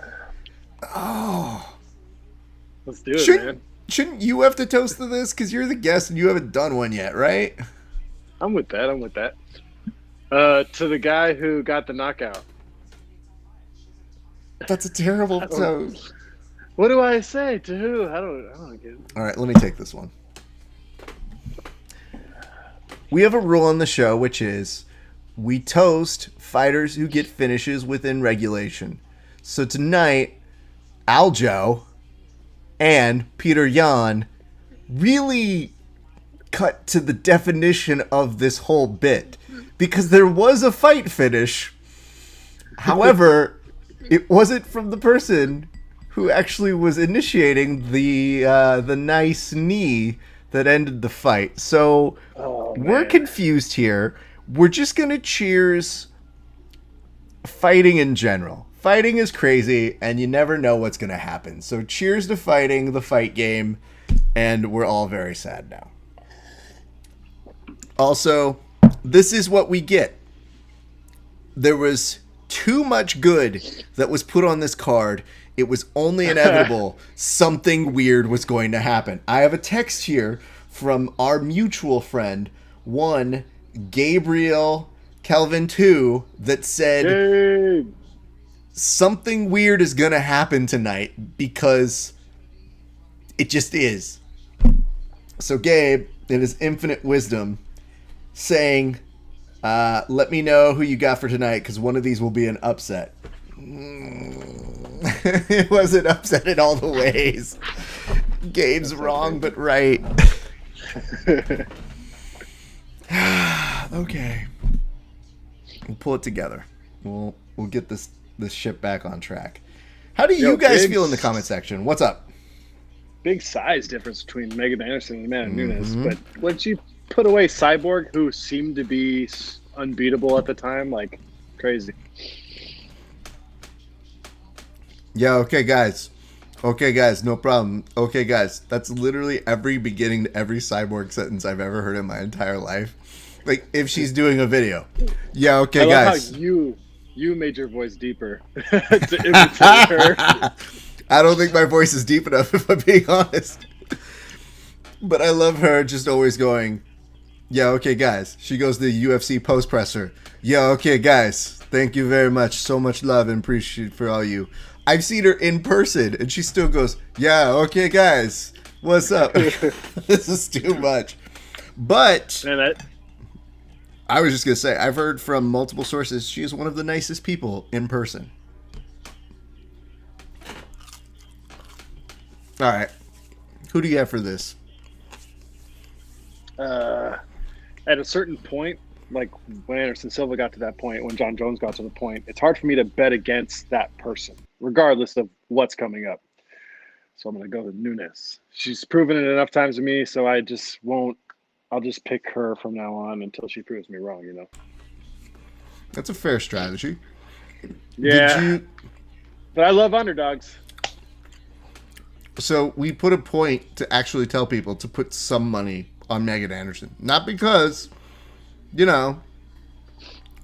Oh.
Let's do it, man.
Shouldn't you have to toast to this? Because you're the guest and you haven't done one yet, right?
I'm with that. To the guy who got the knockout.
That's a terrible toast.
What do I say? To who? I don't get it.
All right, let me take this one. We have a rule on the show, which is we toast fighters who get finishes within regulation. So tonight, Aljo and Peter Yan really cut to the definition of this whole bit. Because there was a fight finish. However, it wasn't from the person who actually was initiating the nice knee that ended the fight. So we're confused here. We're just going to cheers fighting in general. Fighting is crazy, and you never know what's going to happen. So cheers to fighting, the fight game, and we're all very sad now. Also, this is what we get. There was too much good that was put on this card. It was only inevitable something weird was going to happen. I have a text here from our mutual friend, one Gabriel Kelvin 2, that said something weird is going to happen tonight because it just is. So Gabe, in his infinite wisdom, saying, let me know who you got for tonight because one of these will be an upset. It wasn't upset in all the ways. Gabe's wrong, but right. Okay. We'll pull it together. We'll get this ship back on track. How do you guys feel in the comment section? What's up?
Big size difference between Megan Anderson and Amanda Nunes, but once you put away Cyborg, who seemed to be unbeatable at the time, like crazy.
Yeah, okay, guys. Okay, guys, no problem. Okay, guys, that's literally every beginning to every Cyborg sentence I've ever heard in my entire life. Like, if she's doing a video. Yeah, okay,
I love
guys.
how you made your voice deeper to imitate her.
I don't think my voice is deep enough, if I'm being honest. But I love her just always going, yeah, okay, guys. She goes to the UFC post-presser. Yeah, okay, guys. Thank you very much. So much love and appreciation for all you. I've seen her in person, and she still goes, yeah, okay, guys. What's up? This is too much. But I was just going to say, I've heard from multiple sources, she is one of the nicest people in person. All right. Who do you have for this?
At a certain point, like when Anderson Silva got to that point, when John Jones got to the point, it's hard for me to bet against that person, regardless of what's coming up. So I'm going to go with Nunes. She's proven it enough times to me, so I just won't. I'll just pick her from now on until she proves me wrong, you know?
That's a fair strategy.
Yeah. But I love underdogs.
So we put a point to actually tell people to put some money on Megan Anderson. Not because,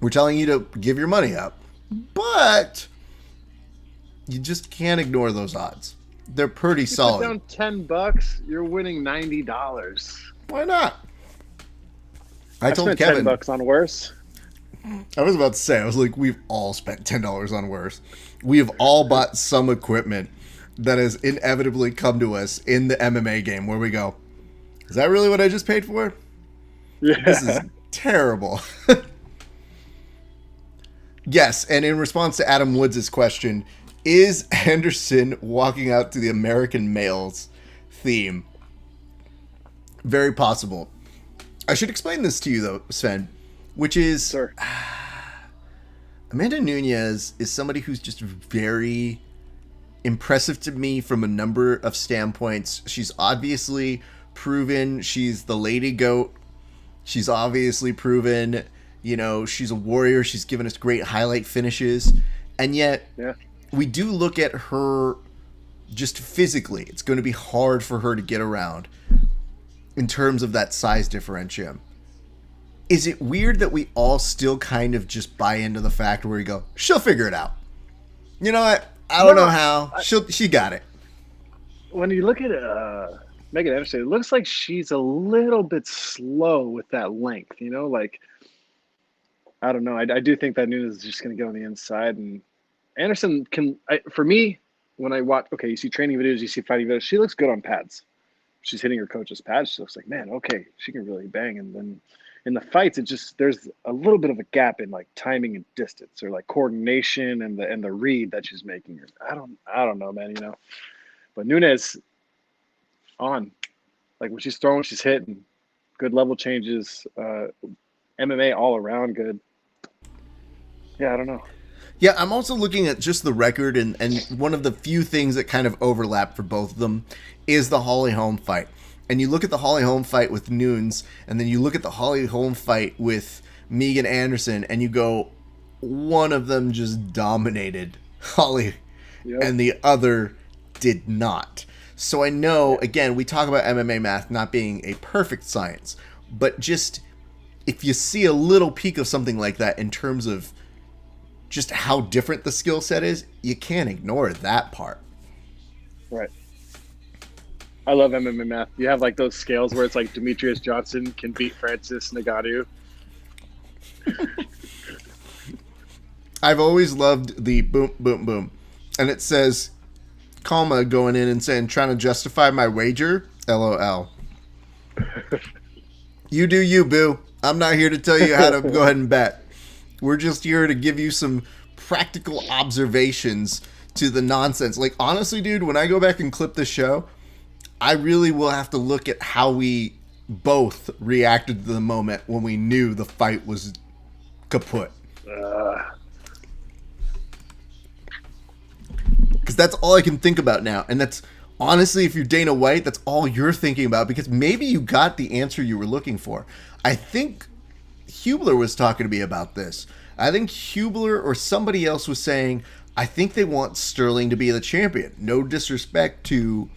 We're telling you to give your money up. But you just can't ignore those odds. They're pretty solid.
Put down $10, you're winning $90.
Why not? I told
spent
Kevin
$10 on worse.
I was about to say, I was like, we've all spent $10 on worse. We have all bought some equipment that has inevitably come to us in the MMA game where we go, is that really what I just paid for?
Yeah.
This is terrible. Yes, and in response to Adam Woods' question, is Anderson walking out to the American males theme? Very possible. I should explain this to you, though, Sven, which is...
Sir.
Amanda Nunes is somebody who's just very impressive to me from a number of standpoints. She's obviously proven she's the lady goat. She's obviously proven, you know, she's a warrior. She's given us great highlight finishes. And yet, we do look at her just physically. It's going to be hard for her to get around in terms of that size differentium. Is it weird that we all still kind of just buy into the fact where we go, she'll figure it out? You know what? I don't know how. She got it.
When you look at Megan Anderson, it looks like she's a little bit slow with that length, you know? Like, I don't know. I do think that Nunes is just going to go on the inside. And Anderson for me, when I watch, okay, you see training videos, you see fighting videos, she looks good on pads. She's hitting her coach's pads. She looks like, man, okay, she can really bang. And then in the fights, it just, there's a little bit of a gap in like timing and distance, or like coordination and the read that she's making. I don't know, man, you know. But Nunes on, like when she's throwing, she's hitting, good level changes, MMA all around good. Yeah, I don't know.
Yeah, I'm also looking at just the record, and one of the few things that kind of overlap for both of them is the Holly Holm fight. And you look at the Holly Holm fight with Nunes, and then you look at the Holly Holm fight with Megan Anderson, and you go, one of them just dominated Holly, and the other did not. So I know, again, we talk about MMA math not being a perfect science, but just if you see a little peek of something like that in terms of just how different the skill set is, you can't ignore that part.
Right. I love MMA math. You have like those scales where it's like Demetrius Johnson can beat Francis Ngannou.
I've always loved the boom, boom, boom. And it says, comma going in and saying, trying to justify my wager, LOL. You do you, boo. I'm not here to tell you how to go ahead and bet. We're just here to give you some practical observations to the nonsense. Like, honestly, dude, when I go back and clip this show, I really will have to look at how we both reacted to the moment when we knew the fight was kaput. Because that's all I can think about now. And that's, honestly, if you're Dana White, that's all you're thinking about. Because maybe you got the answer you were looking for. I think Hubler was talking to me about this. I think Hubler or somebody else was saying, I think they want Sterling to be the champion. No disrespect to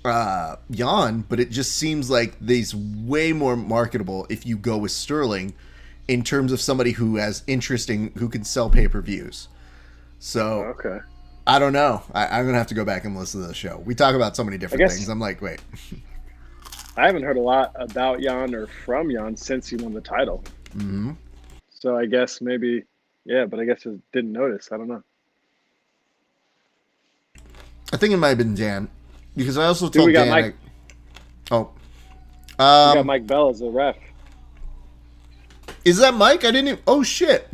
Jan, but it just seems like he's way more marketable if you go with Sterling in terms of somebody who has interesting, who can sell pay-per-views. So,
okay.
I don't know. I'm going to have to go back and listen to the show. We talk about so many different things. I'm like, wait.
I haven't heard a lot about Jan or from Jan since he won the title.
Mm-hmm.
So I guess maybe, yeah, but I guess I didn't notice. I don't know.
I think it might have been Dan. Because I also told
we got
Dan.
Mike.
We
got Mike Bell as a ref.
Is that Mike? I didn't even. Oh, shit.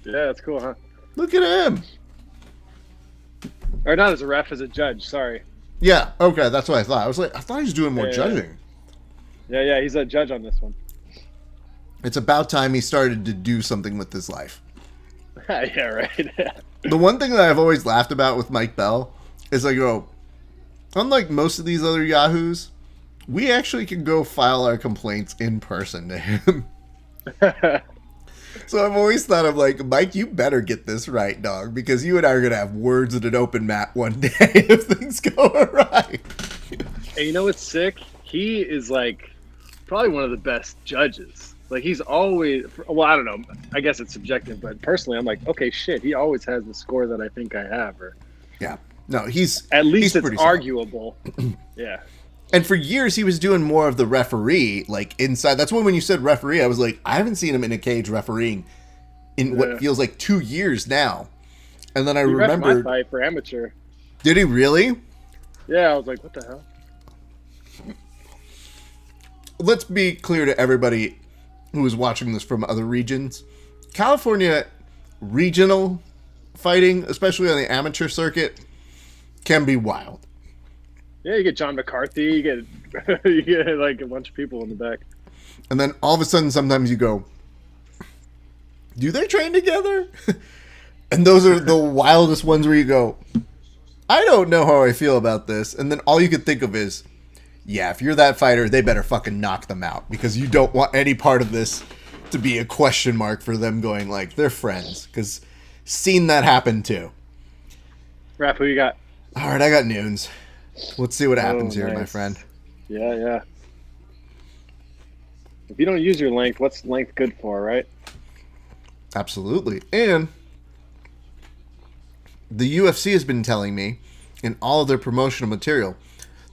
Yeah, that's cool, huh?
Look at him.
Or not as a ref, as a judge. Sorry.
Yeah, okay, that's what I thought. I thought he was doing more judging.
Yeah, he's a judge on this one.
It's about time he started to do something with his life.
Yeah, right.
The one thing that I've always laughed about with Mike Bell is I go, unlike most of these other yahoos, we actually can go file our complaints in person to him. So I've always thought of like, Mike, you better get this right, dog, because you and I are going to have words at an open mat one day if things go awry.
And you know what's sick? He is like probably one of the best judges. Like he's always, well, I don't know. I guess it's subjective, but personally, I'm like, okay, shit, he always has the score that I think I have, or
Yeah. No, he's
at least it's
pretty solid.
arguable. Yeah.
And for years, he was doing more of the referee, like inside. That's when you said referee, I was like, I haven't seen him in a cage refereeing in what feels like 2 years now. And then I remembered.
My fight for amateur.
Did he really?
Yeah, I was like, what the hell?
Let's be clear to everybody who is watching this from other regions. California regional fighting, especially on the amateur circuit, can be wild.
Yeah, you get John McCarthy, you get like a bunch of people in the back.
And then all of a sudden, sometimes you go, do they train together? And those are the wildest ones where you go, I don't know how I feel about this. And then all you could think of is, yeah, if you're that fighter, they better fucking knock them out, because you don't want any part of this to be a question mark for them going like they're friends, because seen that happen too.
Raph, who you got?
All right, I got Nunes. Let's see what happens here,
nice.
my friend.
Yeah. If you don't use your length, what's length good for, right?
Absolutely. And the UFC has been telling me in all of their promotional material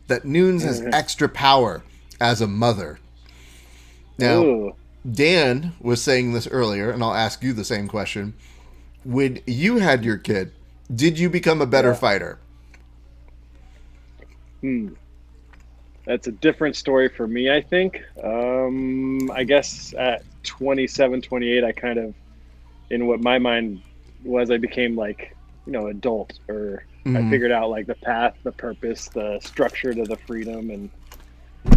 that Nunes has extra power as a mother. Now,
Ooh.
Dan was saying this earlier, and I'll ask you the same question. When you had your kid, did you become a better fighter?
That's a different story for me, I think. I guess at 27, 28, I kind of, in what my mind was, I became like, adult, or I figured out like the path, the purpose, the structure to the freedom. And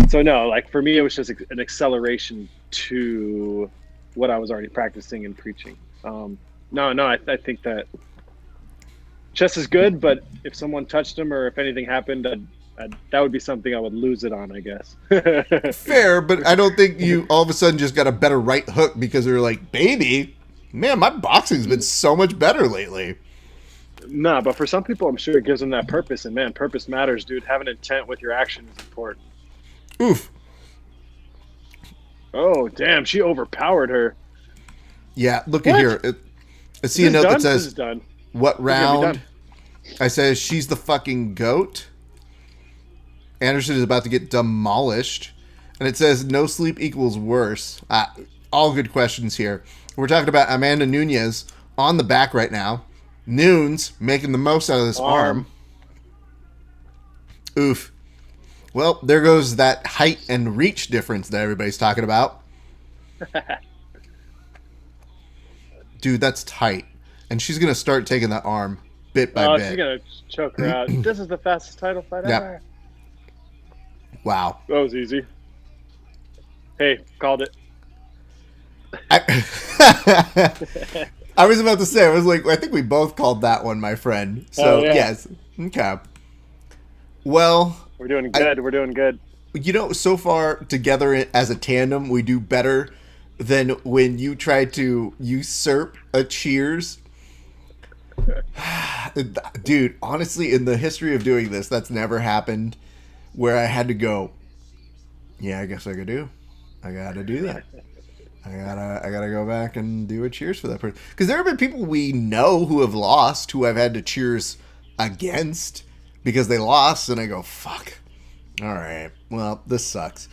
so, no, like for me, it was just an acceleration to what I was already practicing and preaching. I think that chess is good, but if someone touched him or if anything happened, that would be something I would lose it on, I guess.
Fair, but I don't think you all of a sudden just got a better right hook because they're like, baby, man, my boxing's been so much better lately.
Nah, but for some people, I'm sure it gives them that purpose. And man, purpose matters, dude. Having intent with your action is important.
Oof.
Oh, damn. She overpowered her.
Yeah, look at here. I see a note that says, what round? I says, she's the fucking GOAT. Anderson is about to get demolished. And it says, no sleep equals worse. All good questions here. We're talking about Amanda Nunes on the back right now. Nunes making the most out of this arm. Oof. Well, there goes that height and reach difference that everybody's talking about. Dude, that's tight. And she's going to start taking that arm bit by bit.
She's going to choke her out. This is the fastest title fight ever.
Wow.
That was easy. Hey, called it.
I was about to say, I was like, I think we both called that one, my friend. So, yes. Okay. Well.
We're doing good. We're doing good.
So far together as a tandem, we do better than when you tried to usurp a cheers. Dude, honestly, in the history of doing this, that's never happened where I had to go, yeah, I guess I could do. I got to do that. I gotta go back and do a cheers for that person. Because there have been people we know who have lost, who I've had to cheers against because they lost, and I go, fuck. All right, well, this sucks.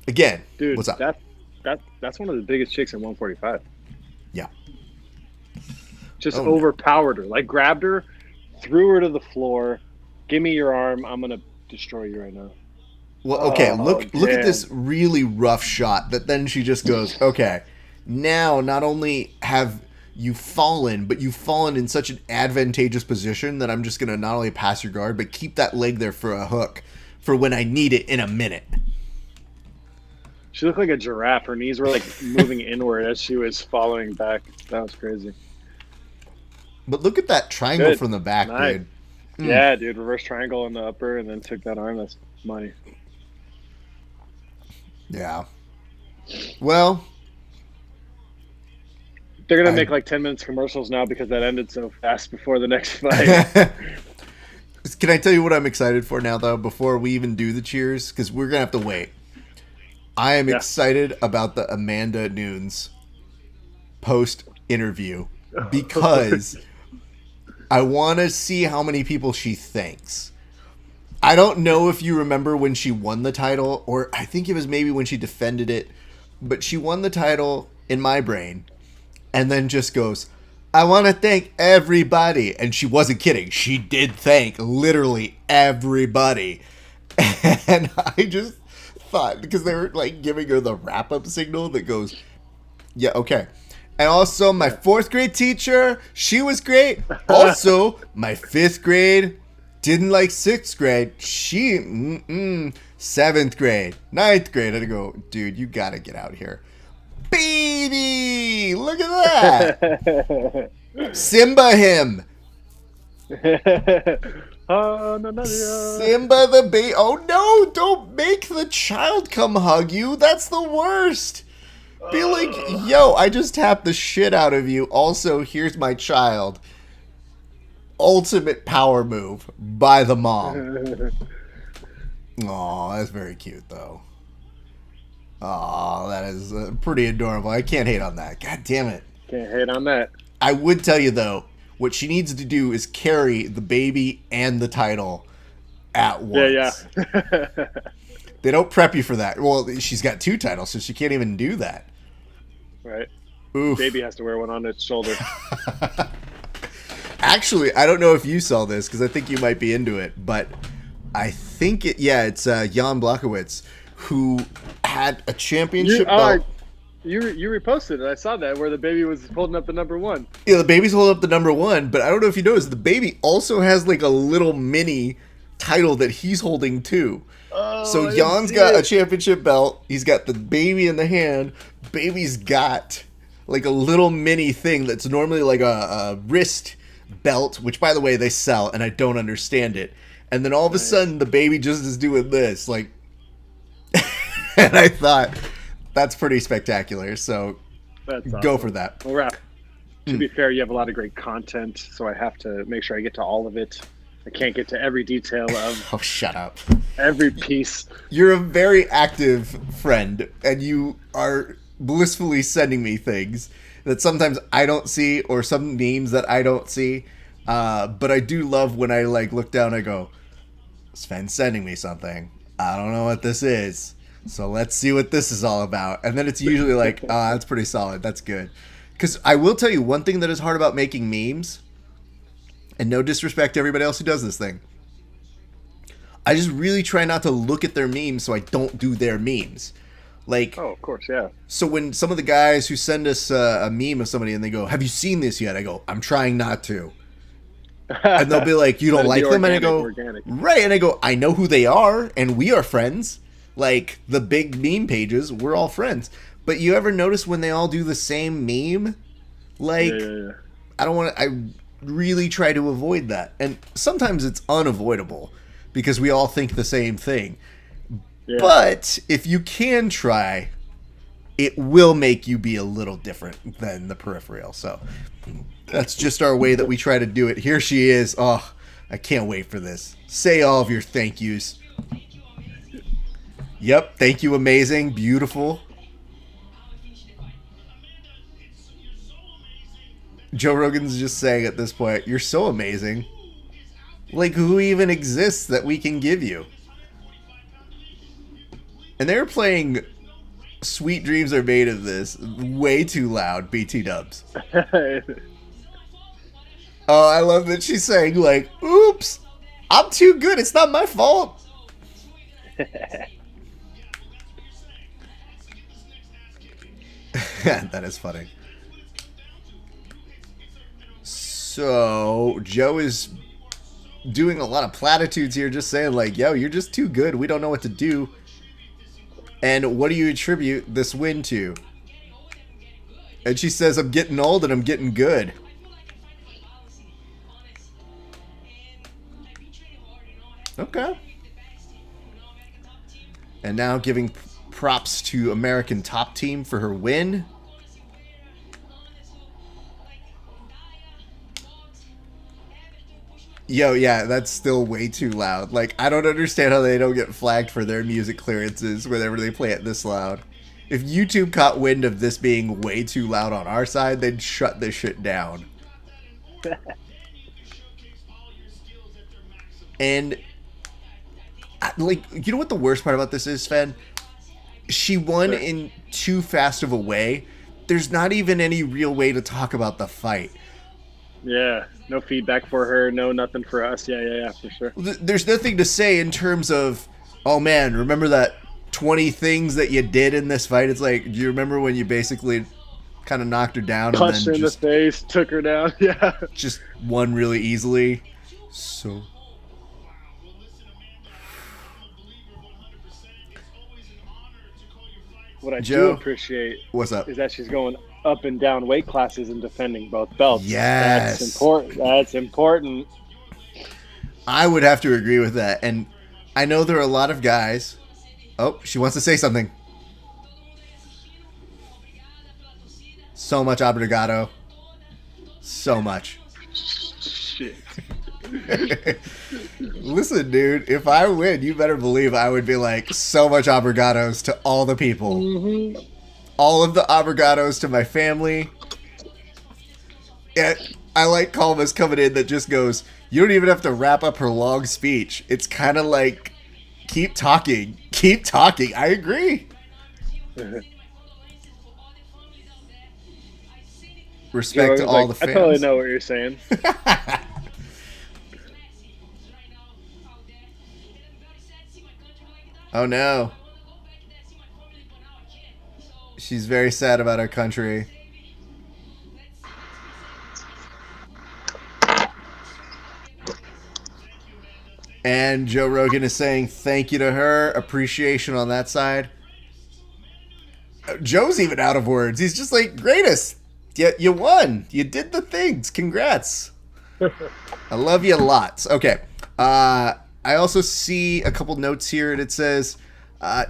Again,
dude,
what's up?
That's one of the biggest chicks in 145.
Yeah.
Just overpowered her. Like, grabbed her, threw her to the floor. Give me your arm. I'm going to destroy you right now.
Well, okay, look at this really rough shot that then she just goes, okay, now not only have you fallen, but you've fallen in such an advantageous position that I'm just going to not only pass your guard, but keep that leg there for a hook for when I need it in a minute.
She looked like a giraffe. Her knees were like moving inward as she was following back. That was crazy.
But look at that triangle from the back,
nice.
Dude.
Yeah, dude. Reverse triangle on the upper and then took that arm. That's money.
Yeah. Well,
they're going to make like 10 minutes commercials now because that ended so fast before the next fight.
Can I tell you what I'm excited for now, though, before we even do the cheers? Because we're going to have to wait. I am
Yeah.
excited about the Amanda Nunes post interview because I want to see how many people she thanks. I don't know if you remember when she won the title, or I think it was maybe when she defended it, but she won the title in my brain and then just goes, I want to thank everybody. And she wasn't kidding. She did thank literally everybody. And I just thought, because they were like giving her the wrap up signal that goes, yeah, okay. And also, my fourth grade teacher, she was great. Also, my fifth grade didn't like sixth grade. She, seventh grade, ninth grade. I go, dude, you gotta get out here. Baby, look at that. Simba him. Simba the baby. Oh no, don't make the child come hug you. That's the worst. Be like, yo, I just tapped the shit out of you. Also, here's my child. Ultimate power move by the mom. Aw, that's very cute, though. Aw, that is pretty adorable. I can't hate on that. God damn it.
Can't hate on that.
I would tell you, though, what she needs to do is carry the baby and the title at once.
Yeah.
They don't prep you for that. Well, she's got 2 titles, so she can't even do that.
Right.
Oof.
Baby has to wear one on its shoulder.
Actually, I don't know if you saw this, because I think you might be into it, but I think it's Jan Blachowicz, who had a championship belt.
You reposted it. I saw that, where the baby was holding up the number 1.
Yeah, the baby's holding up the number 1, but I don't know if you noticed, the baby also has like a little mini title that he's holding too.
Oh,
So Jan's got a championship belt. He's got the baby in the hand. Baby's got like a little mini thing that's normally like a wrist belt, which by the way they sell, and I don't understand it. And then all of a sudden the baby just is doing this, like, and I thought that's pretty spectacular. So
That's awesome.
Go for that.
Well, Raph, to be fair, you have a lot of great content, so I have to make sure I get to all of it. I can't get to every detail of
Oh, shut up.
every piece.
You're a very active friend, and you are blissfully sending me things that sometimes I don't see, or some memes that I don't see. But I do love when I like look down and I go, Sven's sending me something. I don't know what this is. So let's see what this is all about. And then it's usually like, that's pretty solid. That's good. Because I will tell you one thing that is hard about making memes, and no disrespect to everybody else who does this thing, I just really try not to look at their memes so I don't do their memes. Like,
Oh, of course, yeah.
so when some of the guys who send us a meme of somebody and they go, have you seen this yet? I go, I'm trying not to. And they'll be like, you don't like them? And I go, right. And I go, I know who they are, and we are friends. Like, the big meme pages, we're all friends. But you ever notice when they all do the same meme? Like,
Yeah.
I don't want to, I really try to avoid that. And sometimes it's unavoidable because we all think the same thing.
Yeah.
But if you can try, it will make you be a little different than the peripheral. So that's just our way that we try to do it. Here she is. Oh, I can't wait for this. Say all of your thank yous. Yep, thank you, amazing, beautiful. Joe Rogan's just saying at this point, you're so amazing. Like, who even exists that we can give you? And they're playing Sweet Dreams Are Made of This way too loud, BT dubs. Oh, I love that she's saying, like, oops, I'm too good, it's not my fault. That is funny. So, Joe is doing a lot of platitudes here, just saying, like, yo, you're just too good, we don't know what to do. And what do you attribute this win to? And she says, I'm getting old and I'm getting good. Okay. And now giving props to American Top Team for her win. Yo, yeah, that's still way too loud. Like, I don't understand how they don't get flagged for their music clearances whenever they play it this loud. If YouTube caught wind of this being way too loud on our side, they'd shut this shit down. And, like, you know what the worst part about this is, Sven? She won in too fast of a way. There's not even any real way to talk about the fight.
Yeah, no feedback for her, no nothing for us. Yeah, for sure.
There's nothing to say in terms of, oh man, remember that 20 things that you did in this fight? It's like, do you remember when you basically kind of knocked her down
Punched her in the face, took her down? Yeah.
Just won really easily. So.
What I
Joe,
do appreciate
what's up?
is that she's going up and down weight classes and defending both belts.
Yes.
That's important. That's important.
I would have to agree with that. And I know there are a lot of guys. Oh, she wants to say something. So much obrigado. So much.
Shit.
Listen, dude, if I win, you better believe I would be like, so much obrigados to all the people.
Mm-hmm.
All of the obrigados to my family. Yeah, I like Kalma's coming in that just goes, you don't even have to wrap up her long speech. It's kind of like, keep talking. Keep talking. I agree. Respect to all the fans.
I totally know what you're saying.
Oh no. She's very sad about her country. And Joe Rogan is saying thank you to her. Appreciation on that side. Joe's even out of words. He's just like, greatest. You won. You did the things. Congrats. I love you lots. Okay. I also see a couple notes here, and it says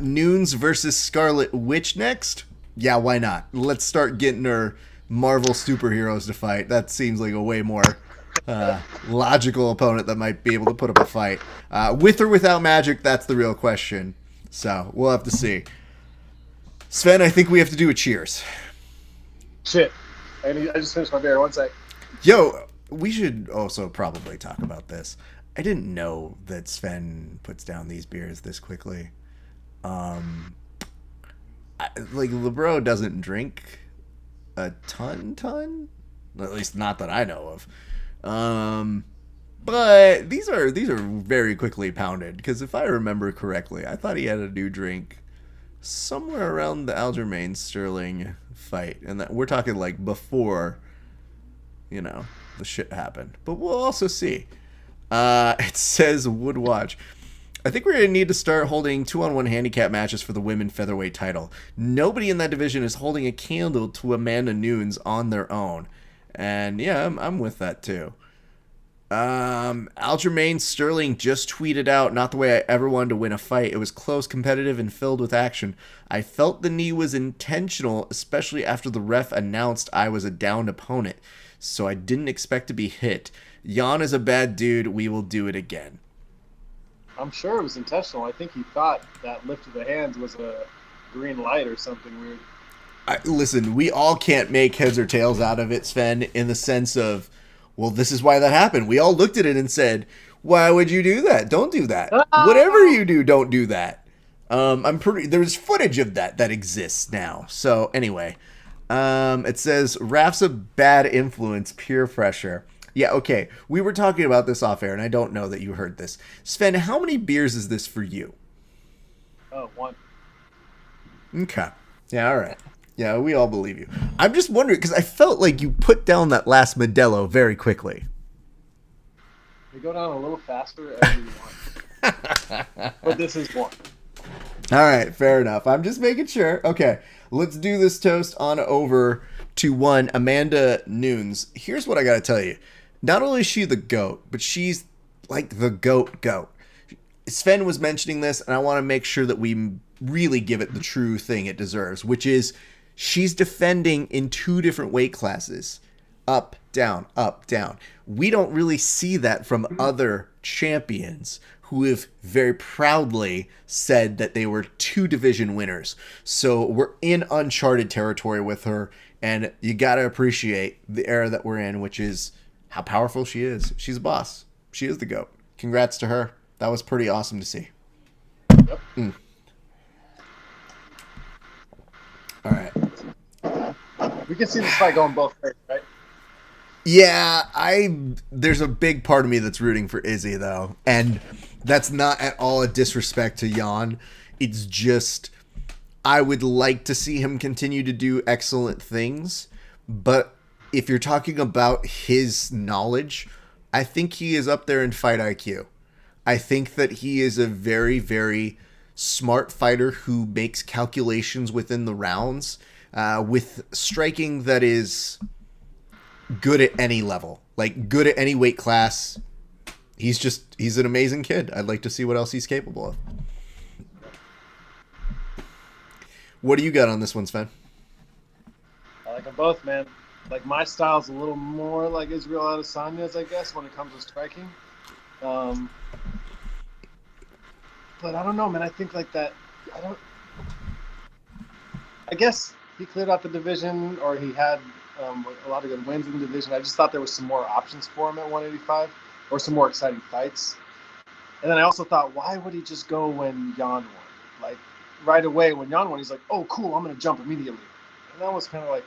Nunes versus Scarlet Witch next. Yeah, why not? Let's start getting our Marvel superheroes to fight. That seems like a way more logical opponent that might be able to put up a fight. With or without magic, that's the real question. So, we'll have to see. Sven, I think we have to do a cheers.
Shit. I just finished my beer. 1 sec.
Yo, we should also probably talk about this. I didn't know that Sven puts down these beers this quickly. LeBro doesn't drink a ton. At least not that I know of. But these are very quickly pounded, because if I remember correctly, I thought he had a new drink somewhere around the Aljamain Sterling fight, and that we're talking like before, the shit happened. But we'll also see. It says Wood Watch. I think we're going to need to start holding 2-on-1 handicap matches for the women featherweight title. Nobody in that division is holding a candle to Amanda Nunes on their own. And yeah, I'm with that too. Aljamain Sterling just tweeted out, not the way I ever wanted to win a fight. It was close, competitive, and filled with action. I felt the knee was intentional, especially after the ref announced I was a downed opponent. So I didn't expect to be hit. Jan is a bad dude. We will do it again.
I'm sure it was intentional. I think he thought that lift of the hands was a green light or something weird.
Listen, we all can't make heads or tails out of it, Sven, in the sense of, well, this is why that happened. We all looked at it and said, why would you do that? Don't do that. Whatever you do, don't do that. There's footage of that exists now. So anyway, it says, Raf's a bad influence, peer pressure. Yeah, okay. We were talking about this off air, and I don't know that you heard this. Sven, how many beers is this for you?
Oh, 1.
Okay. Yeah, all right. Yeah, we all believe you. I'm just wondering, because I felt like you put down that last Modelo very quickly.
They go down a little faster every one. But this is 1.
All right, fair enough. I'm just making sure. Okay, let's do this toast on over to one Amanda Nunes. Here's what I got to tell you. Not only is she the GOAT, but she's like the GOAT. Sven was mentioning this, and I want to make sure that we really give it the true thing it deserves, which is she's defending in 2 different weight classes. up, down, up, down. We don't really see that from other champions who have very proudly said that they were 2 division winners. So we're in uncharted territory with her, and you got to appreciate the era that we're in, which is how powerful she is. She's a boss. She is the GOAT. Congrats to her. That was pretty awesome to see.
Yep.
All right.
We can see this fight going both ways, right?
Yeah, there's a big part of me that's rooting for Izzy, though. And that's not at all a disrespect to Jan. It's just, I would like to see him continue to do excellent things. But if you're talking about his knowledge, I think he is up there in fight IQ. I think that he is a very, very smart fighter who makes calculations within the rounds with striking that is good at any level, like good at any weight class. He's an amazing kid. I'd like to see what else he's capable of. What do you got on this one, Sven?
I like them both, man. Like, my style's a little more like Israel Adesanya's, I guess, when it comes to striking. But I don't know, man. I think like that. I guess he cleared out the division, or he had a lot of good wins in the division. I just thought there was some more options for him at 185, or some more exciting fights. And then I also thought, why would he just go when Jan won? Like, right away when Jan won, he's like, oh, cool, I'm going to jump immediately. And that was kind of like,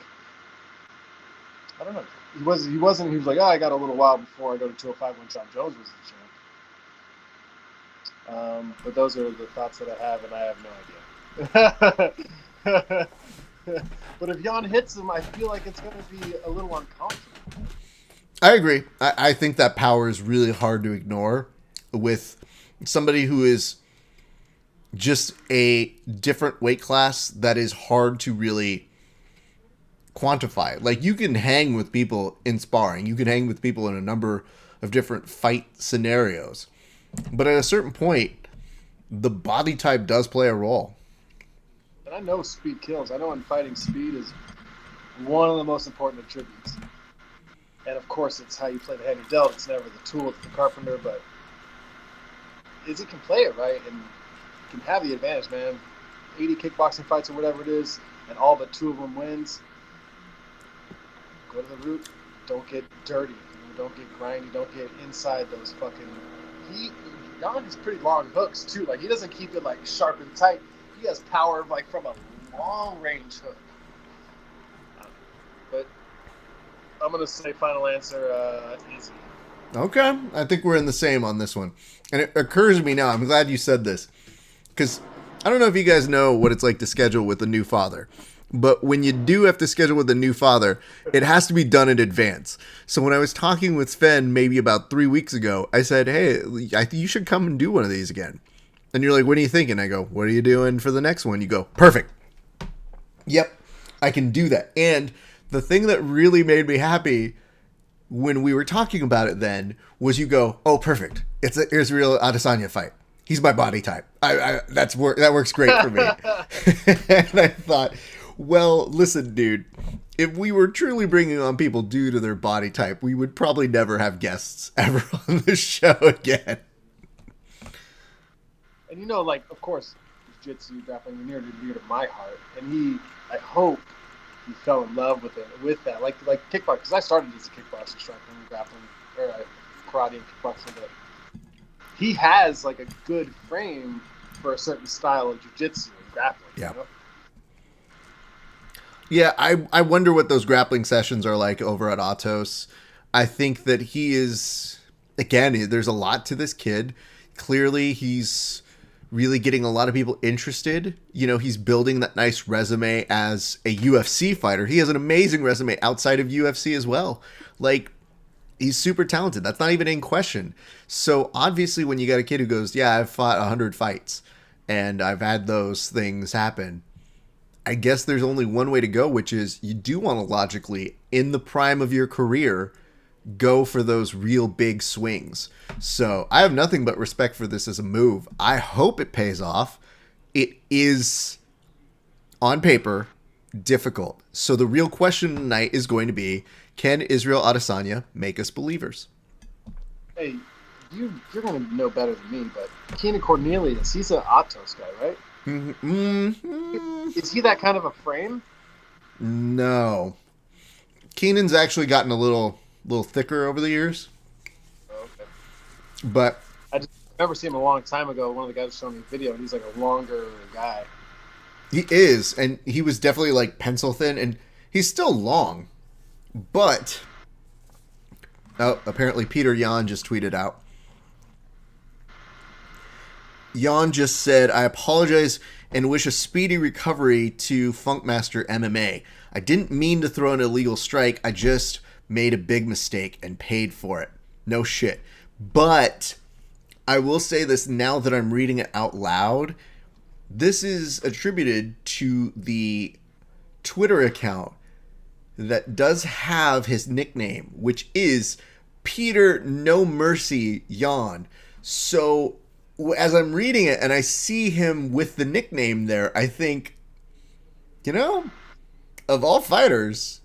I don't know. He was like, oh, I got a little while before I go to 205 when John Jones was the champ. But those are the thoughts that I have, and I have no idea. But if Jan hits him, I feel like it's going to be a little uncomfortable.
I agree. I think that power is really hard to ignore with somebody who is just a different weight class that is hard to really quantify. Like, you can hang with people in sparring. You can hang with people in a number of different fight scenarios. But at a certain point, the body type does play a role.
And I know speed kills. I know in fighting, speed is one of the most important attributes. And of course, it's how you play the hand you're dealt. It's never the tool, it's the carpenter. But Izzy can play it right and can have the advantage, man. 80 kickboxing fights or whatever it is, and all but 2 of them wins. Go to the root. Don't get dirty. Don't get grindy. Don't get inside those fucking. Jan has pretty long hooks too. Like, he doesn't keep it like sharp and tight. He has power like from a long range hook. But I'm gonna say final answer, Izzy.
Okay, I think we're in the same on this one. And it occurs to me now, I'm glad you said this, because I don't know if you guys know what it's like to schedule with a new father. But when you do have to schedule with a new father, it has to be done in advance. So when I was talking with Sven maybe about 3 weeks ago, I said, hey, I think you should come and do one of these again. And you're like, what are you thinking? I go, what are you doing for the next one? You go, perfect. Yep, I can do that. And the thing that really made me happy when we were talking about it then was you go, oh, perfect. It's an Israel Adesanya fight. He's my body type. That works great for me. And I thought, well, listen, dude, if we were truly bringing on people due to their body type, we would probably never have guests ever on this show again.
And like, of course, jiu-jitsu, grappling, near to my heart. And I hope he fell in love with that. Like kickboxing, because I started as a kickboxer, striking, grappling, or karate and kickboxing, but he has like a good frame for a certain style of jiu-jitsu and grappling.
Yeah.
You know?
Yeah, I wonder what those grappling sessions are like over at Atos. I think that he is, again, there's a lot to this kid. Clearly, he's really getting a lot of people interested. He's building that nice resume as a UFC fighter. He has an amazing resume outside of UFC as well. Like, he's super talented. That's not even in question. So obviously when you got a kid who goes, yeah, I've fought 100 fights and I've had those things happen, I guess there's only one way to go, which is you do want to logically, in the prime of your career, go for those real big swings. So I have nothing but respect for this as a move. I hope it pays off. It is, on paper, difficult. So the real question tonight is going to be, Can Israel Adesanya make us believers?
Hey, you're going to know better than me, but Keenan Cornelius, he's an Atos guy, right?
Mm-hmm.
Is he that kind of a frame?
No. Keenan's actually gotten a little thicker over the years.
Oh, okay.
But
I just remember seeing him a long time ago. One of the guys was showing me a video, and he's like a longer guy.
he is, and he was definitely like pencil thin, and he's still long. But apparently Peter Yan just tweeted out. Yan just said, I apologize and wish a speedy recovery to Funkmaster MMA. I didn't mean to throw an illegal strike. I just made a big mistake and paid for it. No shit. But I will say this now that I'm reading it out loud. This is attributed to the Twitter account that does have his nickname, which is Peter No Mercy Yan. So as I'm reading it and I see him with the nickname there, I think, of all fighters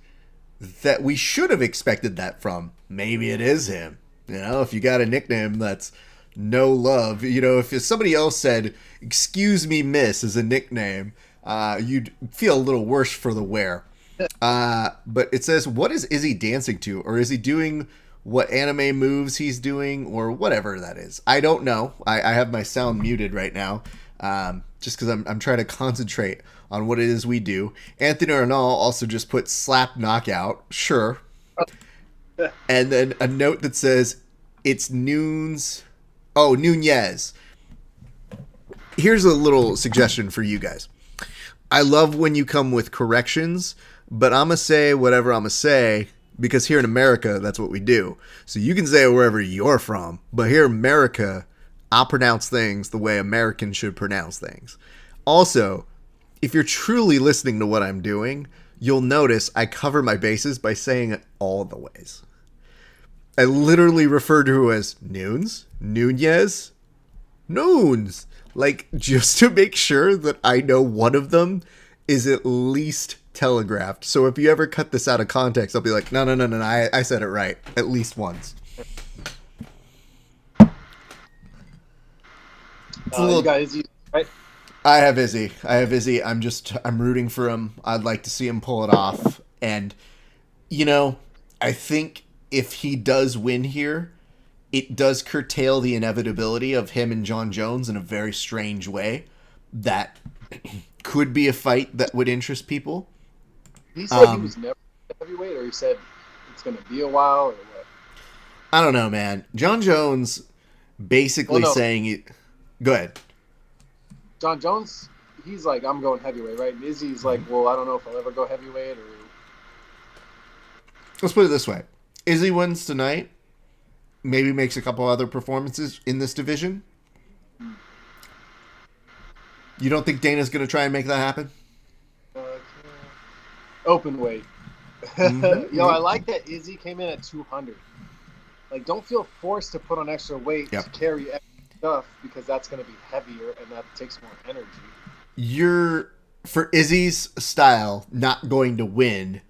that we should have expected that from, maybe it is him. If you got a nickname that's no love, if somebody else said, excuse me, miss, as a nickname, you'd feel a little worse for the wear. But it says, what is Izzy dancing to? Or is he doing what anime moves he's doing, or whatever that is? I don't know. I have my sound muted right now, just because I'm trying to concentrate on what it is we do. Anthony Arnall also just put slap knockout. Sure. And then a note that says, it's Nunez. Here's a little suggestion for you guys. I love when you come with corrections, but I'm going to say whatever I'm going to say, because here in America, that's what we do. So you can say it wherever you're from, but here in America, I'll pronounce things the way Americans should pronounce things. Also, if you're truly listening to what I'm doing, you'll notice I cover my bases by saying it all the ways. I literally refer to it as Nunez, like, just to make sure that I know one of them is at least telegraphed. So if you ever cut this out of context, I'll be like, no, I said it right at least once.
You got Izzy, right?
I have Izzy. I'm rooting for him. I'd like to see him pull it off. And, I think if he does win here, it does curtail the inevitability of him and John Jones in a very strange way that could be a fight that would interest people.
He said he was never heavyweight, or he said it's going to be a while, or what?
I don't know, man. John Jones basically saying it. Go ahead.
John Jones, he's like, I'm going heavyweight, right? And Izzy's like, well, I don't know if I'll ever go heavyweight, or...
Let's put it this way. Izzy wins tonight, maybe makes a couple other performances in this division. You don't think Dana's going to try and make that happen?
Open weight. Mm-hmm. I like that Izzy came in at 200. Like, don't feel forced to put on extra weight to carry extra stuff, because that's going to be heavier and that takes more energy. You're,
for Izzy's style, not going to win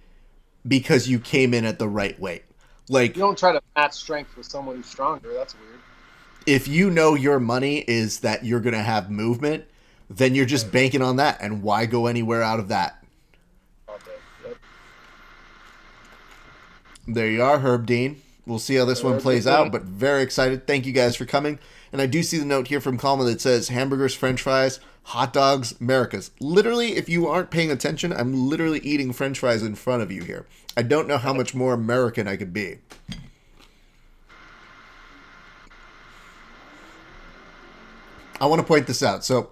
because you came in at the right weight. Like,
you don't try to match strength with someone who's stronger. That's weird.
If you know your money is that you're going to have movement, then you're just banking on that. And why go anywhere out of that?
Yep.
There you are, Herb Dean. We'll see how this one plays out, but very excited. Thank you guys for coming. And I do see the note here from Kalma that says hamburgers, french fries, hot dogs, Americas. Literally, if you aren't paying attention, I'm literally eating french fries in front of you here. I don't know how much more American I could be. I want to point this out. So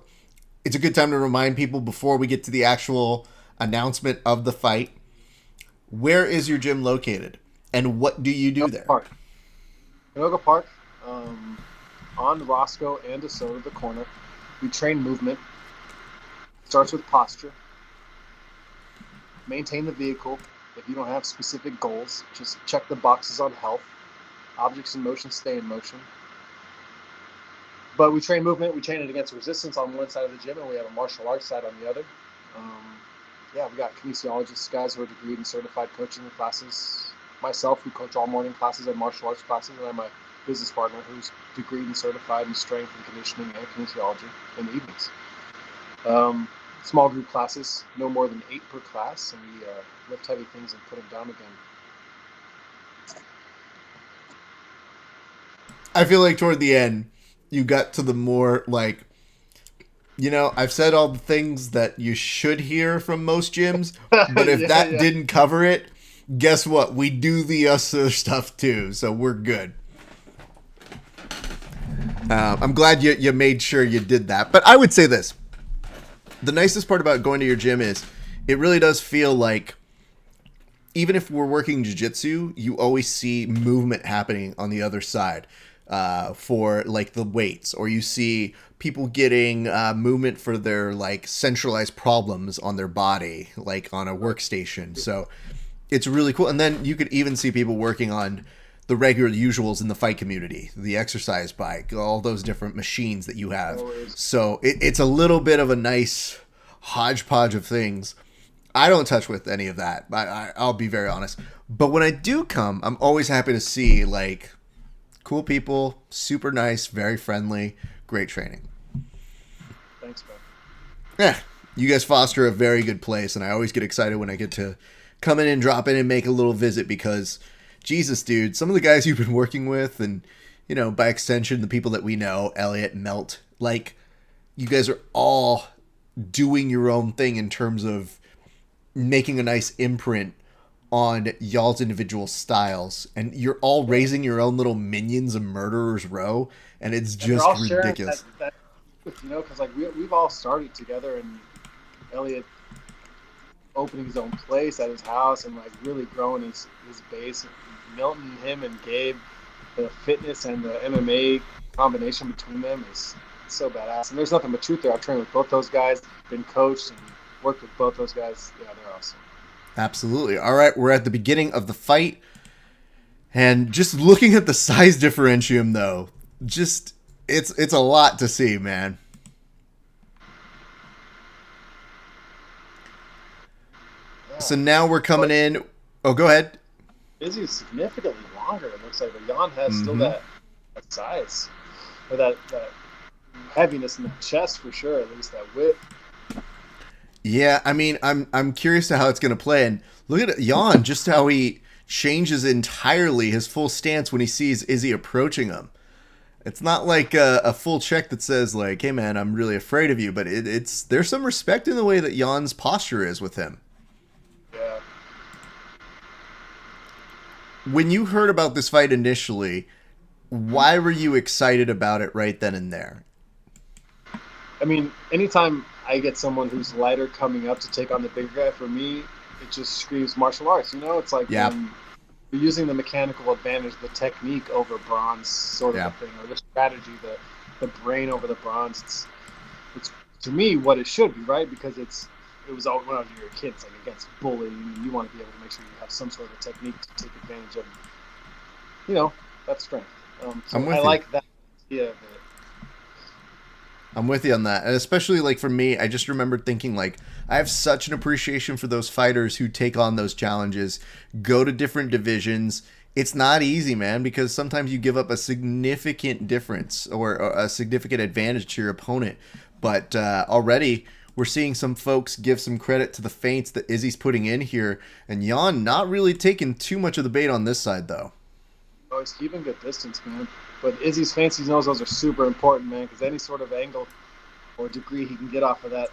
it's a good time to remind people before we get to the actual announcement of the fight. Where is your gym located? And what do you do there?
Canoga Park, on Roscoe and DeSoto, the corner. We train movement. Starts with posture. Maintain the vehicle. If you don't have specific goals, just check the boxes on health. Objects in motion stay in motion. But we train movement. We train it against resistance on one side of the gym, and we have a martial arts side on the other. We got kinesiologists, guys who are degreed and certified coaching the classes. myself, who coach all morning classes and martial arts classes, and I'm my business partner, who's degreed and certified in strength and conditioning and kinesiology in the evenings. Small group classes, no more than 8 per class, and we lift heavy things and put them down again.
I feel like toward the end, you got to the more like, I've said all the things that you should hear from most gyms, but if that didn't cover it, guess what? We do the other stuff too, so we're good. I'm glad you made sure you did that. But I would say this. The nicest part about going to your gym is it really does feel like, even if we're working jiu-jitsu, you always see movement happening on the other side for like the weights, or you see people getting movement for their like centralized problems on their body, like on a workstation. So it's really cool. And then you could even see people working on the regular usuals in the fight community, the exercise bike, all those different machines that you have. So it's a little bit of a nice hodgepodge of things. I don't touch with any of that. I'll be very honest. But when I do come, I'm always happy to see like cool people, super nice, very friendly, great training.
Thanks, man.
Yeah, you guys foster a very good place, and I always get excited when I get to come in and drop in and make a little visit because, Jesus, dude, some of the guys you've been working with, and by extension, the people that we know, Elliott, Melt, like, you guys are all doing your own thing in terms of making a nice imprint on y'all's individual styles, and you're all raising your own little minions of Murderers Row, and it's just ridiculous.
Because like we've all started together, and Elliott opening his own place at his house and like really growing his base. Milton, him, and Gabe, the fitness and the MMA combination between them is so badass. And there's nothing but truth there. I've trained with both those guys, been coached and worked with both those guys. Yeah, they're awesome.
Absolutely. All right, we're at the beginning of the fight, and just looking at the size differentium, though, just it's a lot to see, man. Yeah. So now we're coming in. Oh, go ahead.
Izzy's significantly longer. It looks like, but Jan has still that size, or that heaviness in the chest for sure. At least that width.
Yeah, I mean, I'm curious to how it's going to play. And look at Jan, just how he changes entirely his full stance when he sees Izzy approaching him. It's not like a full check that says like, "Hey man, I'm really afraid of you," but it's there's some respect in the way that Jan's posture is with him.
Yeah.
When you heard about this fight initially, why were you excited about it right then and there?
I mean, anytime I get someone who's lighter coming up to take on the bigger guy, for me, it just screams martial arts. It's like you're using the mechanical advantage, the technique over bronze sort of a thing, or the strategy, the brain over the bronze. It's to me what it should be, right? Because it was all when you're a kid, it's like against bullying, and you want to be able to make sure you have some sort of technique to take advantage of, that strength. So I like that idea of it.
I'm with you on that. And especially like for me, I just remember thinking like, I have such an appreciation for those fighters who take on those challenges, go to different divisions. It's not easy, man, because sometimes you give up a significant difference or a significant advantage to your opponent. But already we're seeing some folks give some credit to the feints that Izzy's putting in here. And Jan not really taking too much of the bait on this side, though.
Oh, he's keeping good distance, man. But Izzy's feints, he knows those are super important, man, because any sort of angle or degree he can get off of that,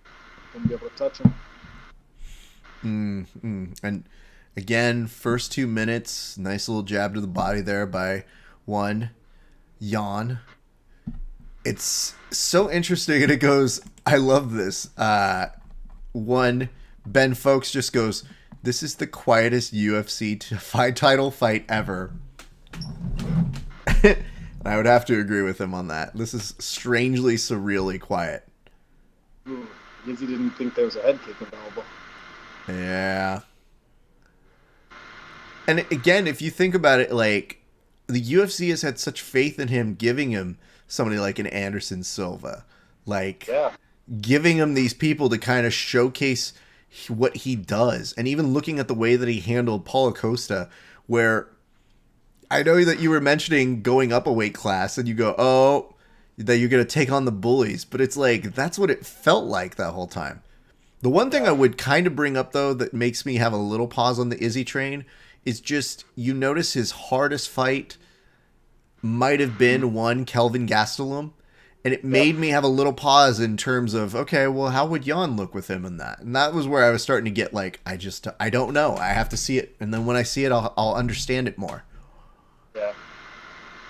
he's going to be able to touch him.
And again, first 2 minutes, nice little jab to the body there by Jan. It's so interesting, and it goes, I love this. Ben Folks just goes, this is the quietest UFC title fight ever. I would have to agree with him on that. This is strangely, surreally quiet.
Izzy didn't think there was a head kick available.
Yeah. And again, if you think about it, like, the UFC has had such faith in him, giving him somebody like an Anderson Silva. Like, giving him these people to kind of showcase what he does. And even looking at the way that he handled Paulo Costa, where I know that you were mentioning going up a weight class and you go, oh, that you're going to take on the bullies. But it's like, that's what it felt like that whole time. The one thing I would kind of bring up, though, that makes me have a little pause on the Izzy train is just, you notice his hardest fight might have been one Kelvin Gastelum. And it made me have a little pause in terms of, okay, well, how would Jan look with him in that? And that was where I was starting to get like, I don't know. I have to see it. And then when I see it, I'll understand it more.
Yeah.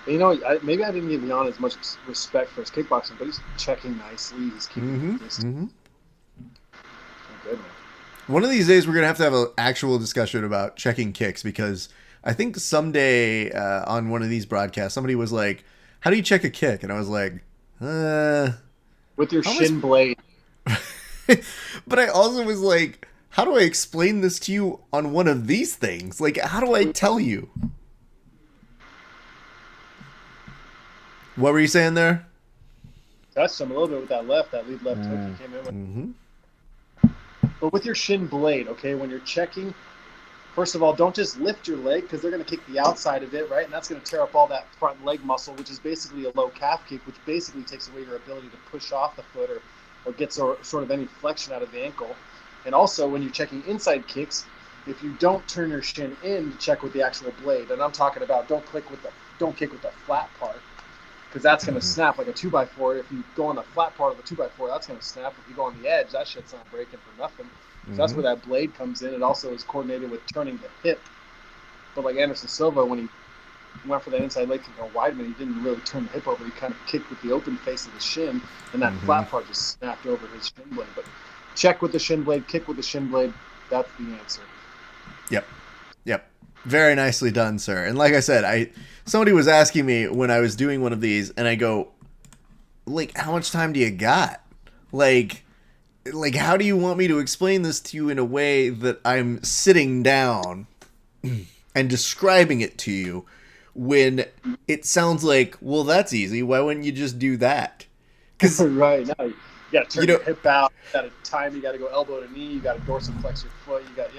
Maybe I didn't give Jan as much respect for his kickboxing, but he's checking nicely. He's keeping distance. Good, man.
One of these days, we're going to have an actual discussion about checking kicks, because I think someday on one of these broadcasts, somebody was like, how do you check a kick? And I was like,
with your shin blade.
But I also was like, how do I explain this to you on one of these things? Like, how do I tell you? What were you saying there?
Touched him a little bit with that lead left hook he came in with.
Mm-hmm.
But with your shin blade, okay, when you're checking, first of all, don't just lift your leg, because they're going to kick the outside of it, right? And that's going to tear up all that front leg muscle, which is basically a low calf kick, which basically takes away your ability to push off the foot or get sort of any flexion out of the ankle. And also, when you're checking inside kicks, if you don't turn your shin in to check with the actual blade, and I'm talking about don't kick with the flat part, because that's going to snap like a 2x4. If you go on the flat part of the 2x4, that's going to snap. If you go on the edge, that shit's not breaking for nothing. So that's where that blade comes in. It also is coordinated with turning the hip. But like Anderson Silva, when he went for that inside leg kick on Weidman, he didn't really turn the hip over. He kind of kicked with the open face of the shin, and that flat part just snapped over his shin blade. But check with the shin blade, kick with the shin blade. That's the answer.
Yep. Very nicely done, sir. And like I said, somebody was asking me when I was doing one of these, and I go, like, how much time do you got? Like, how do you want me to explain this to you in a way that I'm sitting down and describing it to you when it sounds like, well, that's easy. Why wouldn't you just do that?
Right. Now you got to turn your hip out. You got to time. You got to go elbow to knee. You got to dorsiflex your foot. You got,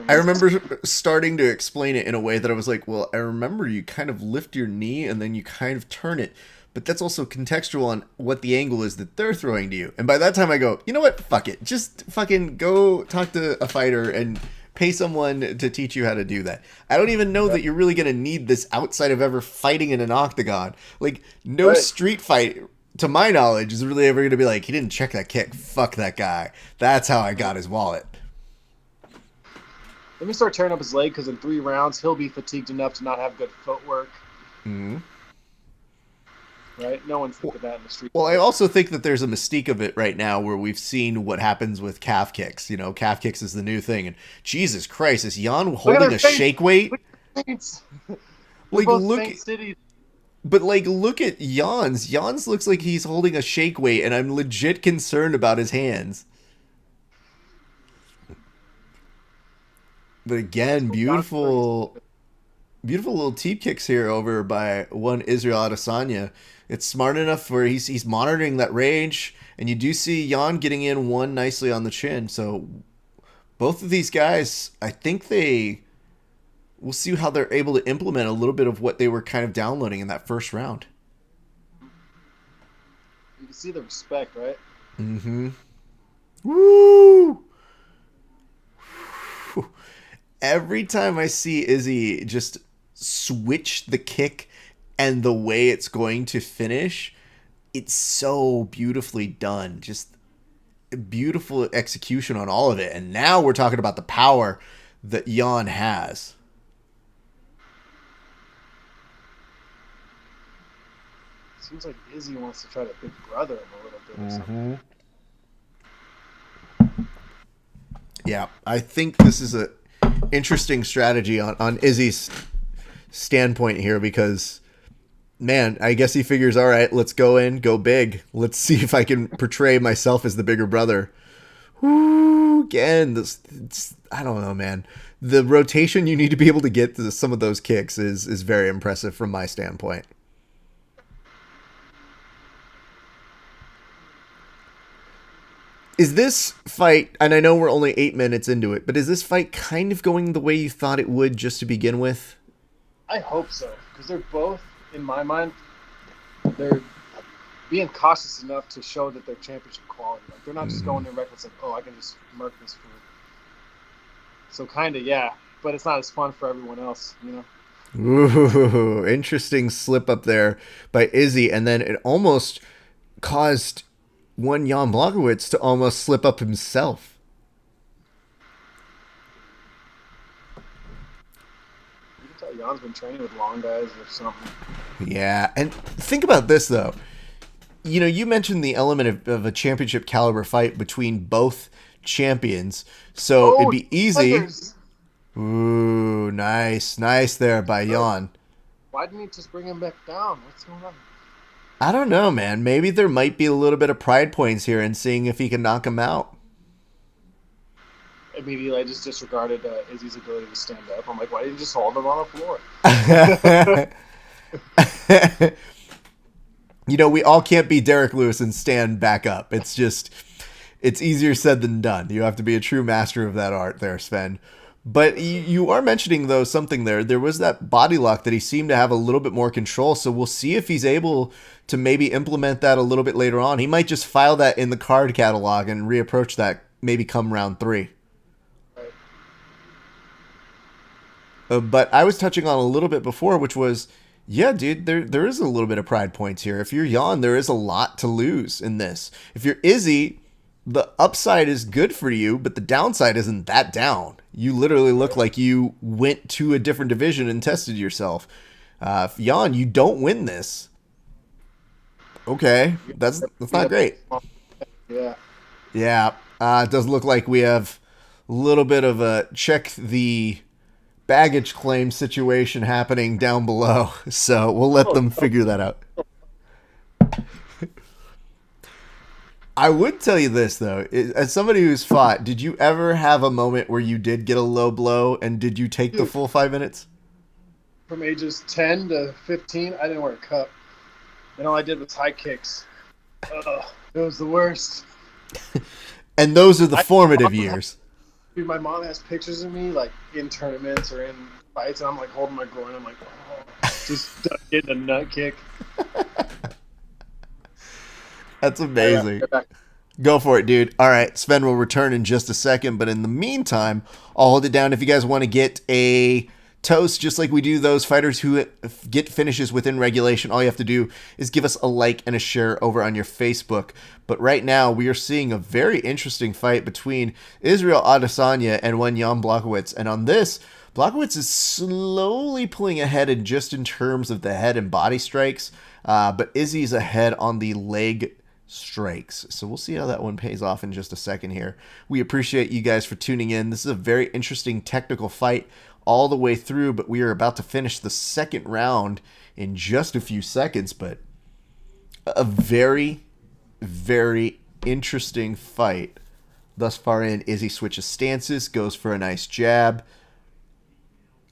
I
remember starting to explain it in a way that I was like, well, I remember you kind of lift your knee and then you kind of turn it. But that's also contextual on what the angle is that they're throwing to you. And by that time I go, you know what? Fuck it. Just fucking go talk to a fighter and pay someone to teach you how to do that. I don't even know that you're really going to need this outside of ever fighting in an octagon. Like, no street fight, to my knowledge, is really ever going to be like, he didn't check that kick. Fuck that guy. That's how I got his wallet.
Let me start tearing up his leg, because in 3 rounds, he'll be fatigued enough to not have good footwork.
Mm-hmm.
Right? No one's thinking that in the street.
Well, I also think that there's a mystique of it right now where we've seen what happens with calf kicks. You know, calf kicks is the new thing. And Jesus Christ, is Jan holding a shake weight? Like, look at Jan's. Jan's looks like he's holding a shake weight, and I'm legit concerned about his hands. But again, beautiful little teep kicks here over by one Israel Adesanya. It's smart enough where he's monitoring that range, and you do see Jan getting in one nicely on the chin. So both of these guys, I think we'll see how they're able to implement a little bit of what they were kind of downloading in that first round.
You can see the respect, right?
Mm-hmm. Woo! Every time I see Izzy just switch the kick and the way it's going to finish, it's so beautifully done. Just beautiful execution on all of it. And now we're talking about the power that Jan has.
Seems like Izzy wants to try to big brother him a little bit or something.
Yeah, I think this is a interesting strategy on Izzy's standpoint here, because, man, I guess he figures, all right, let's go in, go big. Let's see if I can portray myself as the bigger brother. Woo, again, I don't know, man. The rotation you need to be able to get to some of those kicks is very impressive from my standpoint. Is this fight, and I know we're only 8 minutes into it, but is this fight kind of going the way you thought it would just to begin with?
I hope so, because they're both, in my mind, they're being cautious enough to show that they're championship quality. Like they're not just going in reckless, like, oh, I can just murk this fool. So kind of, yeah, but it's not as fun for everyone else, you know.
Ooh, interesting slip up there by Izzy, and then it almost caused one Jan Blachowicz to almost slip up himself.
You can tell Jan's been training with long guys or something.
Yeah, and think about this though. You know, you mentioned the element of a championship caliber fight between both champions, so it'd be easy.
Others.
Ooh, nice there by Jan.
Why didn't he just bring him back down? What's going on?
I don't know, man. Maybe there might be a little bit of pride points here in seeing if he can knock him out.
Immediately, I just disregarded Izzy's ability to stand up. I'm like, why didn't you just hold him on the floor?
You know, we all can't be Derek Lewis and stand back up. It's easier said than done. You have to be a true master of that art there, Sven. But you are mentioning, though, something there. There was that body lock that he seemed to have a little bit more control. So we'll see if he's able to maybe implement that a little bit later on. He might just file that in the card catalog and reapproach that maybe come round 3. But I was touching on a little bit before, which was, yeah, dude, there is a little bit of pride points here. If you're Jan, there is a lot to lose in this. If you're Izzy, the upside is good for you, but the downside isn't that down. You literally look like you went to a different division and tested yourself. If Jan, you don't win this. Okay, that's not great.
Yeah.
Yeah, it does look like we have a little bit of a check the baggage claim situation happening down below. So we'll let them figure that out. I would tell you this, though. As somebody who's fought, did you ever have a moment where you did get a low blow, and did you take the full 5 minutes?
From ages 10 to 15, I didn't wear a cup. And all I did was high kicks. Ugh, it was the worst.
And those are the formative years.
Dude, my mom has pictures of me, like, in tournaments or in fights, and I'm, like, holding my groin. I'm like, oh, just getting a nut kick.
That's amazing. Go for it, dude. All right, Sven will return in just a second, but in the meantime, I'll hold it down. If you guys want to get a toast, just like we do those fighters who get finishes within regulation, all you have to do is give us a like and a share over on your Facebook. But right now, we are seeing a very interesting fight between Israel Adesanya and one Jan Blachowicz. And on this, Blachowicz is slowly pulling ahead in terms of the head and body strikes, but Izzy's ahead on the leg strikes. So we'll see how that one pays off in just a second here. We appreciate you guys for tuning in. This is a very interesting technical fight all the way through, but we are about to finish the second round in just a few seconds. But a very, very interesting fight thus far in. Izzy switches stances, goes for a nice jab.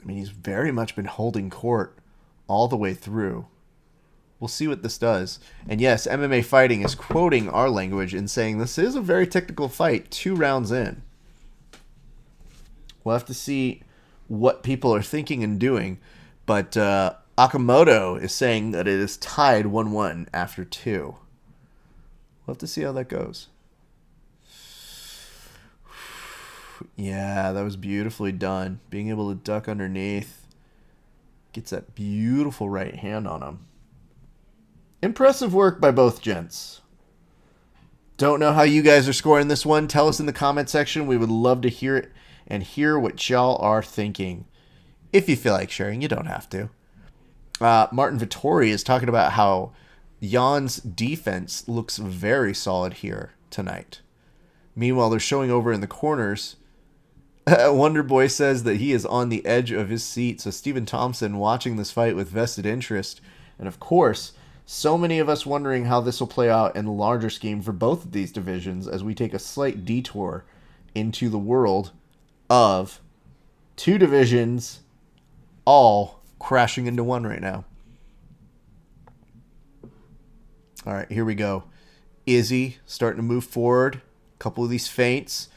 I mean, he's very much been holding court all the way through. We'll see what this does. And yes, MMA Fighting is quoting our language and saying this is a very technical fight 2 rounds in. We'll have to see what people are thinking and doing. But Akamoto is saying that it is tied 1-1 after 2. We'll have to see how that goes. Yeah, that was beautifully done. Being able to duck underneath. Gets that beautiful right hand on him. Impressive work by both gents. Don't know how you guys are scoring this one. Tell us in the comment section. We would love to hear it and hear what y'all are thinking. If you feel like sharing, you don't have to. Martin Vittori is talking about how Jan's defense looks very solid here tonight. Meanwhile, they're showing over in the corners. Wonder Boy says that he is on the edge of his seat. So Stephen Thompson watching this fight with vested interest. And of course, so many of us wondering how this will play out in the larger scheme for both of these divisions as we take a slight detour into the world of 2 divisions all crashing into one right now. All right, here we go. Izzy starting to move forward couple of these feints.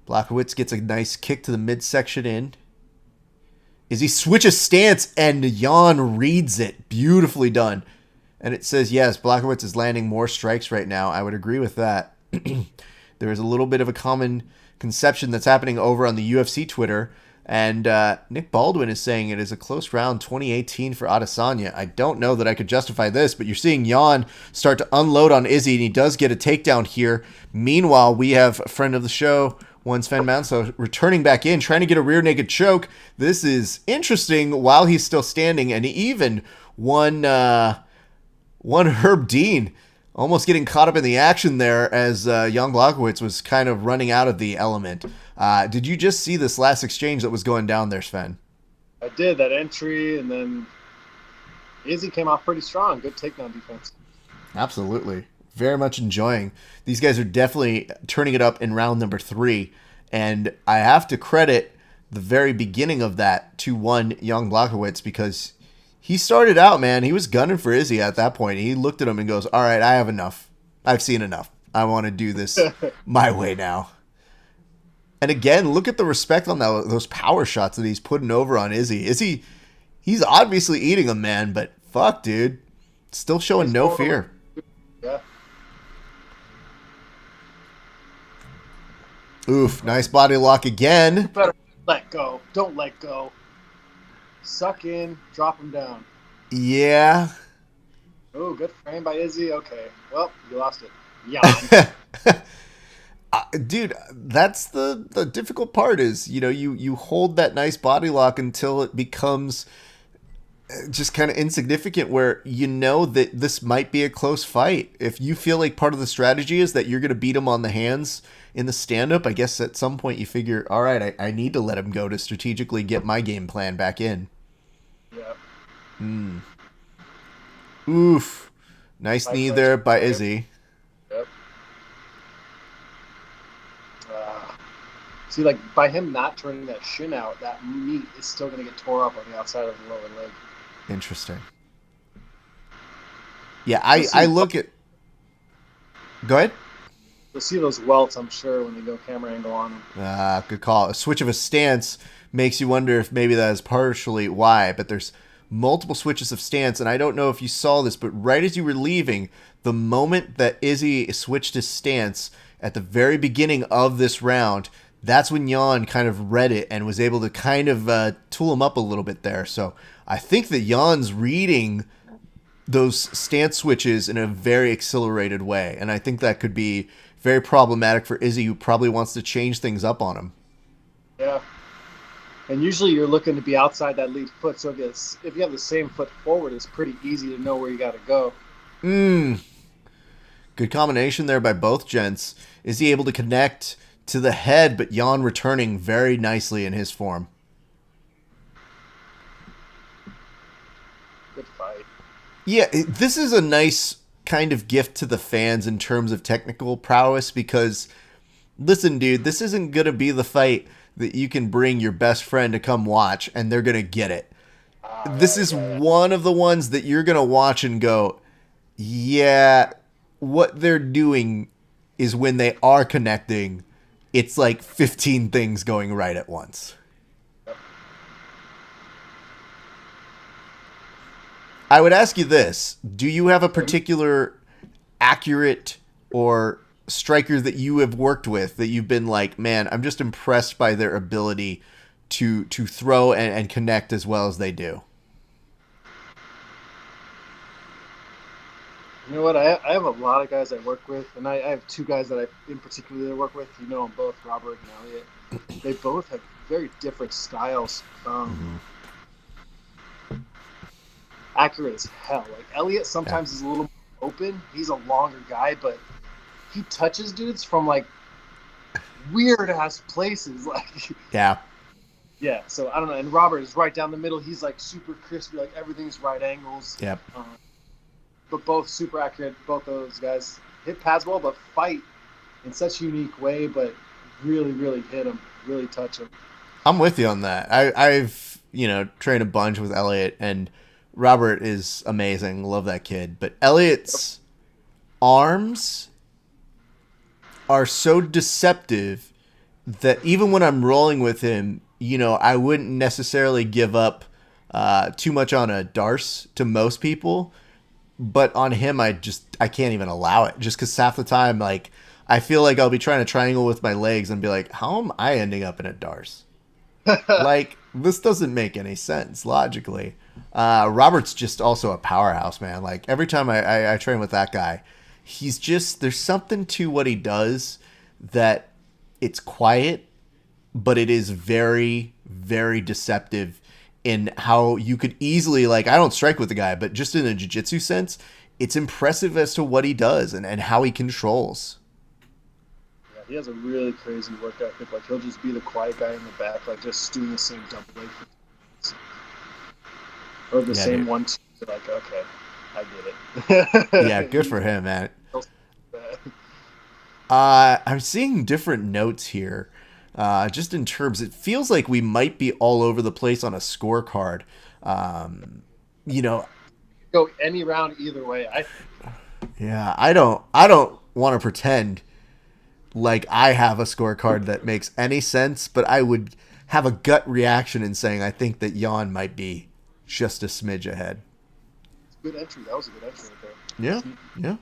Blachowicz gets a nice kick to the midsection in. Izzy switches stance, and Jan reads it. Beautifully done. And it says, yes, Blachowicz is landing more strikes right now. I would agree with that. There is a little bit of a common conception that's happening over on the UFC Twitter. And Nick Baldwin is saying it is a close round 2018 for Adesanya. I don't know that I could justify this, but you're seeing Jan start to unload on Izzy, and he does get a takedown here. Meanwhile, we have a friend of the show, one Sven Manseau, returning back in, trying to get a rear naked choke. This is interesting while he's still standing, and even one Herb Dean almost getting caught up in the action there as Jan Blachowicz was kind of running out of the element. Did you just see this last exchange that was going down there, Sven?
I did, that entry, and then Izzy came off pretty strong. Good takedown defense.
Absolutely. Very much enjoying. These guys are definitely turning it up in round number 3, and I have to credit the very beginning of that to one Jan Blachowicz, because he started out, man, he was gunning for Izzy at that point. He looked at him and goes, all right, I have enough. I've seen enough. I want to do this my way now. And again, look at the respect on those power shots that he's putting over on Izzy. Izzy, he's obviously eating him, man, but fuck, dude. Still showing no fear.
Yeah.
Oof, nice body lock again.
You better let go. Don't let go. Suck in, drop him down.
Yeah.
Oh, good frame by Izzy. Okay. Well, you lost it. Yeah.
Dude, that's the difficult part is, you hold that nice body lock until it becomes just kind of insignificant, where you know that this might be a close fight. If you feel like part of the strategy is that you're going to beat him on the hands in the stand-up, I guess at some point you figure, all right, I need to let him go to strategically get my game plan back in.
Yeah.
Oof. Nice knee there by Izzy.
Yep. See, like, by him not turning that shin out, that meat is still going to get tore up on the outside of the lower leg.
Interesting. Yeah, I look at... Go ahead.
You'll see those welts, I'm sure, when they go camera angle on him.
Good call. A switch of a stance makes you wonder if maybe that is partially why, but there's multiple switches of stance, and I don't know if you saw this, but right as you were leaving, the moment that Izzy switched his stance at the very beginning of this round, that's when Jan kind of read it and was able to kind of tool him up a little bit there. So I think that Jan's reading those stance switches in a very accelerated way, and I think that could be very problematic for Izzy, who probably wants to change things up on him.
Yeah. And usually you're looking to be outside that lead foot, so if you have the same foot forward, it's pretty easy to know where you got to go.
Good combination there by both gents. Is he able to connect to the head, but Jan returning very nicely in his form.
Good fight.
Yeah, this is a nice kind of gift to the fans in terms of technical prowess, because, listen, dude, this isn't going to be the fight that you can bring your best friend to come watch and they're going to get it. This is one of the ones that you're going to watch and go, yeah, what they're doing is when they are connecting, it's like 15 things going right at once. I would ask you this. Do you have a particular accurate or striker that you have worked with that you've been like, man, I'm just impressed by their ability to throw and connect as well as they do?
You know what? I have a lot of guys I work with, and I have two guys that I in particular work with. You know them both, Robert and Elliott. They both have very different styles. Accurate as hell. Like Elliott sometimes is a little more open. He's a longer guy, but he touches dudes from like weird ass places. Like
yeah.
So I don't know. And Robert is right down the middle. He's like super crispy. Like everything's right angles.
Yep.
But both super accurate. Both those guys hit pads well, but fight in such a unique way. But really, really hit him. Really touch him.
I'm with you on that. I've trained a bunch with Elliott, and Robert is amazing. Love that kid. But Elliott's arms are so deceptive that even when I'm rolling with him, I wouldn't necessarily give up too much on a Darce to most people, but on him, I can't even allow it, just because half the time, like, I feel like I'll be trying to triangle with my legs and be like, how am I ending up in a Darce? Like, this doesn't make any sense logically. Robert's just also a powerhouse, man. Like, every time I train with that guy, there's something to what he does that it's quiet, but it is very, very deceptive in how you could easily, like, I don't strike with the guy, but just in a jiu-jitsu sense, it's impressive as to what he does and how he controls.
Yeah, he has a really crazy work ethic. Like, he'll just be the quiet guy in the back, like, just doing the same dump weight or the same
dude.
1, 2. Like, okay, I get it.
Yeah, good for him, man. I'm seeing different notes here. Just in terms, it feels like we might be all over the place on a scorecard.
Go any round either way.
Yeah, I don't want to pretend like I have a scorecard that makes any sense, but I would have a gut reaction in saying I think that Jan might be just a smidge ahead.
Good entry. That was a good entry right
there. Yeah.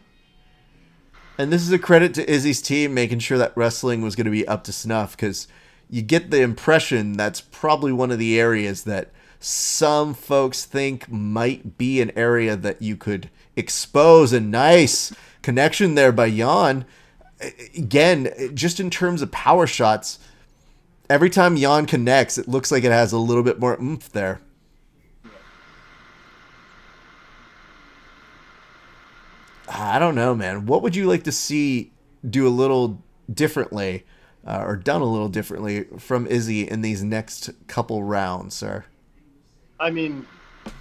And this is a credit to Izzy's team making sure that wrestling was going to be up to snuff, because you get the impression that's probably one of the areas that some folks think might be an area that you could expose. A nice connection there by Jan. Again, just in terms of power shots, every time Jan connects, it looks like it has a little bit more oomph there. I don't know, man. What would you like to see do a little differently or done a little differently from Izzy in these next couple rounds, sir?
I mean,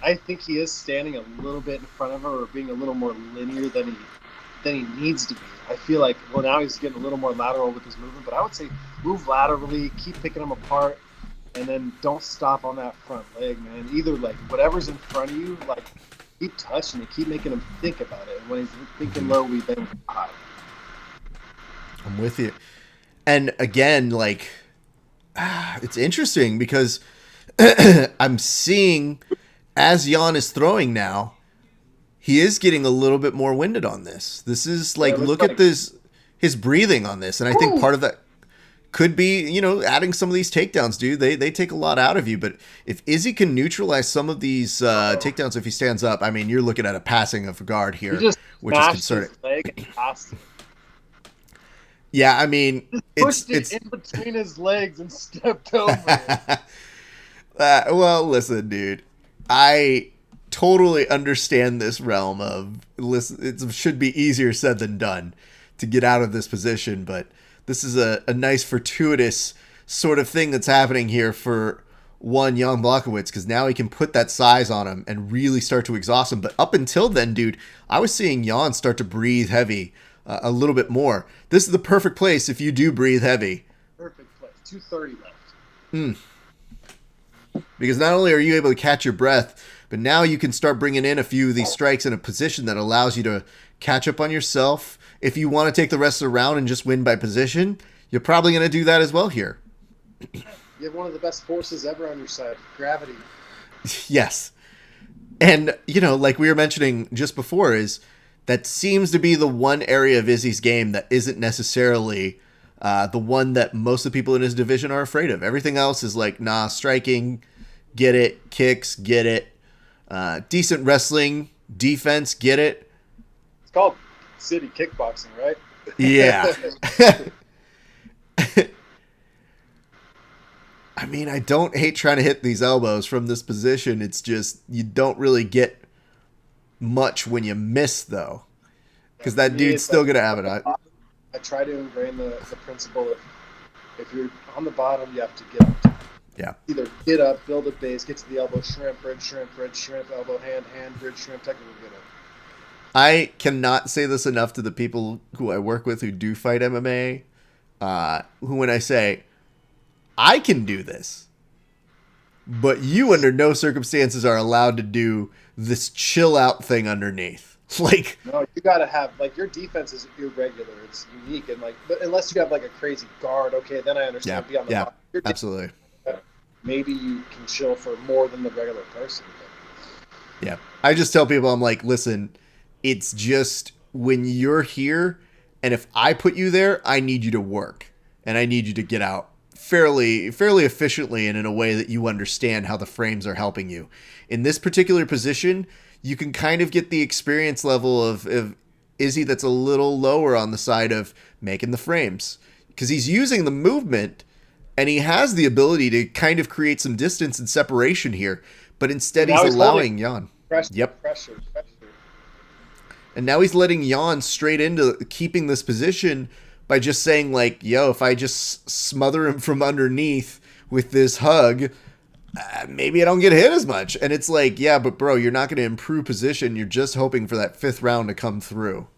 I think he is standing a little bit in front of her, or being a little more linear than he needs to be. I feel like, well, now he's getting a little more lateral with his movement, but I would say move laterally, keep picking him apart, and then don't stop on that front leg, man. Either, like, whatever's in front of you, like, keep touching it, keep making him think about it. And when he's thinking low, we then high.
I'm with you. And again, like, it's interesting because I'm seeing as Jan is throwing now, he is getting a little bit more winded on this. This is like, look at his breathing on this. And I think part of that could be, adding some of these takedowns, dude. They take a lot out of you. But if Izzy can neutralize some of these takedowns if he stands up, I mean, you're looking at a passing of guard here, which is concerning.
His leg and passed it.
Yeah, I mean,
it's in between his legs and stepped over it.
Well, listen, dude. I totally understand this realm of, listen, it should be easier said than done to get out of this position, but this is a nice fortuitous sort of thing that's happening here for one Jan Blachowicz, because now he can put that size on him and really start to exhaust him. But up until then, dude, I was seeing Jan start to breathe heavy a little bit more. This is the perfect place if you do breathe heavy.
Perfect place. 2:30 left.
Because not only are you able to catch your breath, but now you can start bringing in a few of these strikes in a position that allows you to catch up on yourself. If you want to take the rest of the round and just win by position, you're probably going to do that as well here.
You have one of the best forces ever on your side, gravity.
Yes. And, like we were mentioning just before, is that seems to be the one area of Izzy's game that isn't necessarily the one that most of the people in his division are afraid of. Everything else is like, nah, striking, get it, kicks, get it, decent wrestling, defense, get it.
It's called city kickboxing, right?
Yeah. I mean, I don't hate trying to hit these elbows from this position. It's just, you don't really get much when you miss, though. Because that dude's still going to have it.
I try to ingrain the principle of, if you're on the bottom, you have to get up.
Yeah.
Either get up, build a base, get to the elbow, shrimp, bridge, elbow, hand, bridge, shrimp, technically get up.
I cannot say this enough to the people who I work with who do fight MMA, who when I say, I can do this, but you under no circumstances are allowed to do this chill out thing underneath. Like,
No, you got to have like your defense is irregular. It's unique and like, but unless you have like a crazy guard, okay, then I
yeah,
understand. Be on the
yeah,
box. Your
absolutely.
defense, maybe you can chill for more than the regular person.
Yeah. I just tell people, I'm like, listen, it's just when you're here, and if I put you there, I need you to work, and I need you to get out fairly efficiently and in a way that you understand how the frames are helping you. In this particular position, you can kind of get the experience level of Izzy that's a little lower on the side of making the frames, because he's using the movement and he has the ability to kind of create some distance and separation here, but instead
Now
he's allowing
holding
Jan.
pressure,
Yep.
pressure.
And now he's letting Jan straight into keeping this position by just saying, like, yo, if I just smother him from underneath with this hug, maybe I don't get hit as much. And it's like, yeah, but bro, you're not going to improve position. You're just hoping for that 5th round to come through.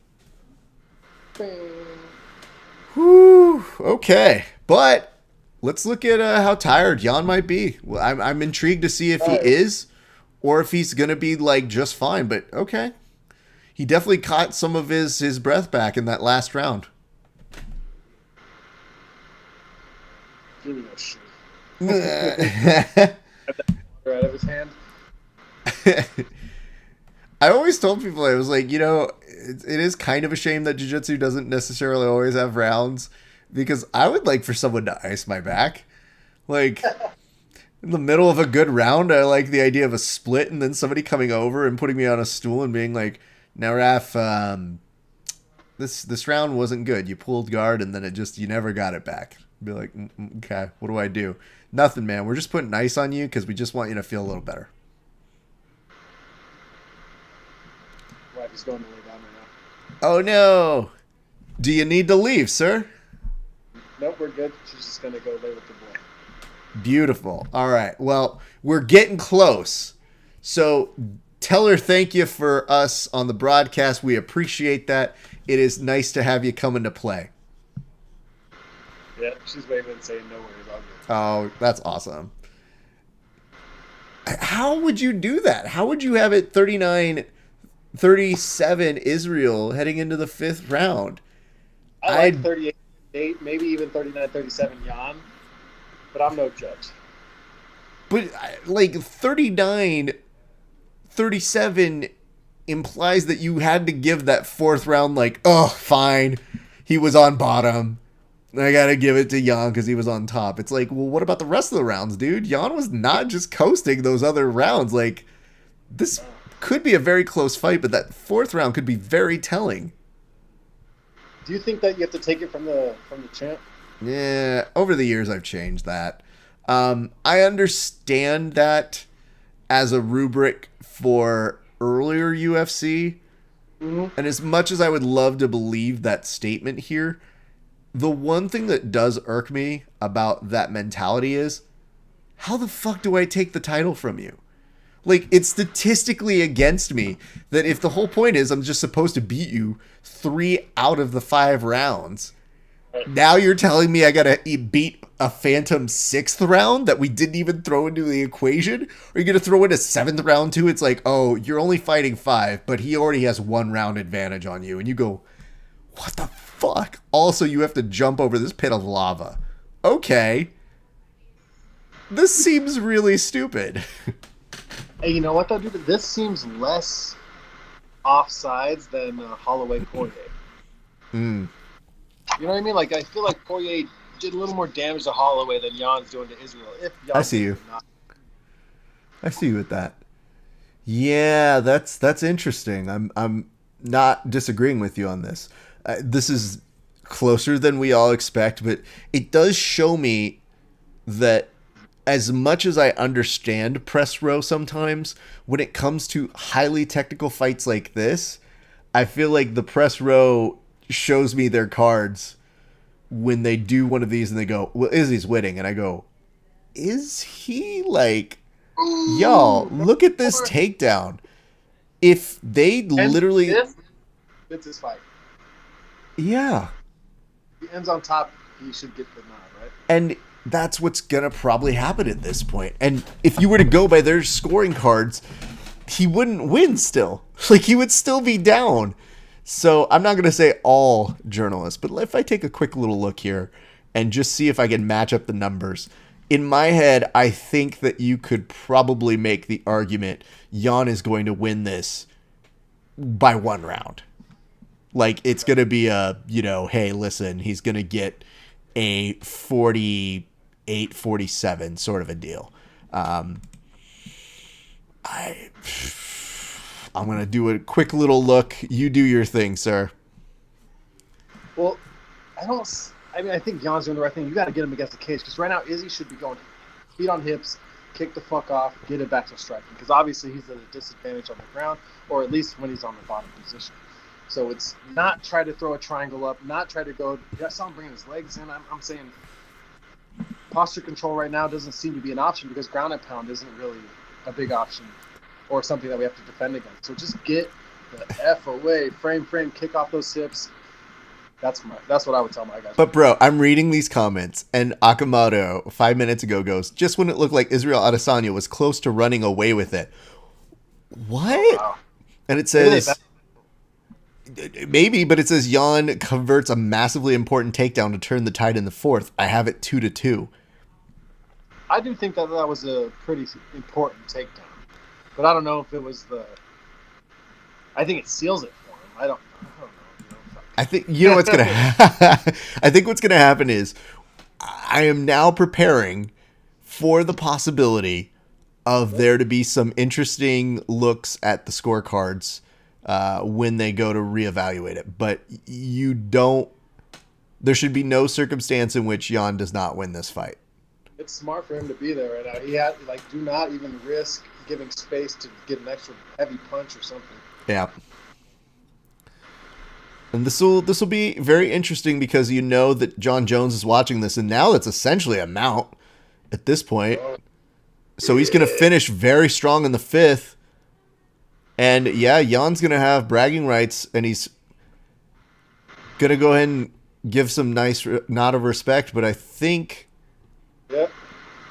Whew, okay. But let's look at how tired Jan might be. Well, I'm intrigued to see if he is or if he's going to be, like, just fine. But okay. He definitely caught some of his breath back in that last round.
Give me no shit. Out of his hand.
I always told people, I was like, it is kind of a shame that jiu-jitsu doesn't necessarily always have rounds, because I would like for someone to ice my back. Like, in the middle of a good round, I like the idea of a split and then somebody coming over and putting me on a stool and being like, now, Raph, this round wasn't good. You pulled guard, and then you never got it back. Be like, okay, what do I do? Nothing, man. We're just putting ice on you because we just want you to feel a little better.
Wife is going to lay down right now.
Oh, no. Do you need to leave, sir?
Nope, we're good. She's just going to go lay with the boy.
Beautiful. All right. Well, we're getting close. So tell her thank you for us on the broadcast. We appreciate that. It is nice to have you come into play.
Yeah, she's waving and saying no worries, all good.
Oh, that's awesome. How would you do that? How would you have it 39-37 Israel heading into the 5th round?
I like 38, maybe even 39-37 Jan, but I'm no judge.
But like 39-37 implies that you had to give that 4th round like, oh, fine, he was on bottom. I gotta give it to Jan because he was on top. It's like, well, what about the rest of the rounds, dude? Jan was not just coasting those other rounds. Like, this could be a very close fight, but that 4th round could be very telling.
Do you think that you have to take it from the champ?
Yeah, over the years I've changed that. I understand that as a rubric for earlier UFC, and as much as I would love to believe that statement here, the one thing that does irk me about that mentality is, how the fuck do I take the title from you? Like, it's statistically against me that if the whole point is I'm just supposed to beat you 3 out of the 5 rounds, now you're telling me I gotta beat a phantom 6th round that we didn't even throw into the equation? Are you gonna throw in a 7th round too? It's like, oh, you're only fighting 5, but he already has 1 round advantage on you. And you go, what the fuck? Also, you have to jump over this pit of lava. Okay. This seems really stupid.
Hey, you know what though, dude? This seems less offsides than Holloway Poirier.
Mm.
You know what I mean? Like, I feel like Poirier did a little more damage to Holloway than Jan's doing to Israel.
I see you. I see you with that. Yeah, that's interesting. I'm not disagreeing with you on this. This is closer than we all expect, but it does show me that as much as I understand press row sometimes, when it comes to highly technical fights like this, I feel like the press row shows me their cards when they do one of these and they go, well, Izzy's winning. And I go, is he? Like, y'all, look at this takedown. If they literally...
It's his fight.
Yeah.
If he ends on top, he should get the nod, right?
And that's what's going to probably happen at this point. And if you were to go by their scoring cards, he wouldn't win still. Like, he would still be down. So I'm not going to say all journalists, but if I take a quick little look here and just see if I can match up the numbers. In my head, I think that you could probably make the argument Jan is going to win this by 1 round. Like, it's going to be a, hey, listen, he's going to get a 48-47 sort of a deal. I'm going to do a quick little look. You do your thing, sir.
Well, I think Jan's doing the right thing. You got to get him against the cage because right now Izzy should be going feet on hips, kick the fuck off, get it back to striking because obviously he's at a disadvantage on the ground or at least when he's on the bottom position. So it's not try to throw a triangle up, not try to go. I saw him bringing his legs in. I'm saying posture control right now doesn't seem to be an option because ground and pound isn't really a big option or something that we have to defend against. So just get the F away, frame, kick off those hips. That's what I would tell my guys.
But bro, I'm reading these comments and Akamoto 5 minutes ago goes, just when it looked like Israel Adesanya was close to running away with it. What? Wow. And it says, maybe, but it says Jan converts a massively important takedown to turn the tide in the 4th. I have it 2-2.
I do think that was a pretty important takedown. But I don't know if it was I think it seals it for him. I don't know.
I think what's gonna I think what's gonna happen is I am now preparing for the possibility of there to be some interesting looks at the scorecards when they go to reevaluate it. But there should be no circumstance in which Jan does not win this fight.
It's smart for him to be there right now. He had do not even risk giving space to get an extra heavy punch or something.
Yeah. And this will be very interesting because you know that John Jones is watching this, and now it's essentially a mount at this point. So he's going to finish very strong in the 5th. And yeah, Jan's going to have bragging rights, and he's going to go ahead and give some nice nod of respect. But I think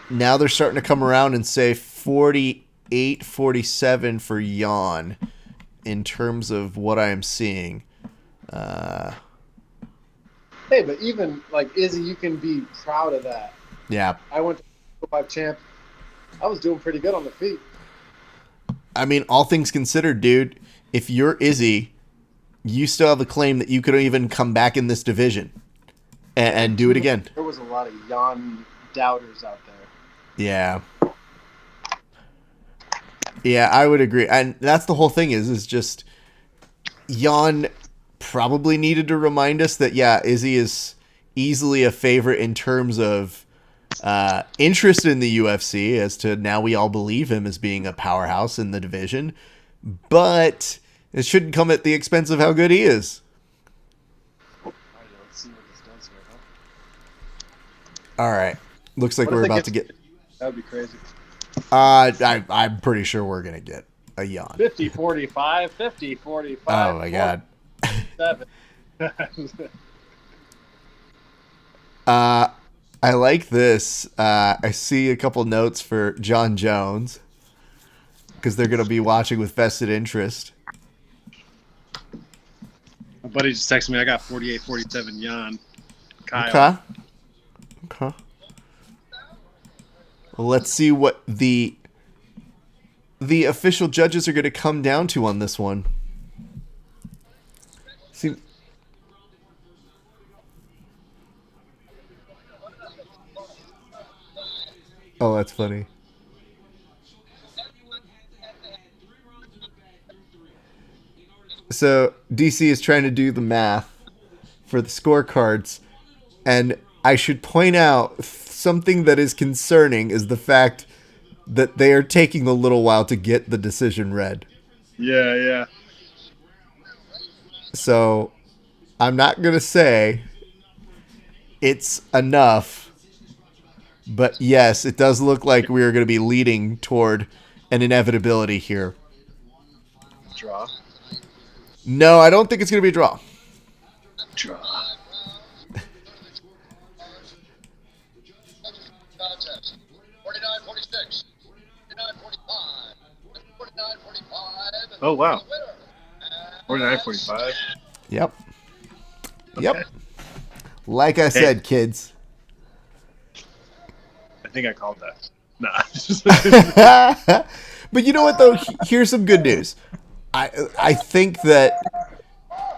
now they're starting to come around and say 48-47 for Jan in terms of what I am seeing.
Hey, but even Izzy, you can be proud of that.
Yeah.
I went to 5 champ. I was doing pretty good on the feet.
I mean, all things considered, dude, if you're Izzy, you still have a claim that you could even come back in this division and do it again.
There was a lot of Jan doubters out there.
Yeah. Yeah, I would agree. And that's the whole thing is just Jan probably needed to remind us that, yeah, Izzy is easily a favorite in terms of interest in the UFC as to now we all believe him as being a powerhouse in the division. But it shouldn't come at the expense of how good he is.
I don't see what this does here,
All right. Looks like we're about to get...
That would be crazy.
I'm pretty sure we're going to get a Jan.
50-45, 50-45.
Oh, my God.
7.
I like this. I see a couple notes for John Jones because they're going to be watching with vested interest.
My buddy just texted me. I got 48-47 Jan. Kyle.
Okay. Well, let's see what the official judges are going to come down to on this one. See. Oh, that's funny. So DC is trying to do the math for the scorecards, and I should point out something that is concerning is the fact that they are taking a little while to get the decision read.
Yeah.
So I'm not going to say it's enough, but yes, it does look like we are going to be leading toward an inevitability here.
Draw?
No, I don't think it's going to be a draw.
Draw.
Oh, wow. 49-45.
Yep.
Okay.
Yep. Like I said, kids.
I think I called that. Nah.
But you know what, though? Here's some good news. I think that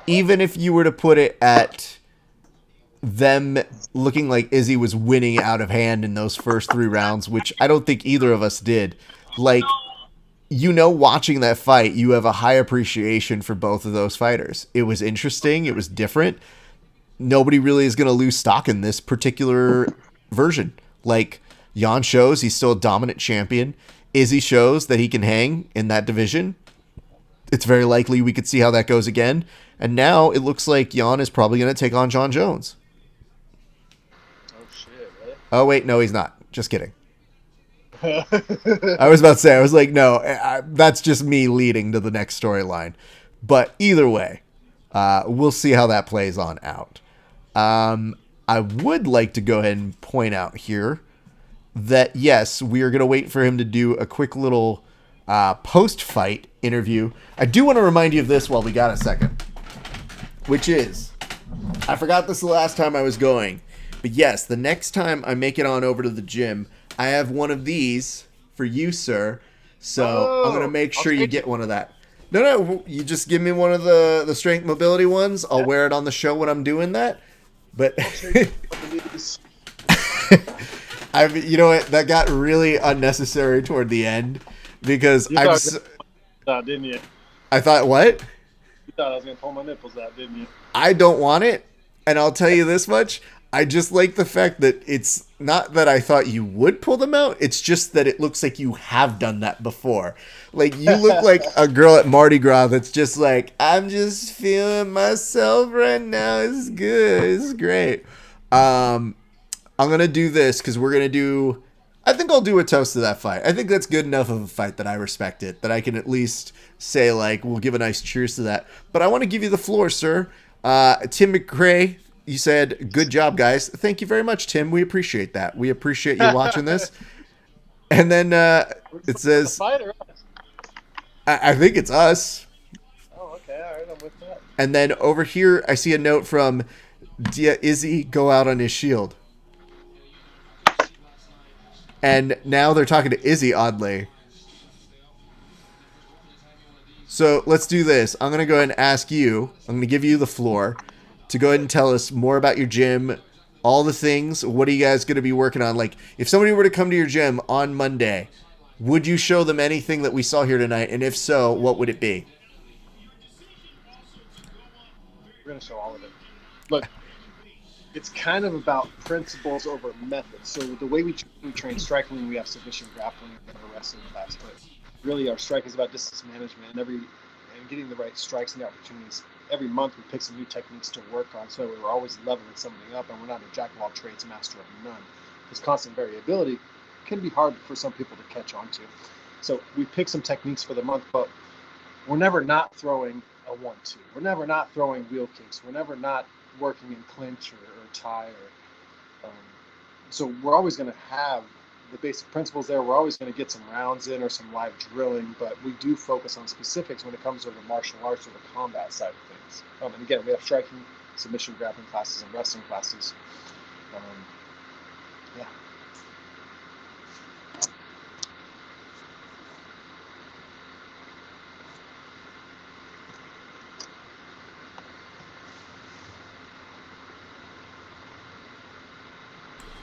even if you were to put it at them looking like Izzy was winning out of hand in those first 3 rounds, which I don't think either of us did, like, watching that fight, you have a high appreciation for both of those fighters. It was interesting. It was different. Nobody really is going to lose stock in this particular version. Like, Jan shows he's still a dominant champion. Izzy shows that he can hang in that division. It's very likely we could see how that goes again. And now it looks like Jan is probably going to take on John Jones.
Oh, shit, really?
Oh, wait, no, he's not. Just kidding. I was about to say, I was like, no, that's just me leading to the next storyline. But either way, we'll see how that plays on out. I would like to go ahead and point out here that, yes, we are going to wait for him to do a quick little post-fight interview. I do want to remind you of this while we got a second, which is, I forgot this the last time I was going, but yes, the next time I make it on over to the gym, I have one of these for you, sir. So I'm going to make sure you get one of that. No, you just give me one of the strength mobility ones. I'll wear it on the show when I'm doing that. But you know what? That got really unnecessary toward the end because
didn't you?
I thought, what?
You thought I was going to pull my nipples out, didn't you?
I don't want it. And I'll tell you this much. I just like the fact that it's not that I thought you would pull them out. It's just that it looks like you have done that before. Like, you look like a girl at Mardi Gras that's just like, I'm just feeling myself right now. It's good. It's great. I'm going to do this because we're going to do... I think I'll do a toast to that fight. I think that's good enough of a fight that I respect it, that I can at least say, like, we'll give a nice cheers to that. But I want to give you the floor, sir. Tim McRae, you said, good job, guys. Thank you very much, Tim. We appreciate that. We appreciate you watching this. And then it says, I think it's us.
Oh, okay. All right. I'm with that.
And then over here, I see a note from Izzy, go out on his shield. And now they're talking to Izzy, oddly. So let's do this. I'm going to go ahead and ask you, I'm going to give you the floor to go ahead and tell us more about your gym, all the things. What are you guys going to be working on? Like, if somebody were to come to your gym on Monday, would you show them anything that we saw here tonight? And if so, what would it be?
We're going to show all of it. Look, it's kind of about principles over methods. So the way we train striking, we have submission, grappling, and a wrestling class. But really, our strike is about distance management and getting the right strikes and the opportunities. Every month, we pick some new techniques to work on, so we're always leveling something up, and we're not a jack of all trades, master of none. This constant variability can be hard for some people to catch on to. So we pick some techniques for the month, but we're never not throwing a 1-2. We're never not throwing wheel kicks. We're never not working in clinch or tie. So we're always going to have the basic principles there. We're always going to get some rounds in or some live drilling, but we do focus on specifics when it comes to the martial arts or the combat side of things. And again, we have striking, submission, grappling classes, and wrestling classes. Yeah.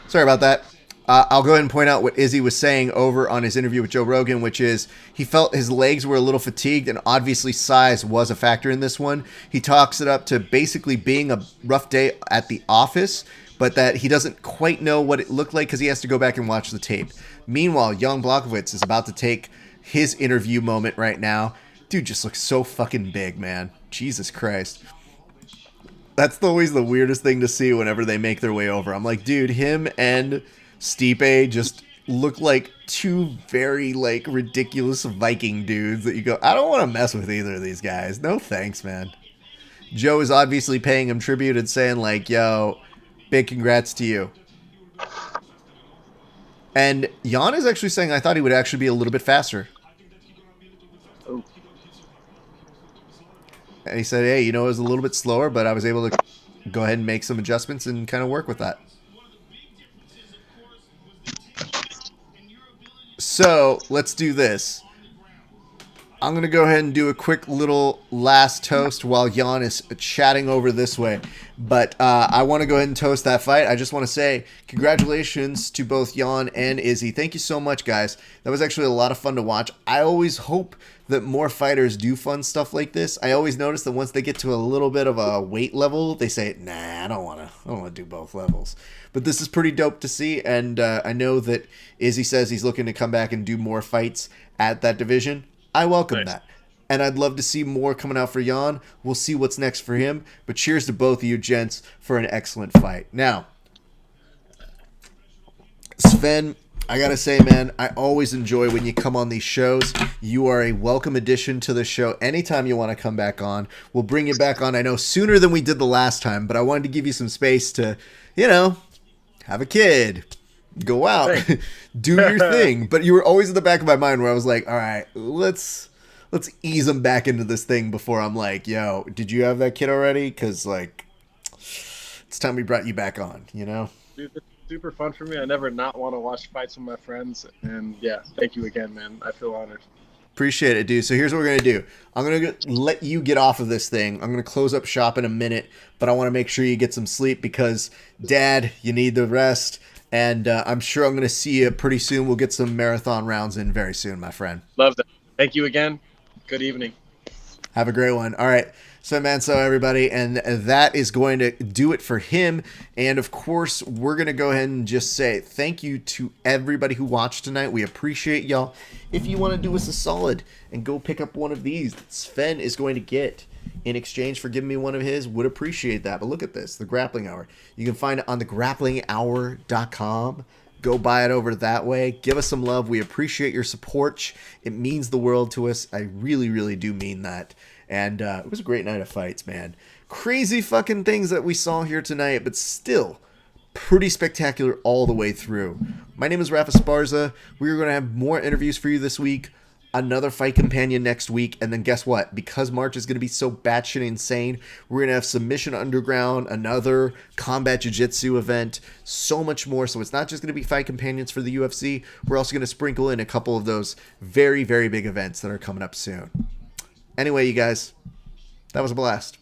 Sorry about that. I'll go ahead and point out what Izzy was saying over on his interview with Joe Rogan, which is he felt his legs were a little fatigued, and obviously size was a factor in this one. He talks it up to basically being a rough day at the office, but that he doesn't quite know what it looked like because he has to go back and watch the tape. Meanwhile, Jan Blachowicz is about to take his interview moment right now. Dude just looks so fucking big, man. Jesus Christ. That's always the weirdest thing to see whenever they make their way over. I'm like, dude, him and Stipe just look like two very, like, ridiculous Viking dudes that you go, I don't want to mess with either of these guys. No thanks, man. Joe is obviously paying him tribute and saying, like, yo, big congrats to you. And Jan is actually saying I thought he would actually be a little bit faster.
Oh,
And he said, hey, you know, it was a little bit slower, but I was able to go ahead and make some adjustments and kind of work with that. So let's do this. I'm going to go ahead and do a quick little last toast while Jan is chatting over this way. But I want to go ahead and toast that fight. I just want to say congratulations to both Jan and Izzy. Thank you so much, guys. That was actually a lot of fun to watch. I always hope that more fighters do fun stuff like this. I always notice that once they get to a little bit of a weight level, they say, nah, I don't want to do both levels. But this is pretty dope to see, and I know that Izzy says he's looking to come back and do more fights at that division. I welcome that. And I'd love to see more coming out for Jan. We'll see what's next for him. But cheers to both of you gents for an excellent fight. Now, Sven, I got to say, man, I always enjoy when you come on these shows. You are a welcome addition to the show. Anytime you want to come back on, we'll bring you back on. I know sooner than we did the last time, but I wanted to give you some space to, you know, have a kid. Go out, do your thing. But you were always in the back of my mind where I was like, all right, let's ease them back into this thing before I'm like, yo, did you have that kid already? Because, like, it's time we brought you back on, you know?
Dude, this is super fun for me. I never not want to watch fights with my friends. And, yeah, thank you again, man. I feel honored.
Appreciate it, dude. So here's what we're going to do. I'm going to let you get off of this thing. I'm going to close up shop in a minute, but I want to make sure you get some sleep because, Dad, you need the rest. And I'm sure I'm going to see you pretty soon. We'll get some marathon rounds in very soon, my friend.
Love that. Thank you again. Good evening.
Have a great one. All right. Sven Manseau, everybody. And that is going to do it for him. And, of course, we're going to go ahead and just say thank you to everybody who watched tonight. We appreciate y'all. If you want to do us a solid and go pick up one of these that Sven is going to get in exchange for giving me one of his, would appreciate that. But look at this, the Grappling Hour. You can find it on the grapplinghour.com. Go buy it over that way. Give us some love. We appreciate your support. It means the world to us. I really, really do mean that. And it was a great night of fights, man. Crazy fucking things that we saw here tonight, but still pretty spectacular all the way through. My name is Rafa Esparza. We're going to have more interviews for you this week. Another fight companion next week, and then guess what? Because March is going to be so batshit insane, we're going to have Submission Underground, another combat jiu-jitsu event, so much more. So it's not just going to be fight companions for the UFC. We're also going to sprinkle in a couple of those very, very big events that are coming up soon. Anyway, you guys, that was a blast.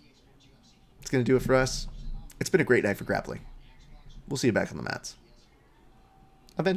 It's going to do it for us. It's been a great night for grappling. We'll see you back on the mats. Eventually.